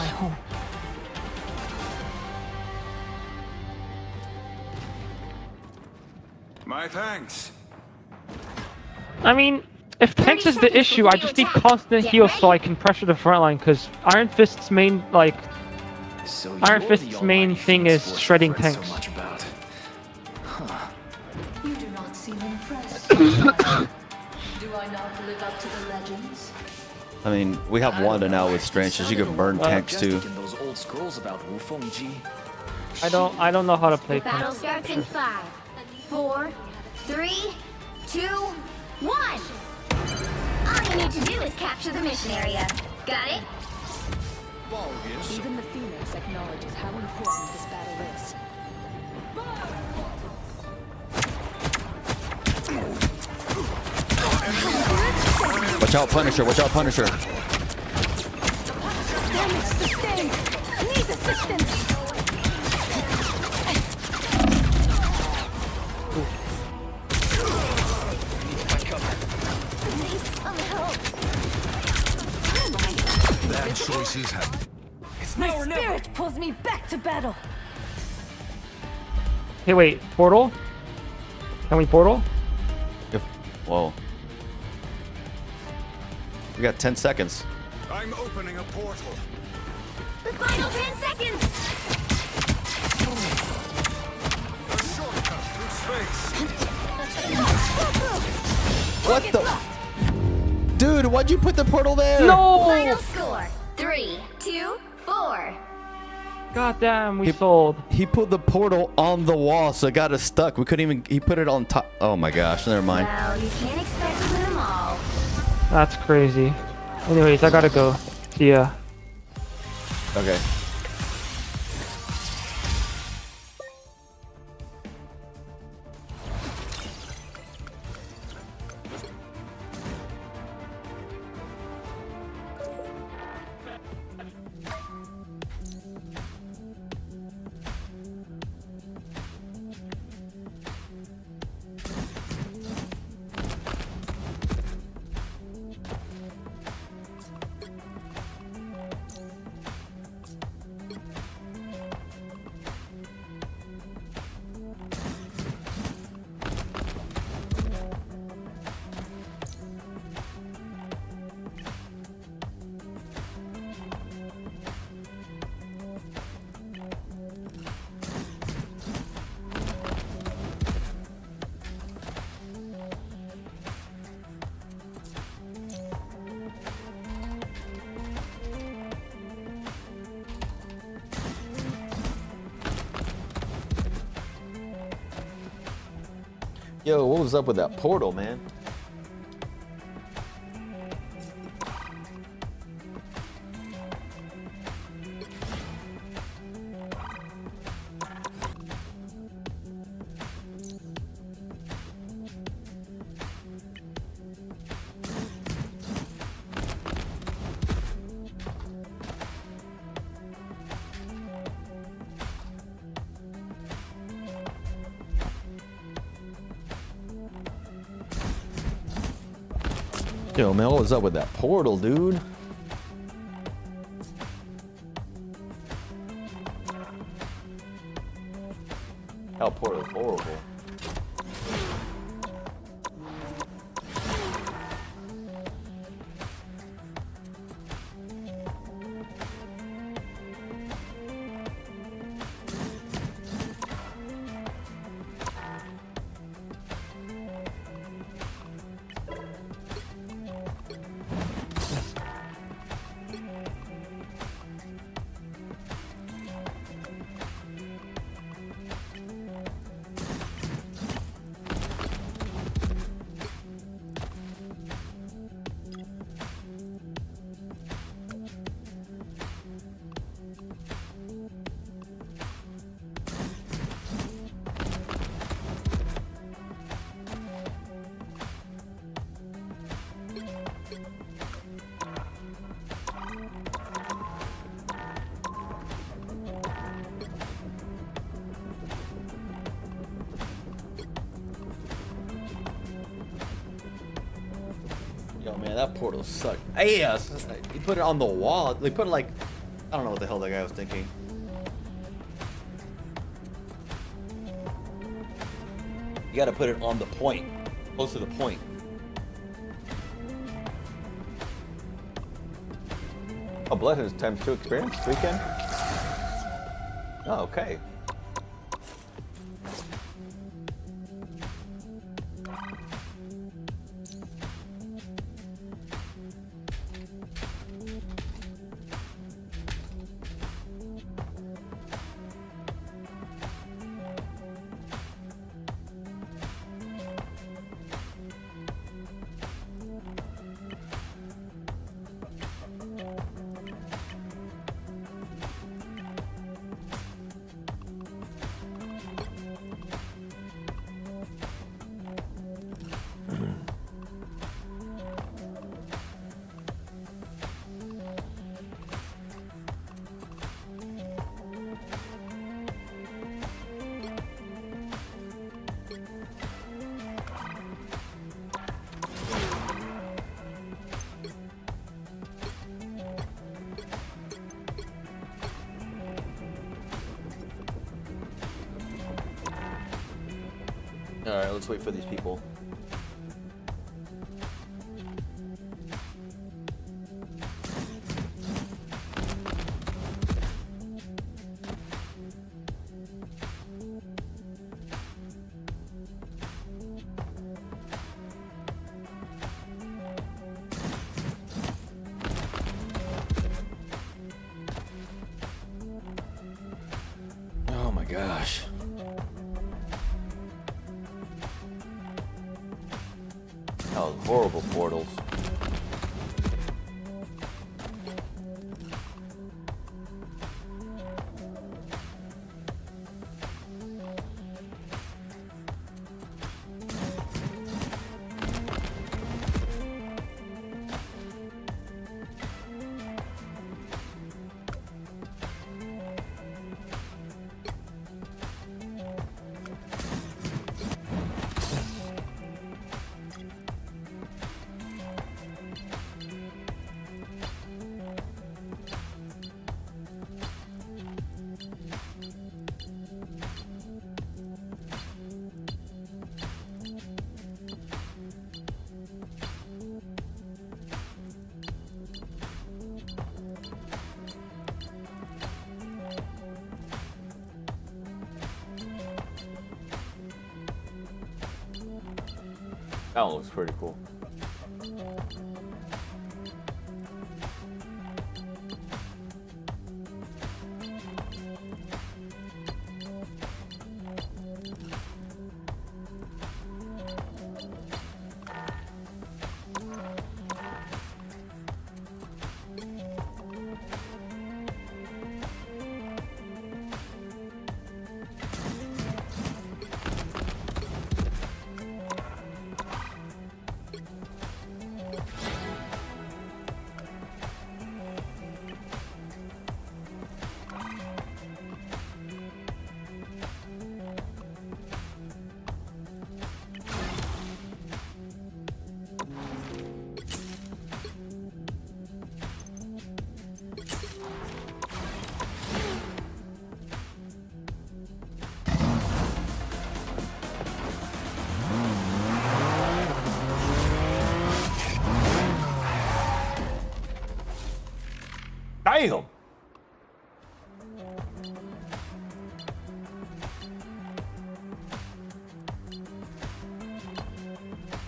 My thanks. I mean, if tanks is the issue, I just need constant heals so I can pressure the front line, because Iron Fist's main thing is shredding tanks. So much about. You do not seem impressed. Do I not live up to the legends? I mean, we have Wanda now with Strange, so she can burn tanks too. Those old scrolls about Wufengji. I don't know how to play The battle tanks. starts in 5, 4, 3, 2, 1. All you need to do is capture the mission area. Got it? Even the Phoenix acknowledges how important this battle is. Watch out, Punisher. Watch out, Punisher. Damage sustained. Need assistance. Need some help. Bad choices have. My spirit pulls me back to battle. Hey, wait, portal? Can we portal? Whoa. We got 10 seconds. I'm opening a portal. The final 10 seconds. A shortcut through space. What the? Dude, why'd you put the portal there? Final score 3, 2, 4. God damn, we sold. He put the portal on the wall, so it got us stuck. We couldn't even. He put it on top. Oh my gosh, never mind. Well, you can't expect to win them all. That's crazy. Anyways, I gotta go. See ya. Okay. Yo, what was up with that portal, man? Yo, man, what was up with that portal, dude? That portal is horrible. Yo, man, that portal sucked. Hey, he put it on the wall. They put it like, I don't know what the hell that guy was thinking. You gotta put it on the point, close to the point. Oh, Blood has ×2 experience, weekend. Oh, okay. Alright, let's wait for these people. Oh my gosh. Oh, horrible portals. That one looks pretty cool. Damn!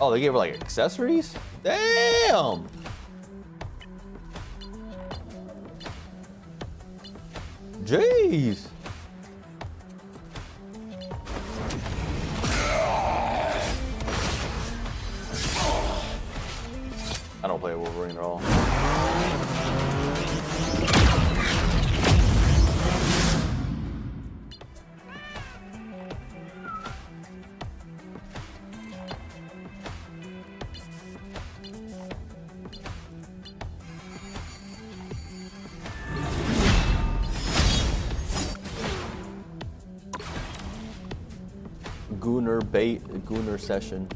Oh, they gave her like accessories? Damn! Jeez! I don't play Wolverine at all. Gooner session.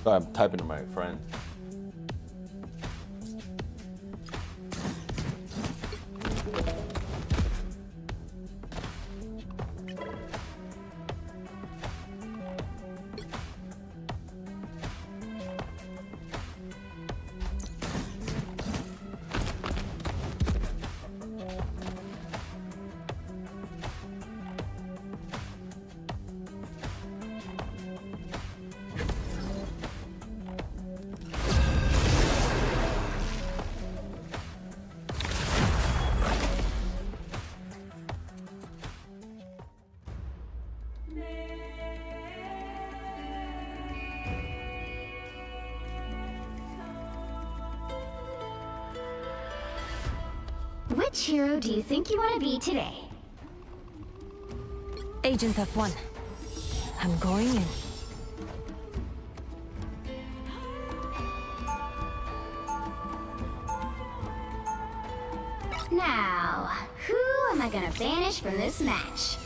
Sorry, I'm typing to my friend. Which hero do you think you want to be today? Agent F1. I'm going in. Now, who am I gonna banish from this match?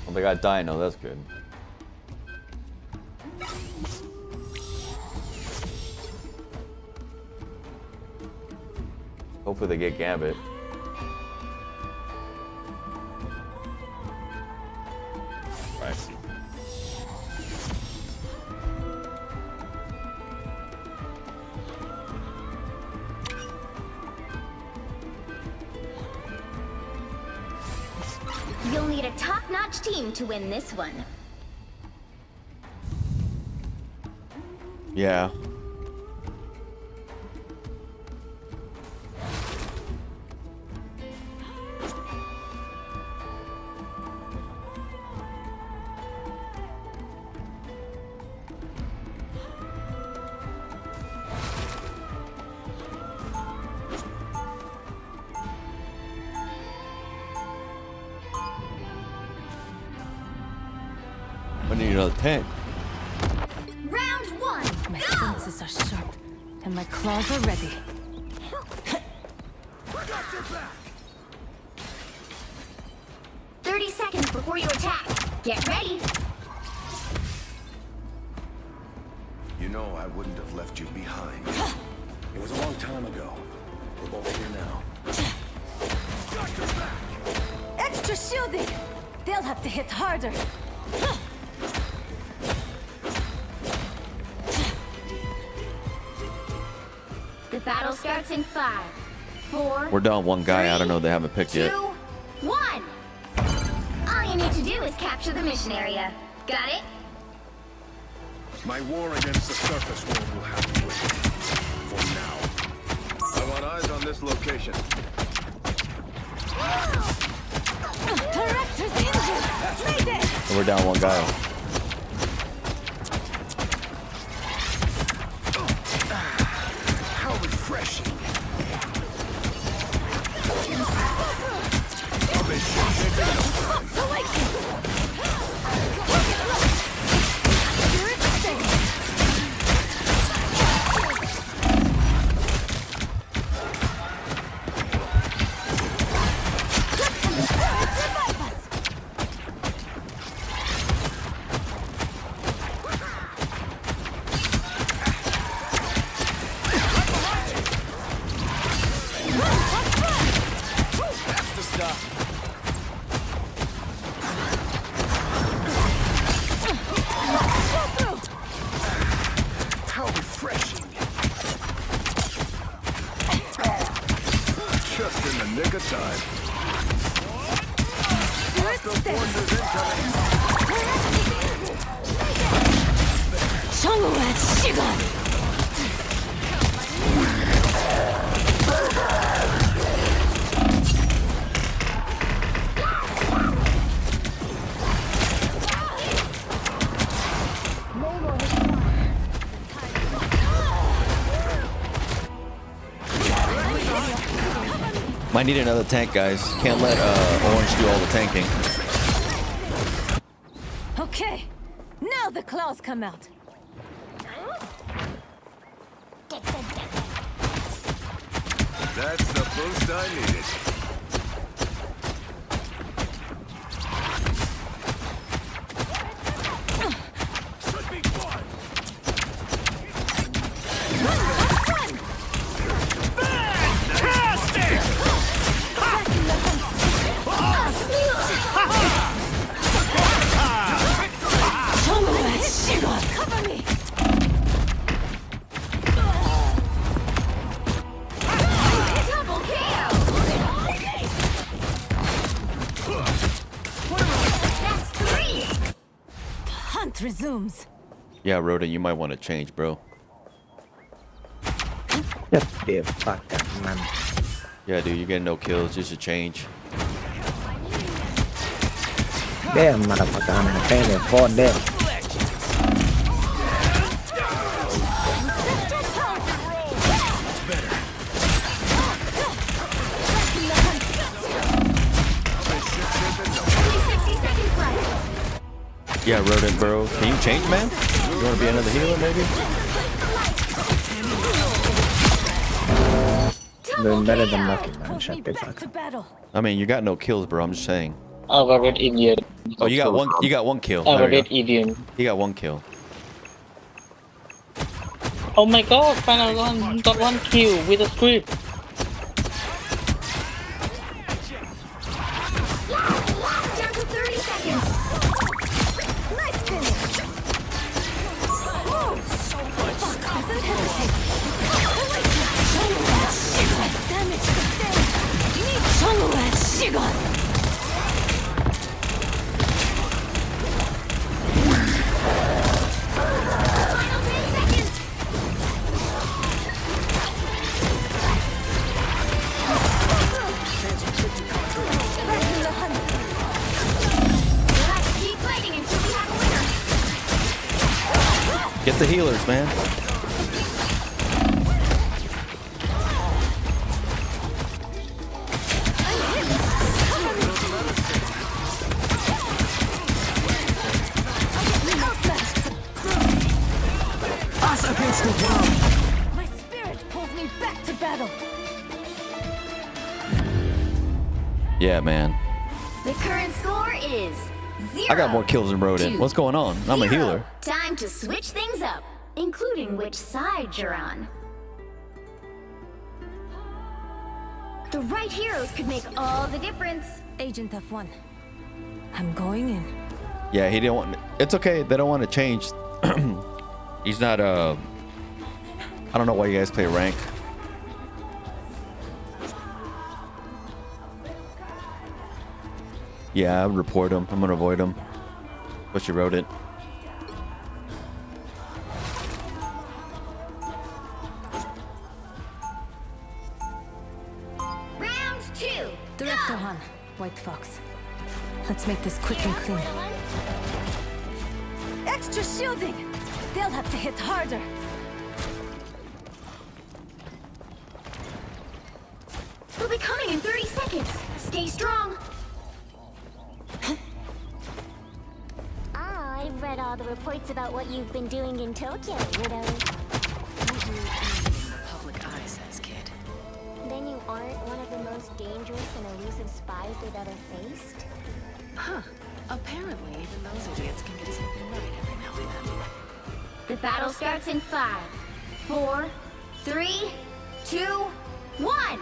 Well, they got Dino, that's good. Hopefully they get Gambit. Right. You'll need a top-notch team to win this one. Yeah. I need another tank. Round one, My go! senses are sharp, and my claws are ready. I got your back. 30 seconds before you attack. Get ready. You know I wouldn't have left you behind. It was a long time ago. We're both here now. Got your back. Extra shielding! They'll have to hit harder. The battle starts in 5, 4. We're down one guy. I don't know. They haven't picked 2, yet. 1. All you need to do is capture the mission area. Got it? My war against the surface world will have to wait. For now. I want eyes on this location. Director's injured! Mayday! And we're down one guy. How refreshing. How refreshing. Just in the nick of time. Hostile forces incoming. Shangwat Shigan! Might need another tank, guys. Can't let Orange do all the tanking. Okay, now the claws come out. That's the boost I needed. Should be fun. Fantastic! Cover me! Double KO! That's 3! The hunt resumes. Yeah, Rhoda, you might want to change, bro. Shut the fuck up, man. Yeah, dude, you're getting no kills. Just a change. Damn, motherfucker, I'm gonna pay the phone there. Yeah, Rodent, bro. Can you change, man? You want to be another healer, maybe? Doing better than nothing, man. Shut the fuck up. I mean, you got no kills, bro. I'm just saying. Red Indian. Oh, you got one. You got one kill. Red Indian. You got one kill. Oh my god, final one got 1 kill with a script. Down to 30 seconds. Nice finish. So much. Doesn't hesitate. Damage sustained. Soloist Shigon. Get the healers, man. Us against the world. My spirit pulls me back to battle. Yeah, man. The current score is 0. I got more kills than Rodent. What's going on? I'm a healer. Time to switch things up, including which side you're on. The right heroes could make all the difference. Agent F1. I'm going in. Yeah, he didn't want. It's okay. They don't want to change. He's not. I don't know why you guys play rank. Yeah, I would report him. I'm gonna avoid him. But you wrote it. Round 2. Director Han, White Fox. Let's make this quick and clean. Extra shielding! They'll have to hit harder. They'll be coming in 30 seconds. Stay strong. I've read all the reports about what you've been doing in Tokyo, Widow. Public eye says, kid. Then you aren't one of the most dangerous and elusive spies they've ever faced? Huh. Apparently, even those idiots can get something right every now and then. The battle starts in 5, 4, 3, 2, 1.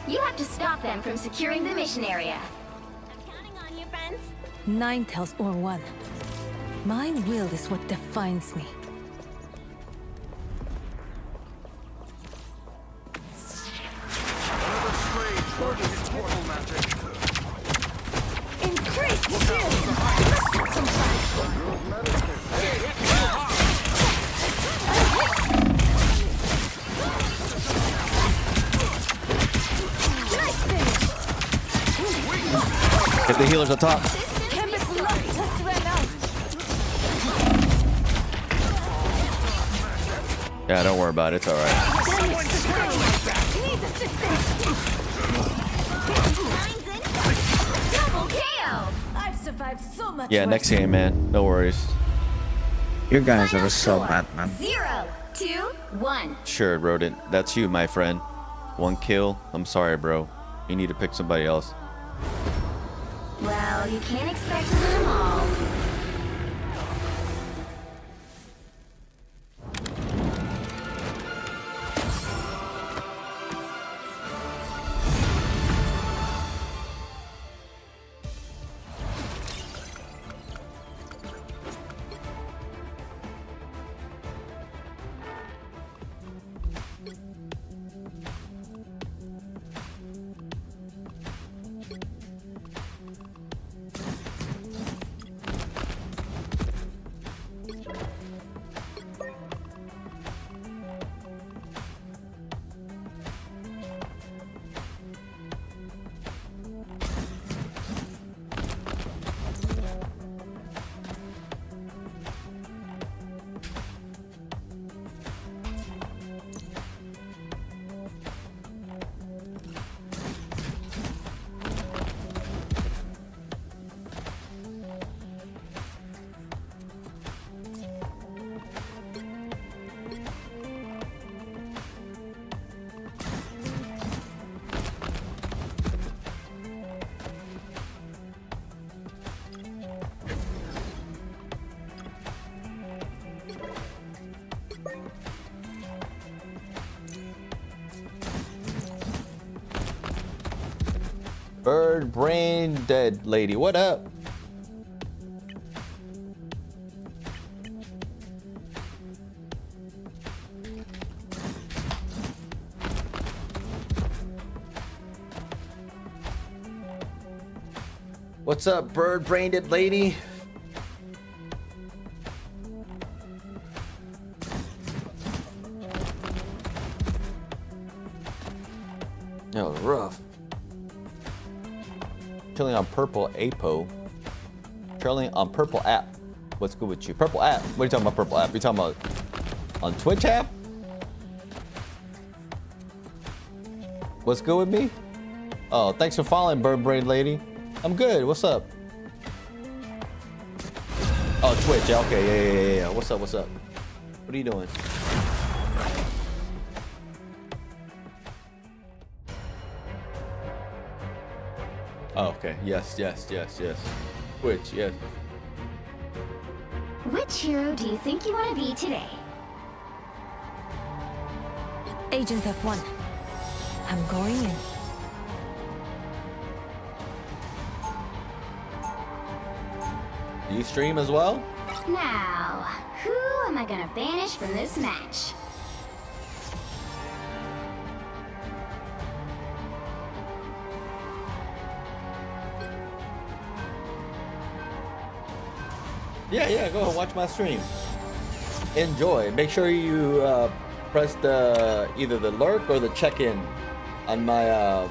You have to stop them from securing the mission area. I'm counting on you, friends. 9 tells or 1. My will is what defines me. Increase shield! Let's have some fun! Get the healers on top. Yeah, don't worry about it. It's all right. I've survived so much. Yeah, next game, man. No worries. You guys are so bad, man. 0, 2, 1. Sure, Rodent. That's you, my friend. 1 kill. I'm sorry, bro. You need to pick somebody else. Well, you can't expect to win them all. Bird brain dead lady. What up? What's up, bird brain dead lady? That was rough. Chilling on purple apo. Chilling on purple app. What's good with you? Purple app? What are you talking about, purple app? You talking about on Twitch app? What's good with me? Oh, thanks for following, bird brain lady. I'm good. What's up? Oh, Twitch. Yeah, okay. Yeah. What's up? What's up? What are you doing? Oh, okay. Yes. Twitch, yes. Which hero do you think you want to be today? Agent F1. I'm going in. Do you stream as well? Now, who am I gonna banish from this match? Yeah, go ahead, watch my stream. Enjoy. Make sure you press the either the lurk or the check-in on my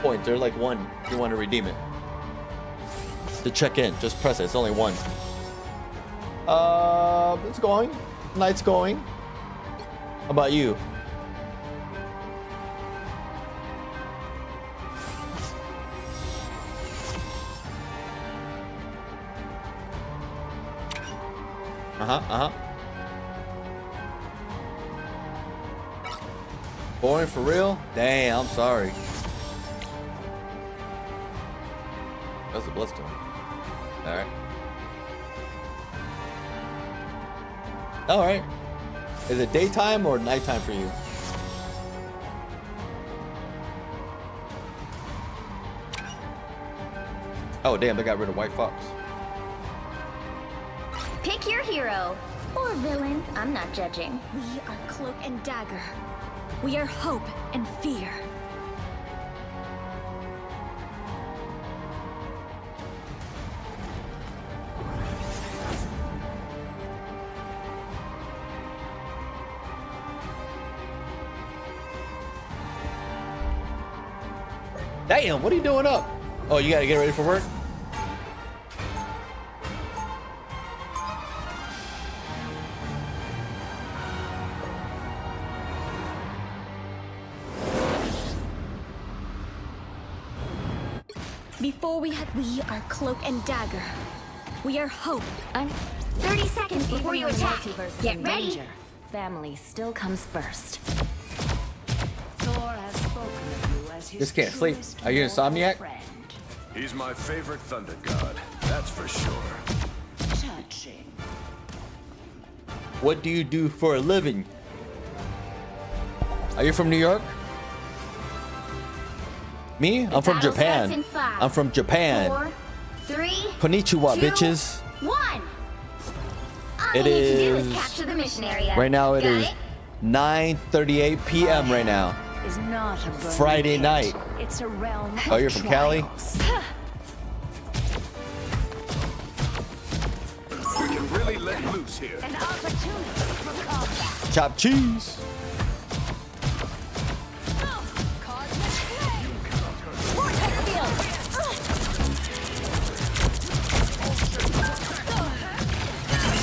point. They're like one if you want to redeem it. The check-in, just press it. It's only one. It's going. Night's going. How about you? Boring for real? Damn, I'm sorry. That's a Bloodstone. Alright. Alright. Is it daytime or nighttime for you? Oh damn, they got rid of White Fox. Pick your hero. Or villain. I'm not judging. We are Cloak and Dagger. We are hope and fear. Damn, what are you doing up? Oh, you gotta get ready for work? Before we are Cloak and Dagger. We are Hope. 30 seconds before you attack. Get ready. Family still comes first. Just can't sleep. Are you insomniac? He's my favorite thunder god, that's for sure. What do you do for a living? Are you from New York? Me? I'm from Japan. I'm from Japan. 4, 3, Konnichiwa, 2, bitches. 1. It is Capture the mission area. right now. It is 9:38 p.m. right now. Is not a Friday night. It's a realm. Oh, you're from Cali? We can really let loose here. An opportunity for combat. Chop cheese.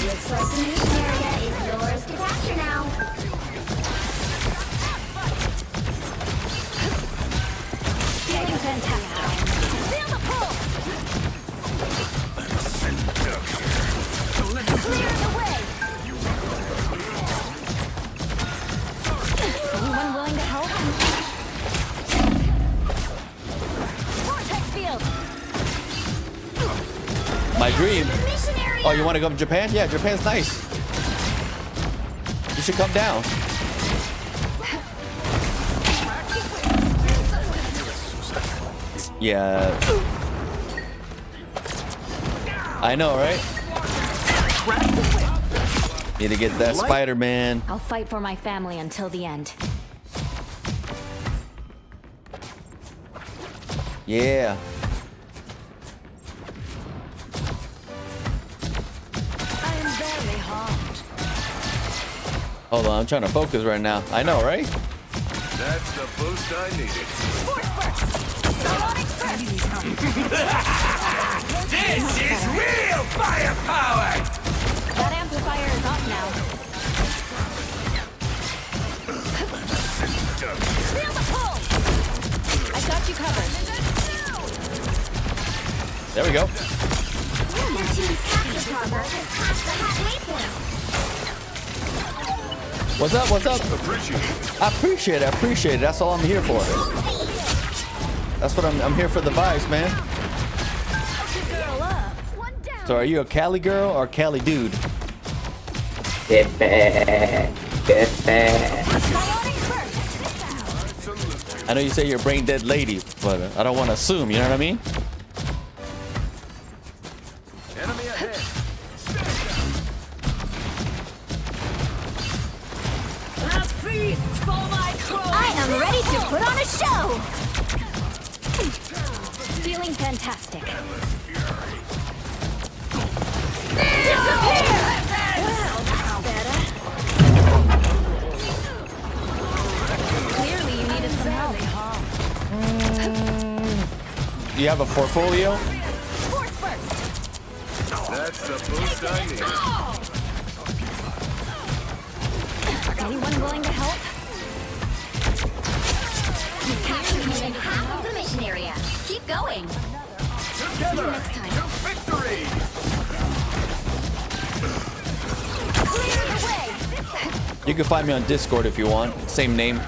Looks like the mission area is yours to capture now. Feeling fantastic. Feel the pull. Clear the way. Anyone willing to help? Vortex field. My dream. Oh, you want to go to Japan? Yeah, Japan's nice. You should come down. Yeah. I know, right? Need to get that Spider-Man. I'll fight for my family until the end. Yeah. I'm very hot. Hold on, I'm trying to focus right now. I know, right? That's the boost I needed. This is real firepower! That amplifier is off now. Feel the pull! I got you covered. There we go. Your team's capture progress is past the halfway point. What's up? What's up? Appreciate it. I appreciate it. I appreciate it. That's all I'm here for. That's what I'm here for, the vibes, man. So are you a Cali girl or a Cali dude? Get back. Get back. I know you say you're a brain dead lady, but I don't want to assume, you know what I mean? Enemy ahead. A feast for my crew! I am ready to put on a show! Feeling fantastic. Disappear! Well, that's better. Clearly you needed some help. Do you have a portfolio? Force first! That's the boost I need. Anyone willing to help? You've captured more than half of the mission area. Keep going. Together next time. to victory. Clear the way! You can find me on Discord if you want. Same name.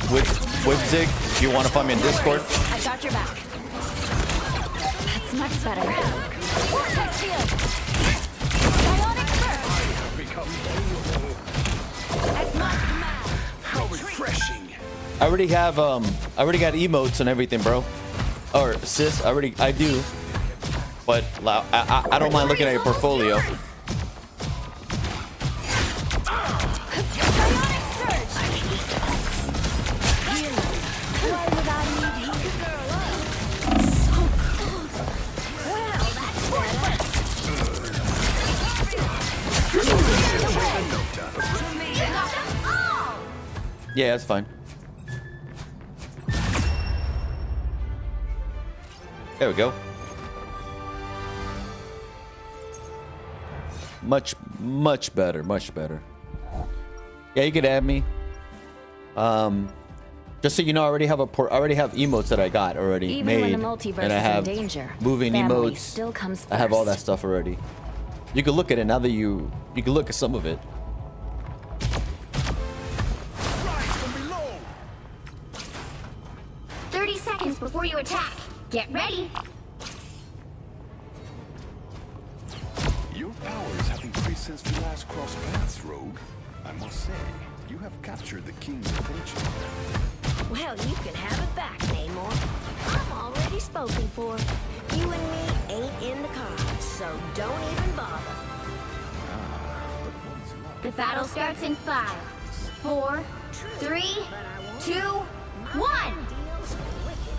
WIBZIG. If you want to find me on Discord. I got your back. That's much better. Vortex field! Bionic burst! How refreshing. I already have I already got emotes and everything, bro. Or sis, I do. But I don't mind looking at your portfolio. Yeah, that's fine. There we go. Much better, much better. Yeah, you could add me. Just so you know, I already have emotes that I got already Even made, when the multiverse and I is have in danger, moving family emotes. still comes I have all that first. stuff already. You can look at it now that you can look at some of it. 30 seconds before you attack. Get ready. Your powers have increased since we last crossed paths, Rogue. I must say, you have captured the king's attention. Well, you can have it back, Namor. I'm already spoken for. You and me ain't in the cards, so don't even bother. The battle starts in 5, 4, 3, 2, 1.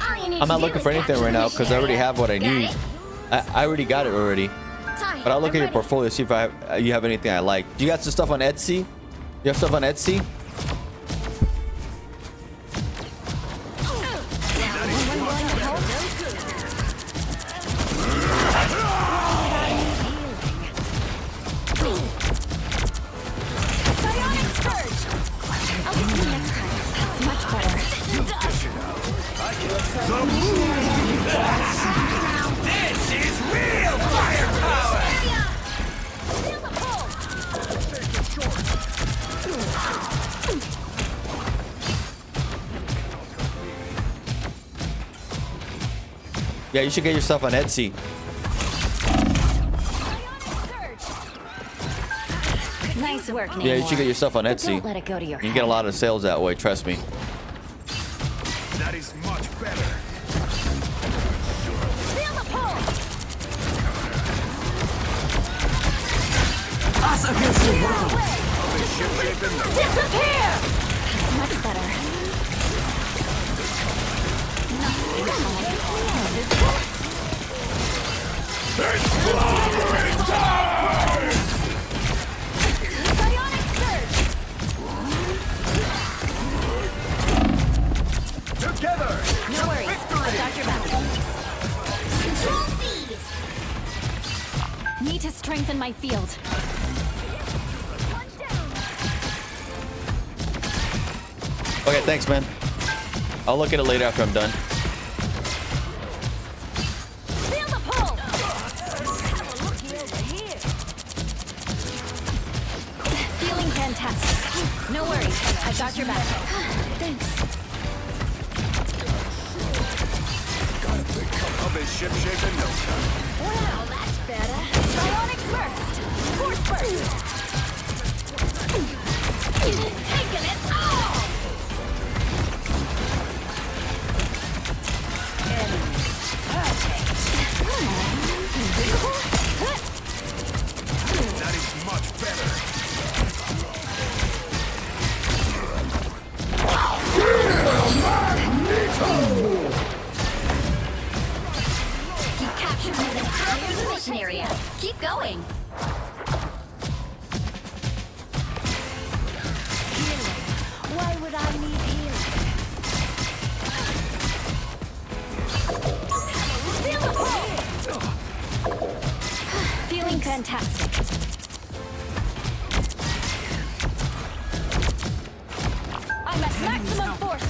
I'm not looking for anything right now because I already have what I need. I already got it already. But I'll look at your portfolio, see if you have anything I like. Do you got some stuff on Etsy? You have stuff on Etsy? This is real firepower! Yeah, you should get your stuff on Etsy. Nice work, Namor. Yeah, you should get your stuff on But Etsy. don't let it go to your You can get a lot of sales that way, trust me. That is much better. Feel the pull. Disappear! That's much better. Together! No worries. I got your back. Control C's. Need to strengthen my field. Okay, thanks, man. I'll look at it later after I'm done. Feel the pull. Feeling fantastic. No worries. I got your back. Thanks. Gotta pick up this ship shape in no time. Wow, that's better. Bionic burst. Force burst. Taking it all. That is much better. You captured me the entire mission area. Keep going. Why would I need healing? Feel the pull. Feeling fantastic. I'm at maximum force.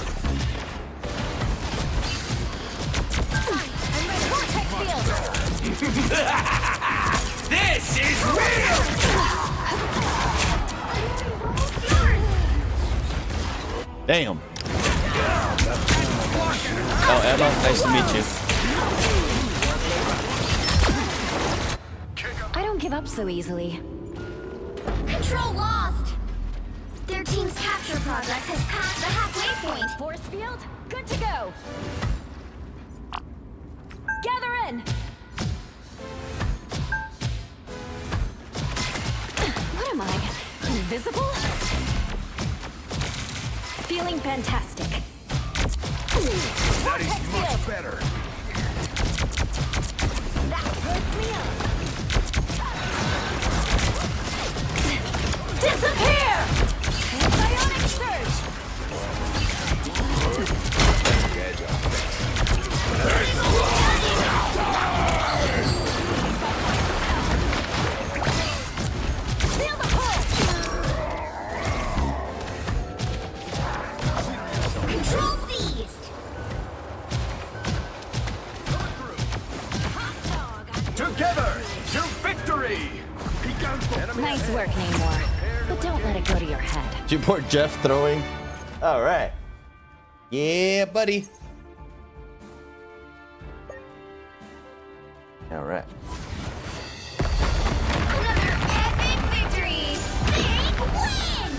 I'm ready. Vortex field. This is real! Damn. Oh, Emma, nice to meet you. I don't give up so easily. Control lost. Their team's capture progress has passed the halfway point. Force field, good to go. Gather in. What am I? Invisible? Feeling fantastic. That is much better. That puts me up. Disappear! Bionic surge! Together to victory! Nice work, Namor. But don't let it go to your head. Support Jeff throwing. All right. Yeah, buddy. All right. Another epic victory! Big win!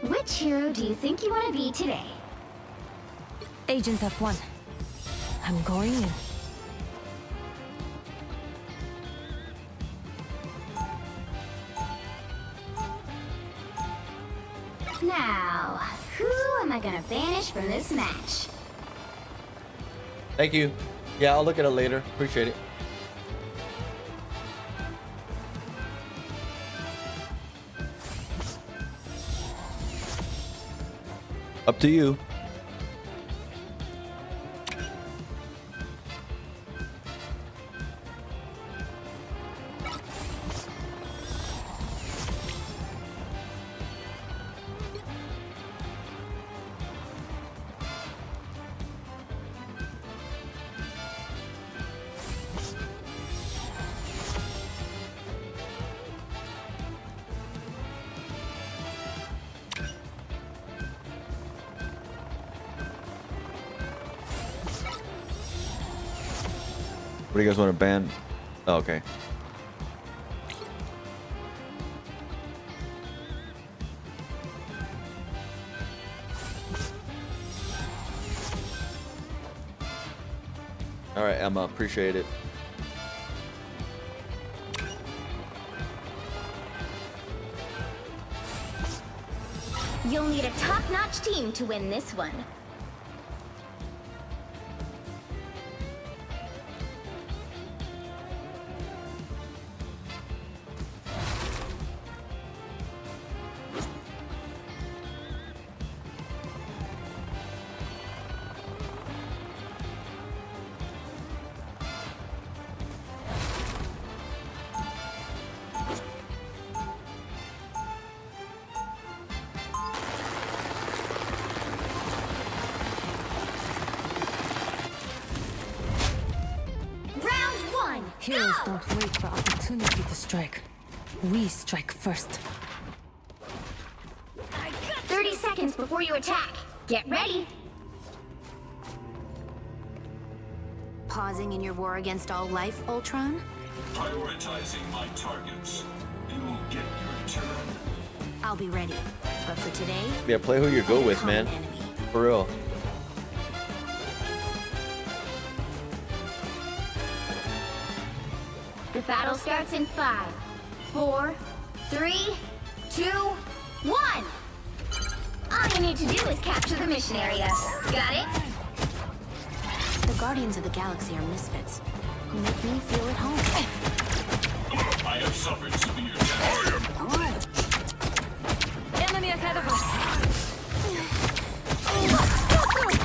Which hero do you think you want to be today? Agent F1. I'm going in. Now, who am I gonna banish from this match? Thank you. Yeah, I'll look at it later. Appreciate it. Up to you. What do you guys want to ban? Oh, okay. All right, Emma, appreciate it. You'll need a top-notch team to win this one. Heroes don't wait for opportunity to strike. We strike first. 30 seconds before you attack. Get ready. Pausing in your war against all life, Ultron? Prioritizing my targets. You will get your turn. I'll be ready. But for today... Yeah, play who you go with, man. For real. The battle starts in 5, 4, 3, 2, 1. All you need to do is capture the mission area. Got it? The Guardians of the Galaxy are misfits who make me feel at home. I have suffered severe damage. Enemy ahead of us.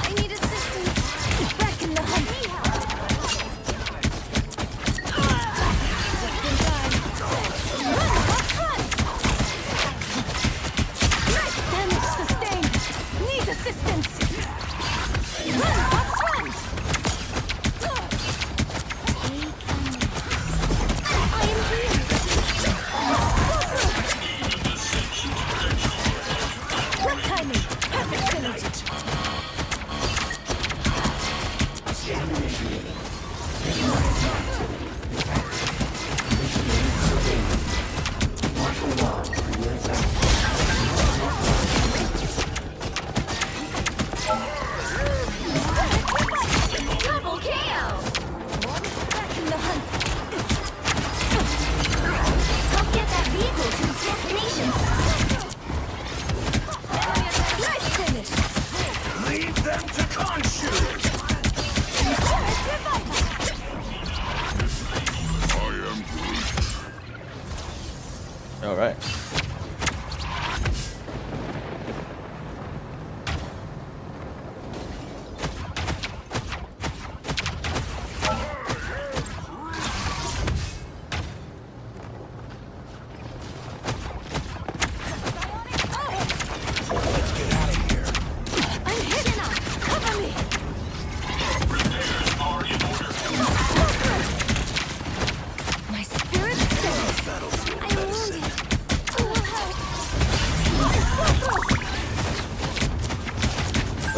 I need assistance. Back in the hunt. Damage sustained.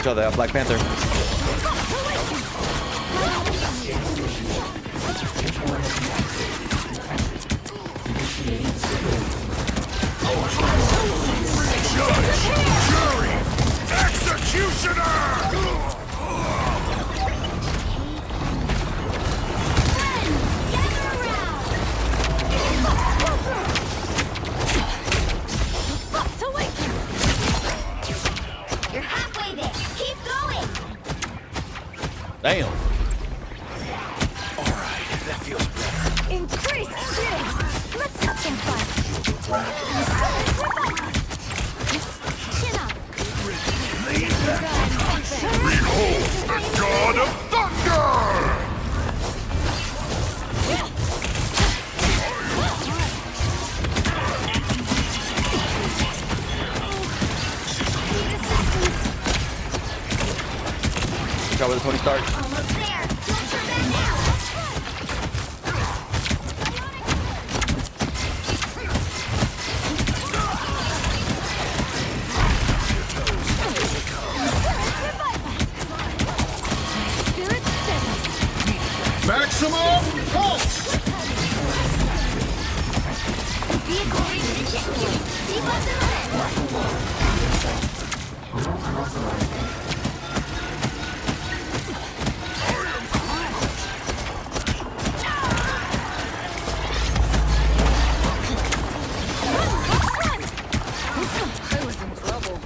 Watch out, they have Black Panther. Jury! Executioner! You're halfway there. Keep going. Damn. Alright, that feels better. Increase speed. Let's have some fun. Chin up. Behold the God of Thunder! Look out where the Tony Stark. Almost there. Don't turn back now. Maximum pulse! Vehicle reached the checkpoint. Debuff them I was in trouble.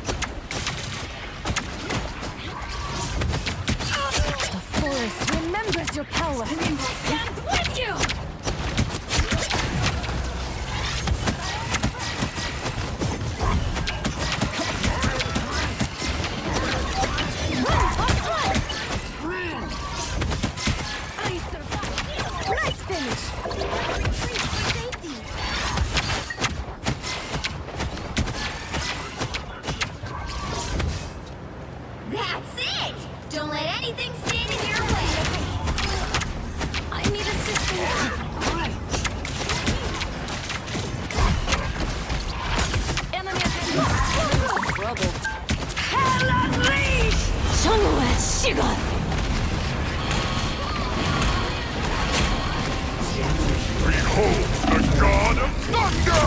The forest remembers your power. Stands with you! Nice finish! That's it! Don't let anything stand in your way! I need assistance! Enemy ahead! Trouble! Hell unleashed! Shunwes Shigon! Behold the God of Thunder!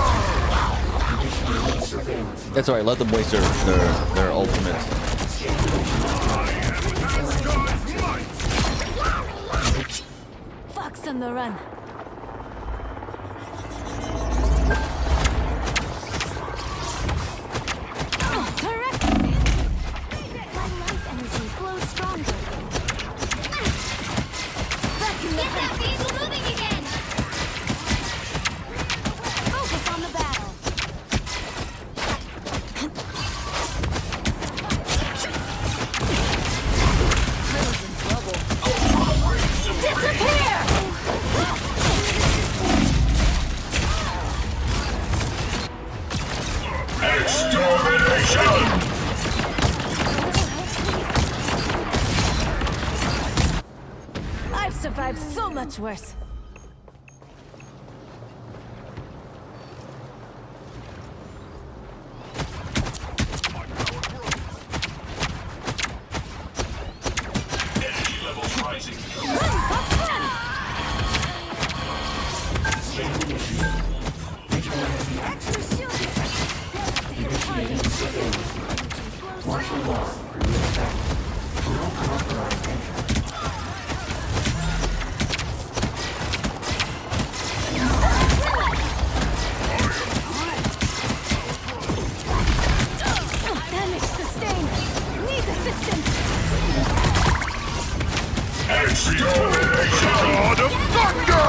That's alright, let them waste their ultimate. Fox on the run! Correct! My life energy flows stronger. Back in the Get that vehicle moving again! Focus on the battle! I was in trouble. Disappear! Extermination! I've survived so much worse. Energy levels rising. Extra shield! Damage sustained! Need assistance! Extermination! God of Thunder!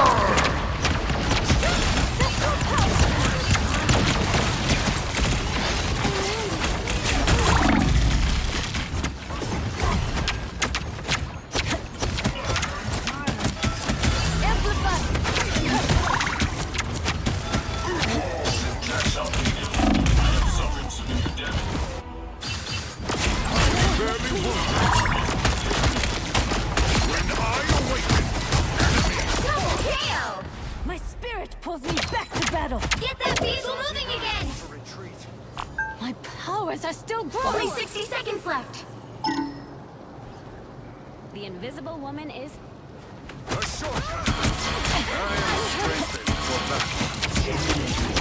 My spirit pulls me back to battle. Get that vehicle moving again! My powers are still growing. Only 60 seconds left. The invisible woman is... A shortcut. I am strengthened for battle.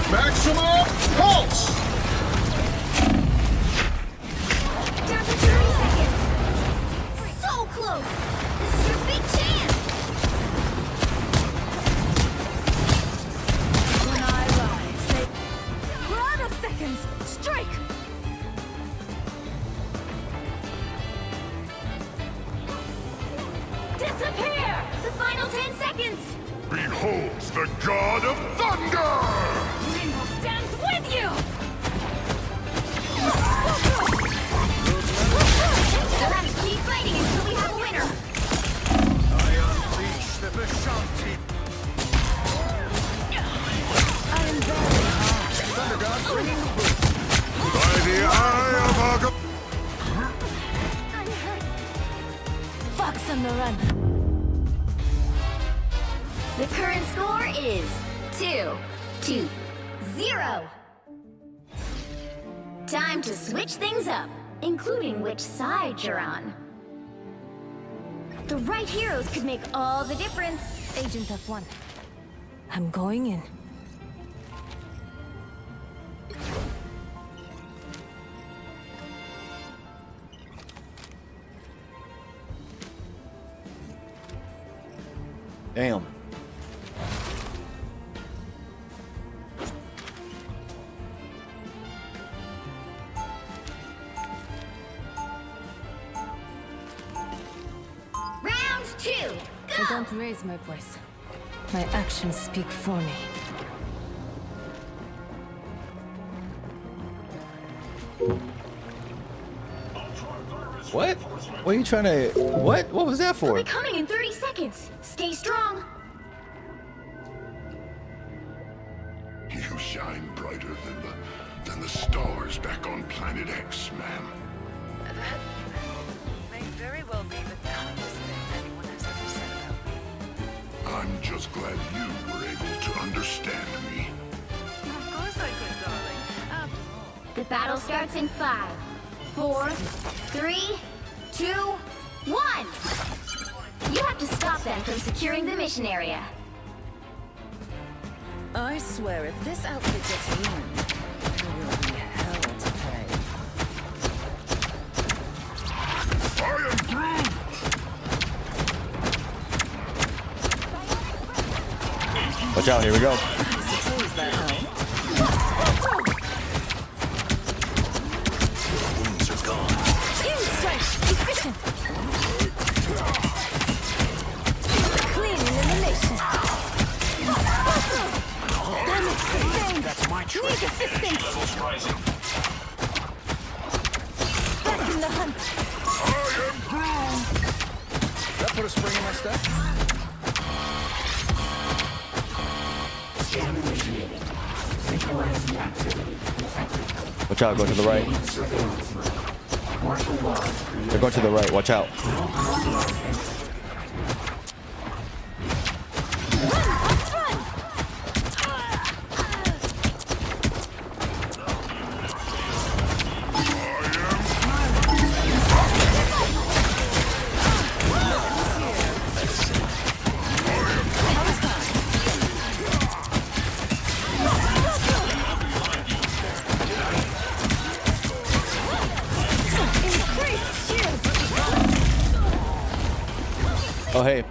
Maximum pulse! Down to 30 seconds. So close. This is your big chance. When I rise, they... We're out of seconds. Strike. Disappear. The final 10 seconds. Beholds the god of thunder! Rainbow stands with you. We'll have to keep fighting until we have a winner. I unleash the Vishanti. I am very hot. Thunder god bringing the boot. By the eye of Aga... I'm hurt. Fox on the run. The current score is 2-0. Time to switch things up, including which side you're on. The right heroes could make all the difference. Agent F1, I'm going in. Damn. Round 2, I go! don't raise my voice. My actions speak for me. What? What are you trying to? What? What was that for? They'll be coming in 30 seconds. Stay strong. You shine brighter than the stars back on Planet X, ma'am. That may very well be the kindest thing anyone has ever said about me. I'm just glad you were able to understand me. Of course I could, darling. After all. The battle starts in 5, 4, 3, 2, 1. You have to stop them from securing the mission area. I swear, if this outfit gets ruined, there will be hell to pay. I am Groot! Watch out! Here we go. I suppose that helps. Wounds are gone. Huge strike! Efficient! Clean elimination! Damage sustained! That's my trick. Need assistance! Levels rising. Back in the hunt! I am Groot! That put a spring in my step? Watch out! Go to the right. They're going to the right. Watch out! Oh hey.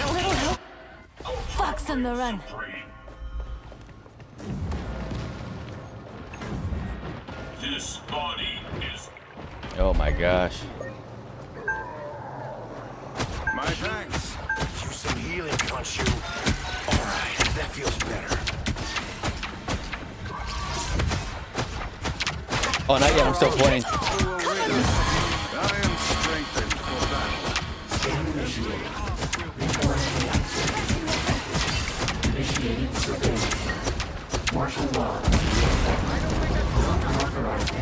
A little help? Fox on the run. This body is... Oh my gosh. My thanks. Use some healing, Khonshu. All right, that feels better. Oh, not yet. I'm still pointing. I am strengthened for battle. Initiating surveillance. Martial law. Unauthorized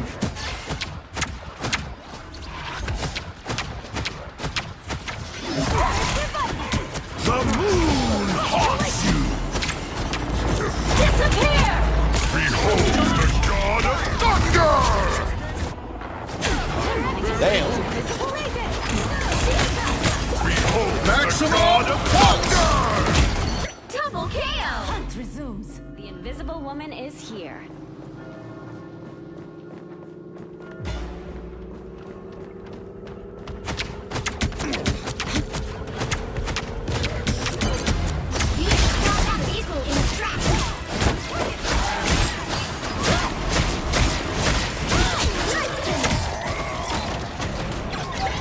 resumes. The Invisible Woman is here.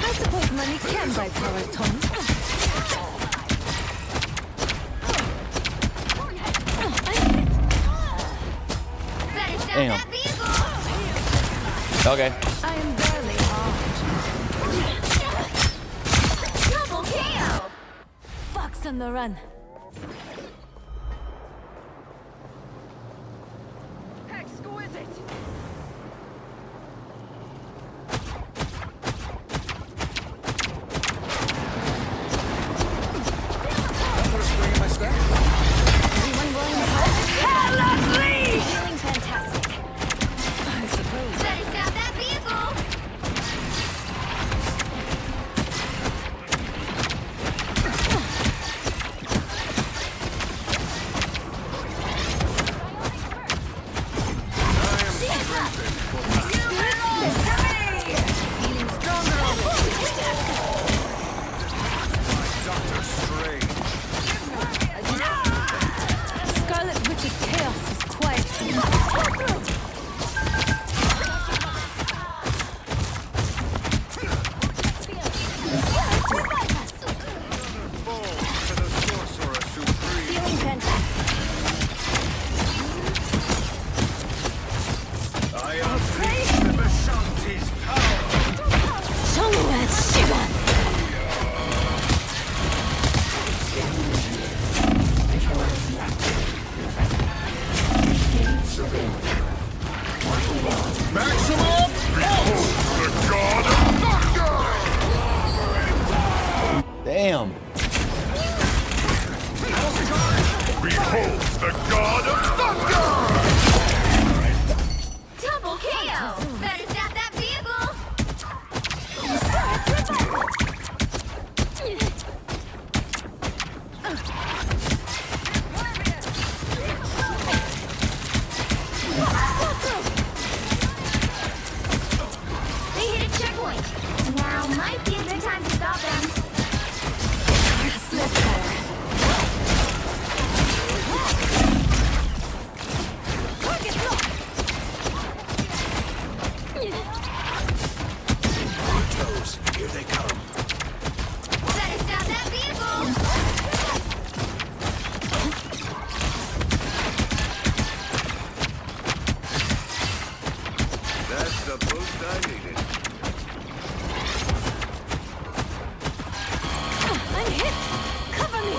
I suppose money can buy power, Tom. Damn. Okay. I am barely armed. Double KO! Fox on the run. Exquisite! Anyone willing to help? Feeling fantastic. I suppose. Better stop that vehicle! Feeling stronger already. Scarlet Witch's chaos is quiet. Feeling fantastic. Shongu's Shiva. Maximum! Behold the god of thunder! Damn. Behold the god of thunder! Double KO! Better stop that vehicle! They hit a checkpoint. Now might be a good time to stop them. Here they come. Better stop that vehicle! That's the boost I needed. I'm hit. Cover me.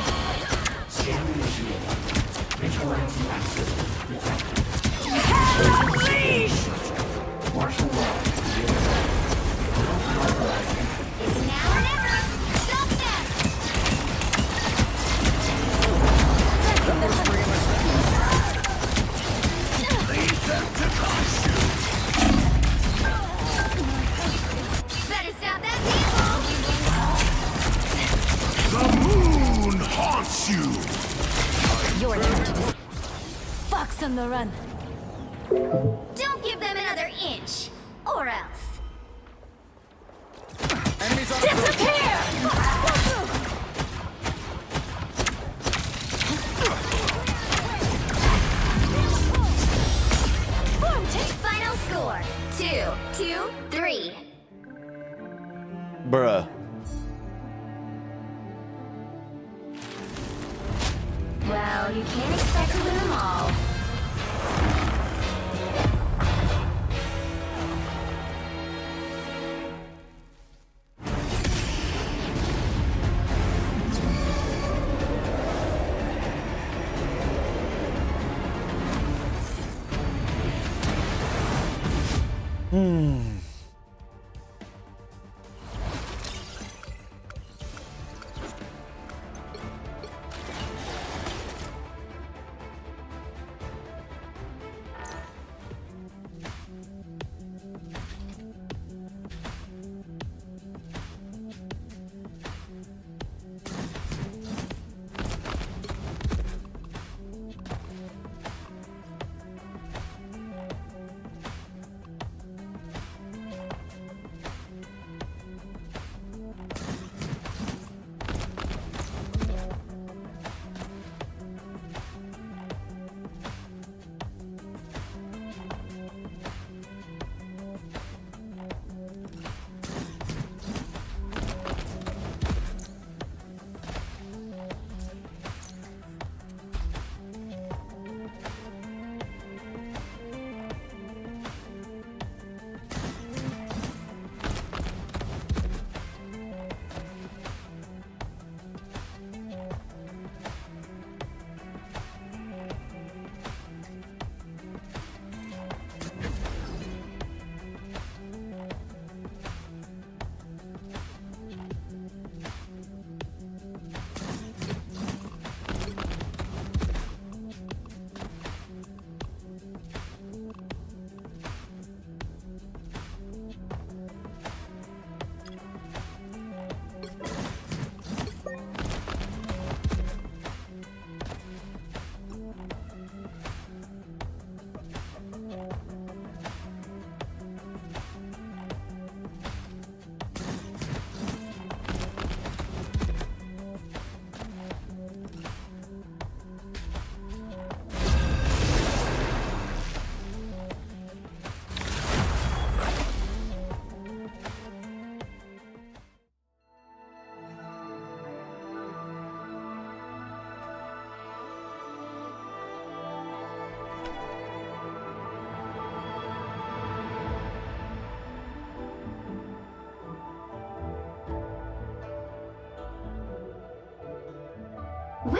It's now or never! Stop them! Better stop that vehicle! The moon haunts you! Your turn to dis- Fox on the run. Don't give them another inch! Or else. Final score 2-2-3. Bruh. Well, you can't expect to win them all.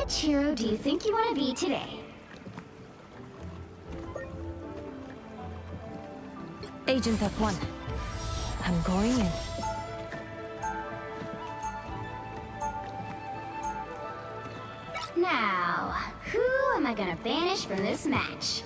Which hero do you think you want to be today? Agent F1. I'm going in. Now, who am I gonna banish from this match?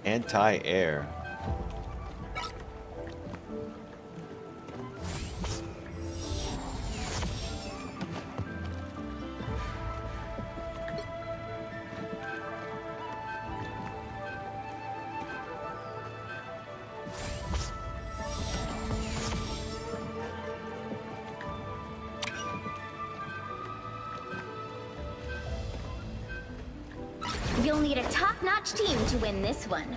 Anti-air. You'll need a top-notch team to win this one.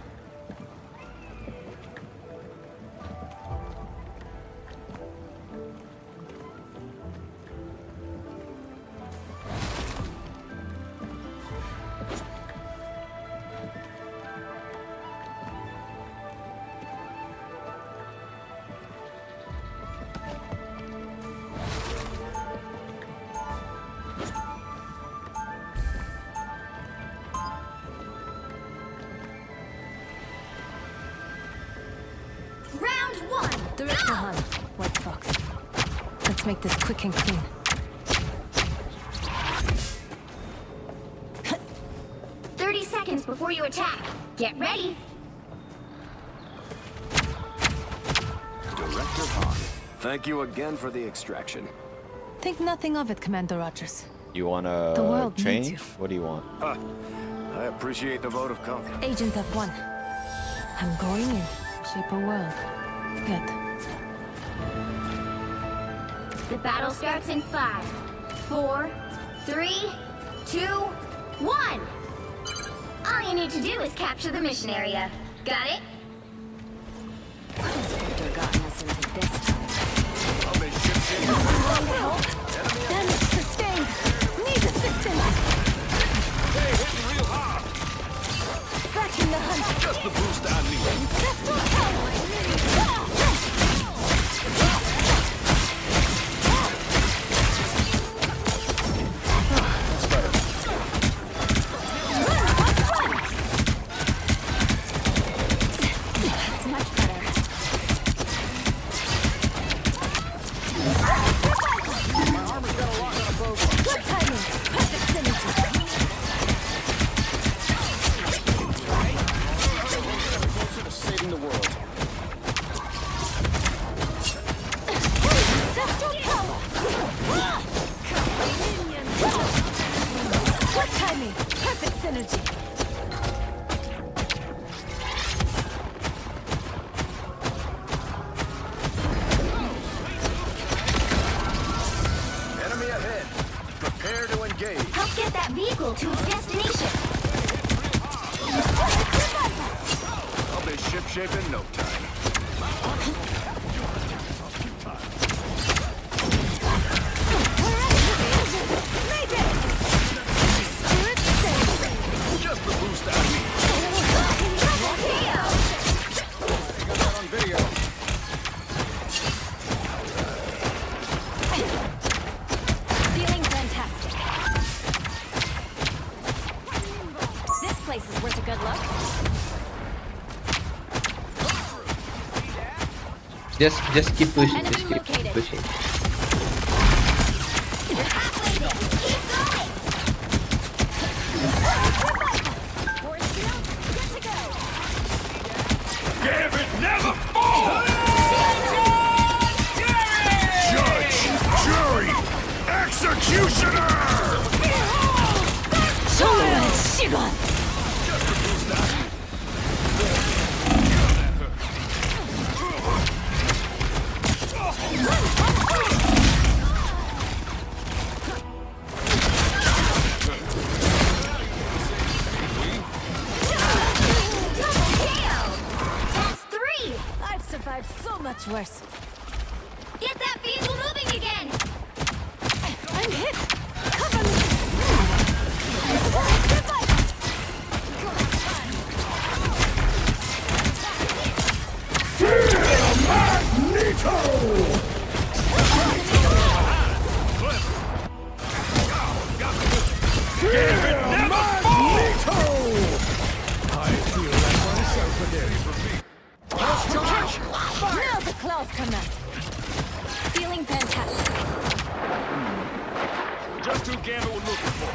Director Han, White Fox. Let's make this quick and clean. Seconds before you attack. Get ready. Director Han, thank you again for the extraction. Think nothing of it, Commander Rogers. You The wanna world change? needs What do you want? I appreciate the vote of confidence. Agent F1. I'm going in. Shape a world. Good. The battle starts in 5, 4, 3, 2, 1. All you need to do is capture the mission area. Got it? What has Victor gotten us into this time? Damage sustained! Need assistance! Hey, hitting real hard! Backing the hunt! Just the boost I need. Ancestral power! Help get that vehicle to its destination. I'll be ship-shape in no time. Just the boost I need. Got that on video. Feeling fantastic. This place is worth a good look. Just keep pushing. Just keep pushing. Gambit never falls! Judge, jury, executioner! Show much worse. Get that vehicle moving again! I'm hit! Cover me! Now the claws come out. Feeling fantastic. Just who Gambit was looking for.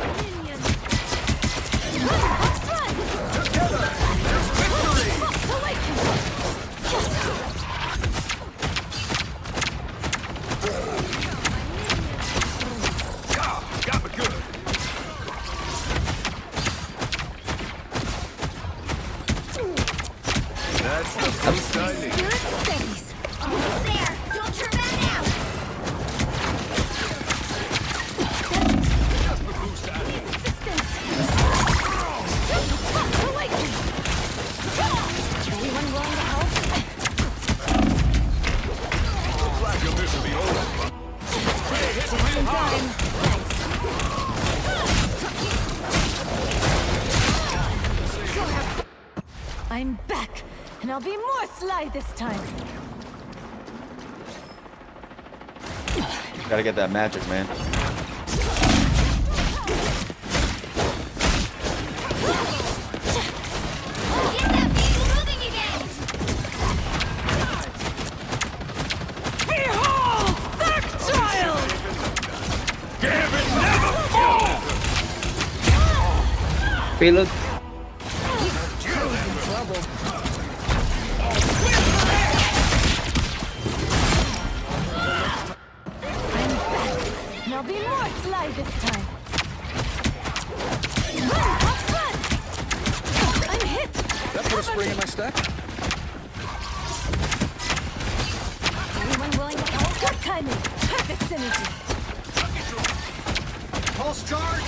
Together, there's victory! Got me good. That's the boost I need. Almost there! Don't turn back now! Just the boost I need. Anyone willing to help? Looks like your mission be over. Hey, hit real hard. I'm back, and I'll be more sly this time. Gotta get that magic, man. Get that vehicle moving again! Behold, that child! Gambit never fall! Feel it? And I'll be more sly this time. I'm hit! That put a spring in my step. Anyone willing to help? Good timing! Perfect synergy! Pulse charge.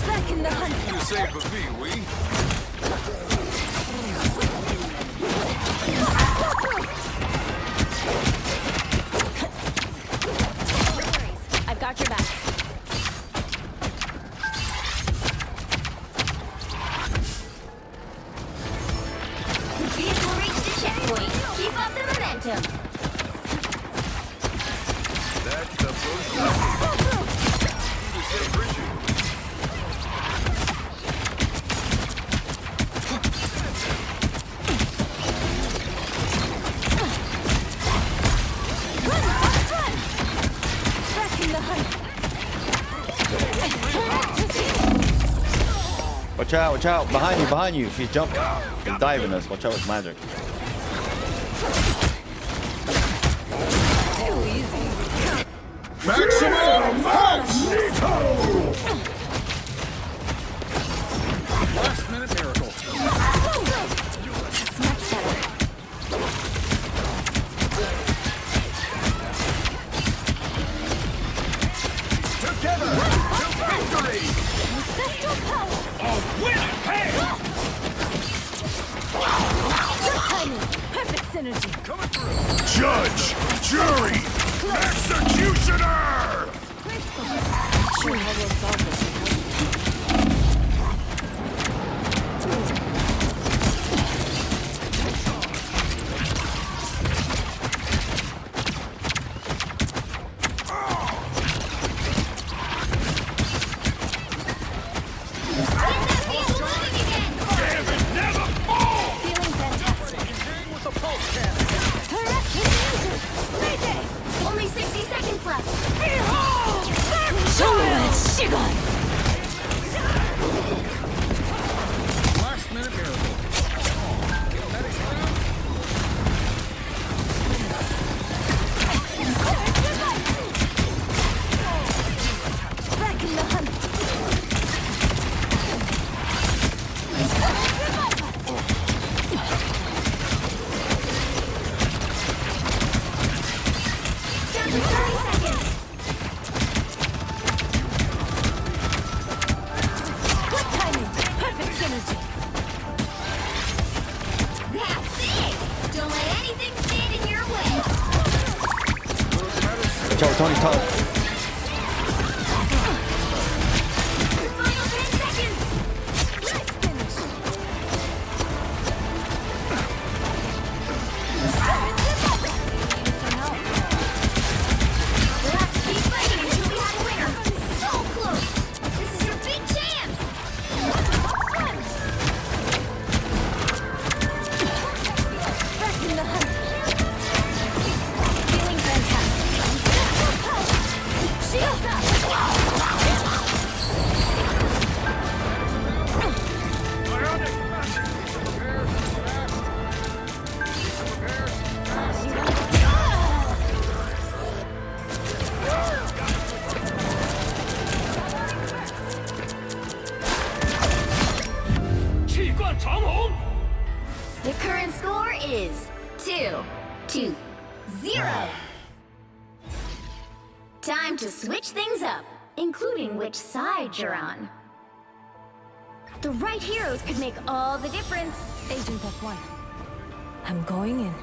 Back in the hunt! You saved for me, we. I've got your back. Vehicle reached the checkpoint. Keep up the momentum. That's the boost I need. You saved Richie. Back in the hunt! Watch out, watch out. Behind you. She's jumping. She's diving us. Watch out with magic. Too easy. Maximum Magneto! Last minute miracle. That's much better. Together to victory! Ancestral power! Winnipeg! Good timing! Perfect synergy! Coming through! Judge! Jury! Executioner! Sure, how we'll solve this. Gambit never fall! Feeling fantastic. With the pulse cannon. Correct injured. Mayday! Only 60 seconds left. Behold! That child! Shigon! Last minute miracle. Medics around. Back in the hunt! Down to 30 seconds. Watch out, Tony's top. The current score is 2-0. Time to switch things up, including which side you're on. The right heroes could make all the difference. Agent F1. I'm going in.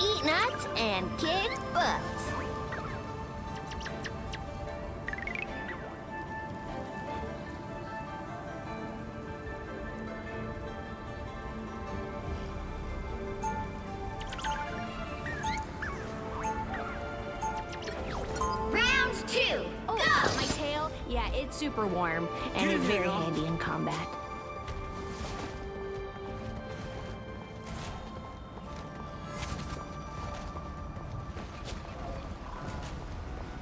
Eat nuts and kick butts. Round 2. Oh, Go! my tail? Yeah, it's super warm, and it's very handy in combat.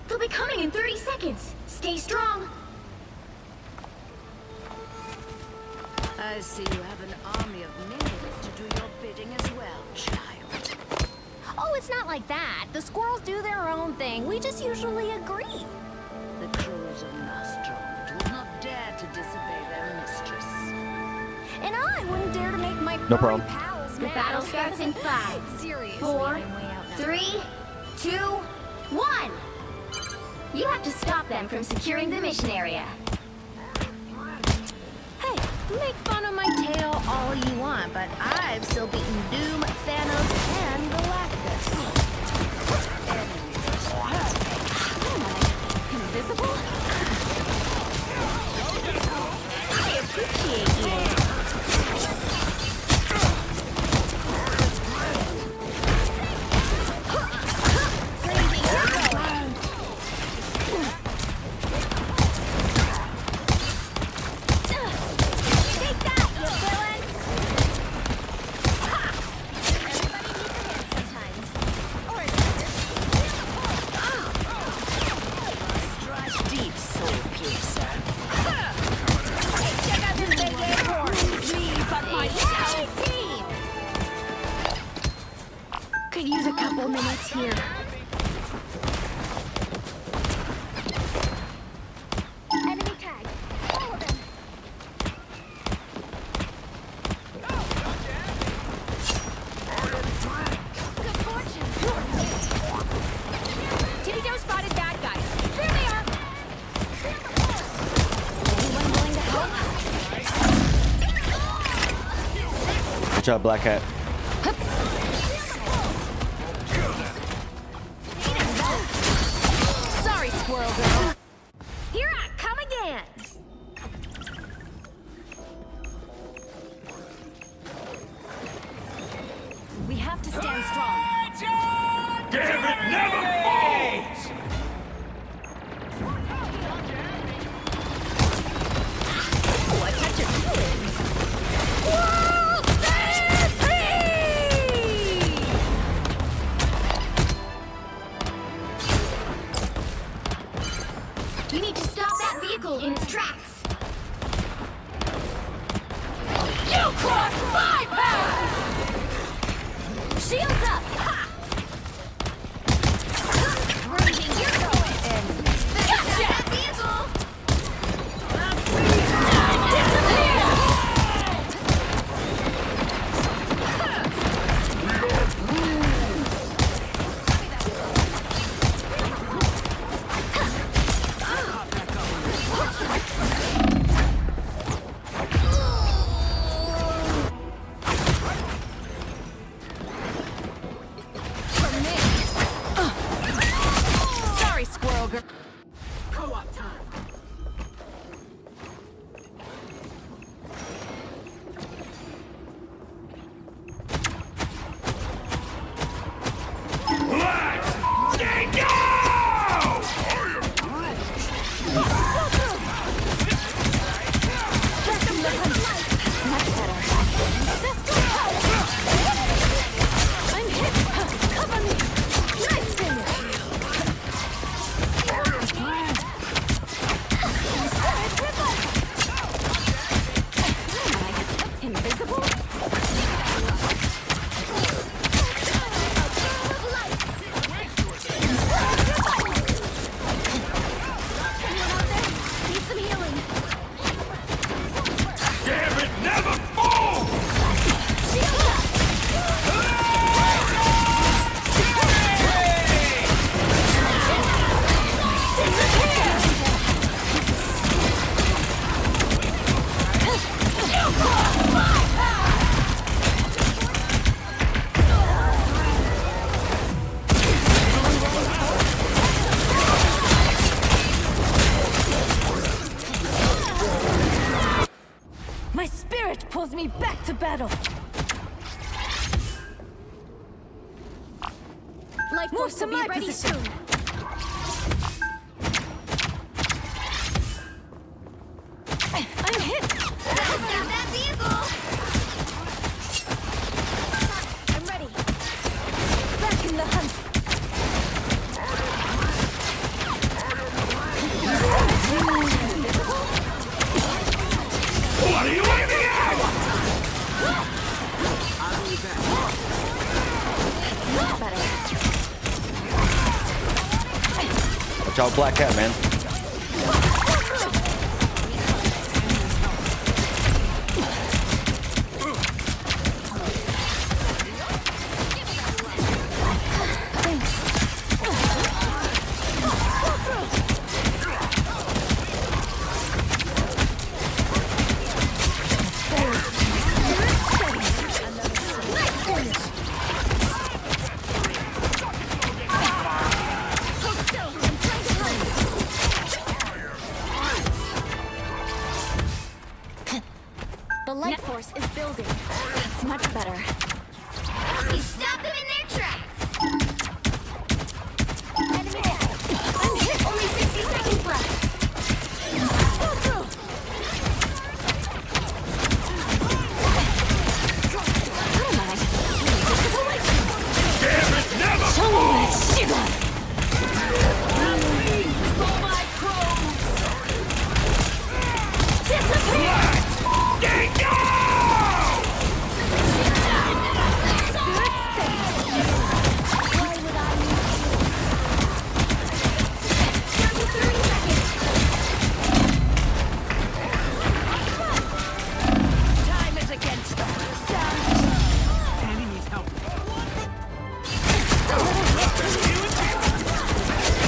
They'll be coming in 30 seconds. Stay strong. I see you have an army of minions to do your bidding as well, child. Oh, it's not like that. The squirrels do their own thing. We just usually agree. The crews of Nostrum will not dare to disobey their mistress. And I wouldn't dare to make my No problem. pals The mad. battle starts in 5, Seriously, 4, I'm way out now. 3, 2, 1. You have to stop them from securing the mission area. Hey, make fun of my tail all you want, but I've still beaten Doom, Thanos, and Galactus. Invisible? I appreciate you. Take that, you villain! Strike deep, soul piercer. Check out this big airport! Me, but Yay, team! could use a couple minutes here. Enemy tag. Follow them. Good fortune. Titty Joe spotted bad guys. There they are. Anyone willing to help? Good job, Black Hat. Sorry, Squirrel Girl. Here I come again. We have to stand strong. Damn it, never falls! Oh, I touch your feelings. World Stampede! You need to stop that vehicle in its tracks. You crossed my path! Shields up. Ha! Bringing your going. Gotcha! That vehicle. life force will be ready soon. I'm hit. Stop that vehicle. I'm ready. Back in the hunt. What are you aiming at? I'll be back. Much better. Watch out, Black Cat, man. The life force is building. That's much better. You stop them in their tracks. Enemy down. I'm hit. Only 60 seconds left. Damn it, never! Time is against us. Andy needs help.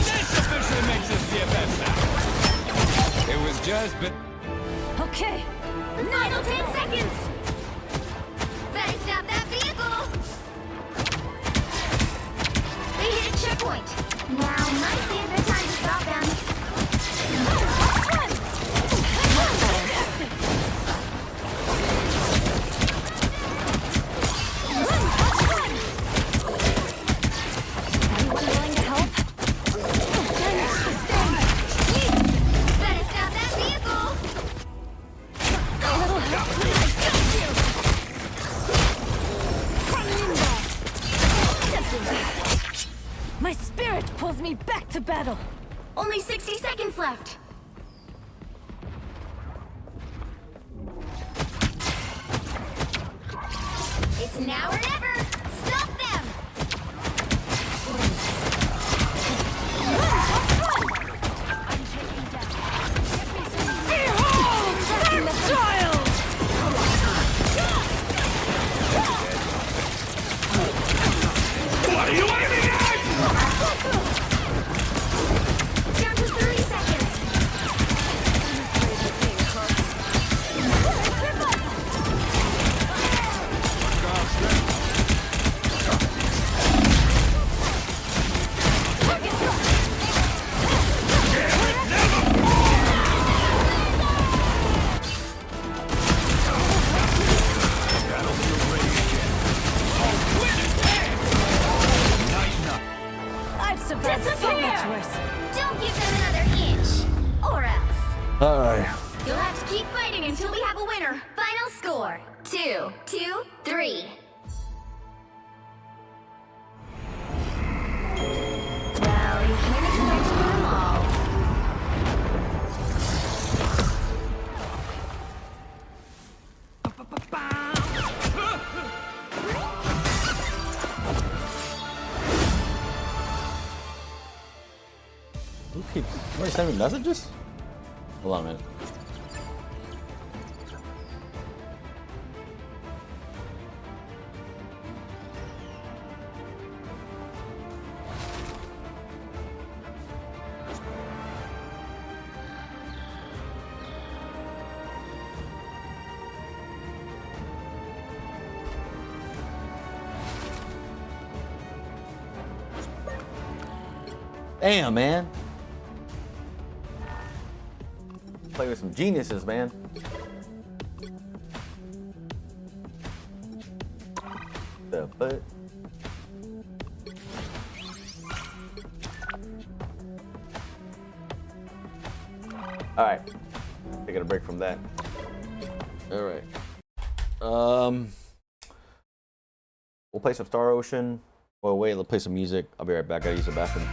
This officially makes us DFS now. It was just but Okay. The final 10 seconds. Better stop that vehicle. They hit a checkpoint. Now might be a good time to stop them. Anyone willing to help? Better stop that vehicle. A little help. My spirit pulls me back to battle. Only 60 seconds left. It's now or never. Stop them. I'm taking down. Behold, child! What are you aiming at? Down to 30 seconds. I've survived so much worse. Don't give them another inch. Or else. All right. You'll have to keep fighting until we have a winner. Final score 2-3. Well, you can't expect to win them all. Who keeps? Somebody sending me messages? Hold on a minute. Damn, man. Play with some geniuses, man. The butt. All right, taking a break from that. All right. We'll play some Star Ocean. Well, wait, let's play some music. I'll be right back. I gotta use the bathroom.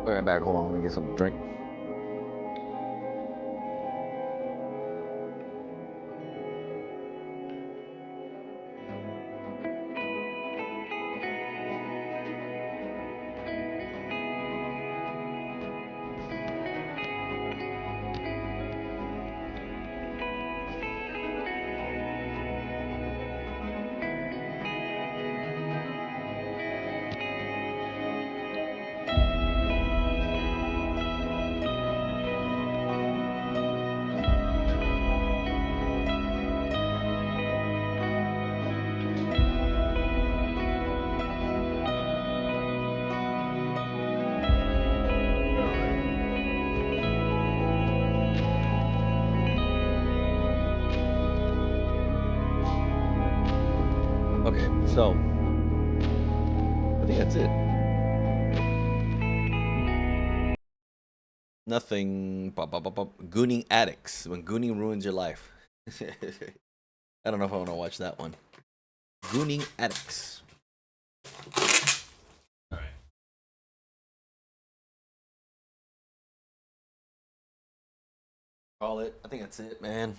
All right, back. Hold on. Let me get something to drink. Okay, so I think that's it. Nothing. Gooning Addicts. When Gooning ruins your life. I don't know if I want to watch that one. Gooning Addicts. All right. Call it. I think that's it, man.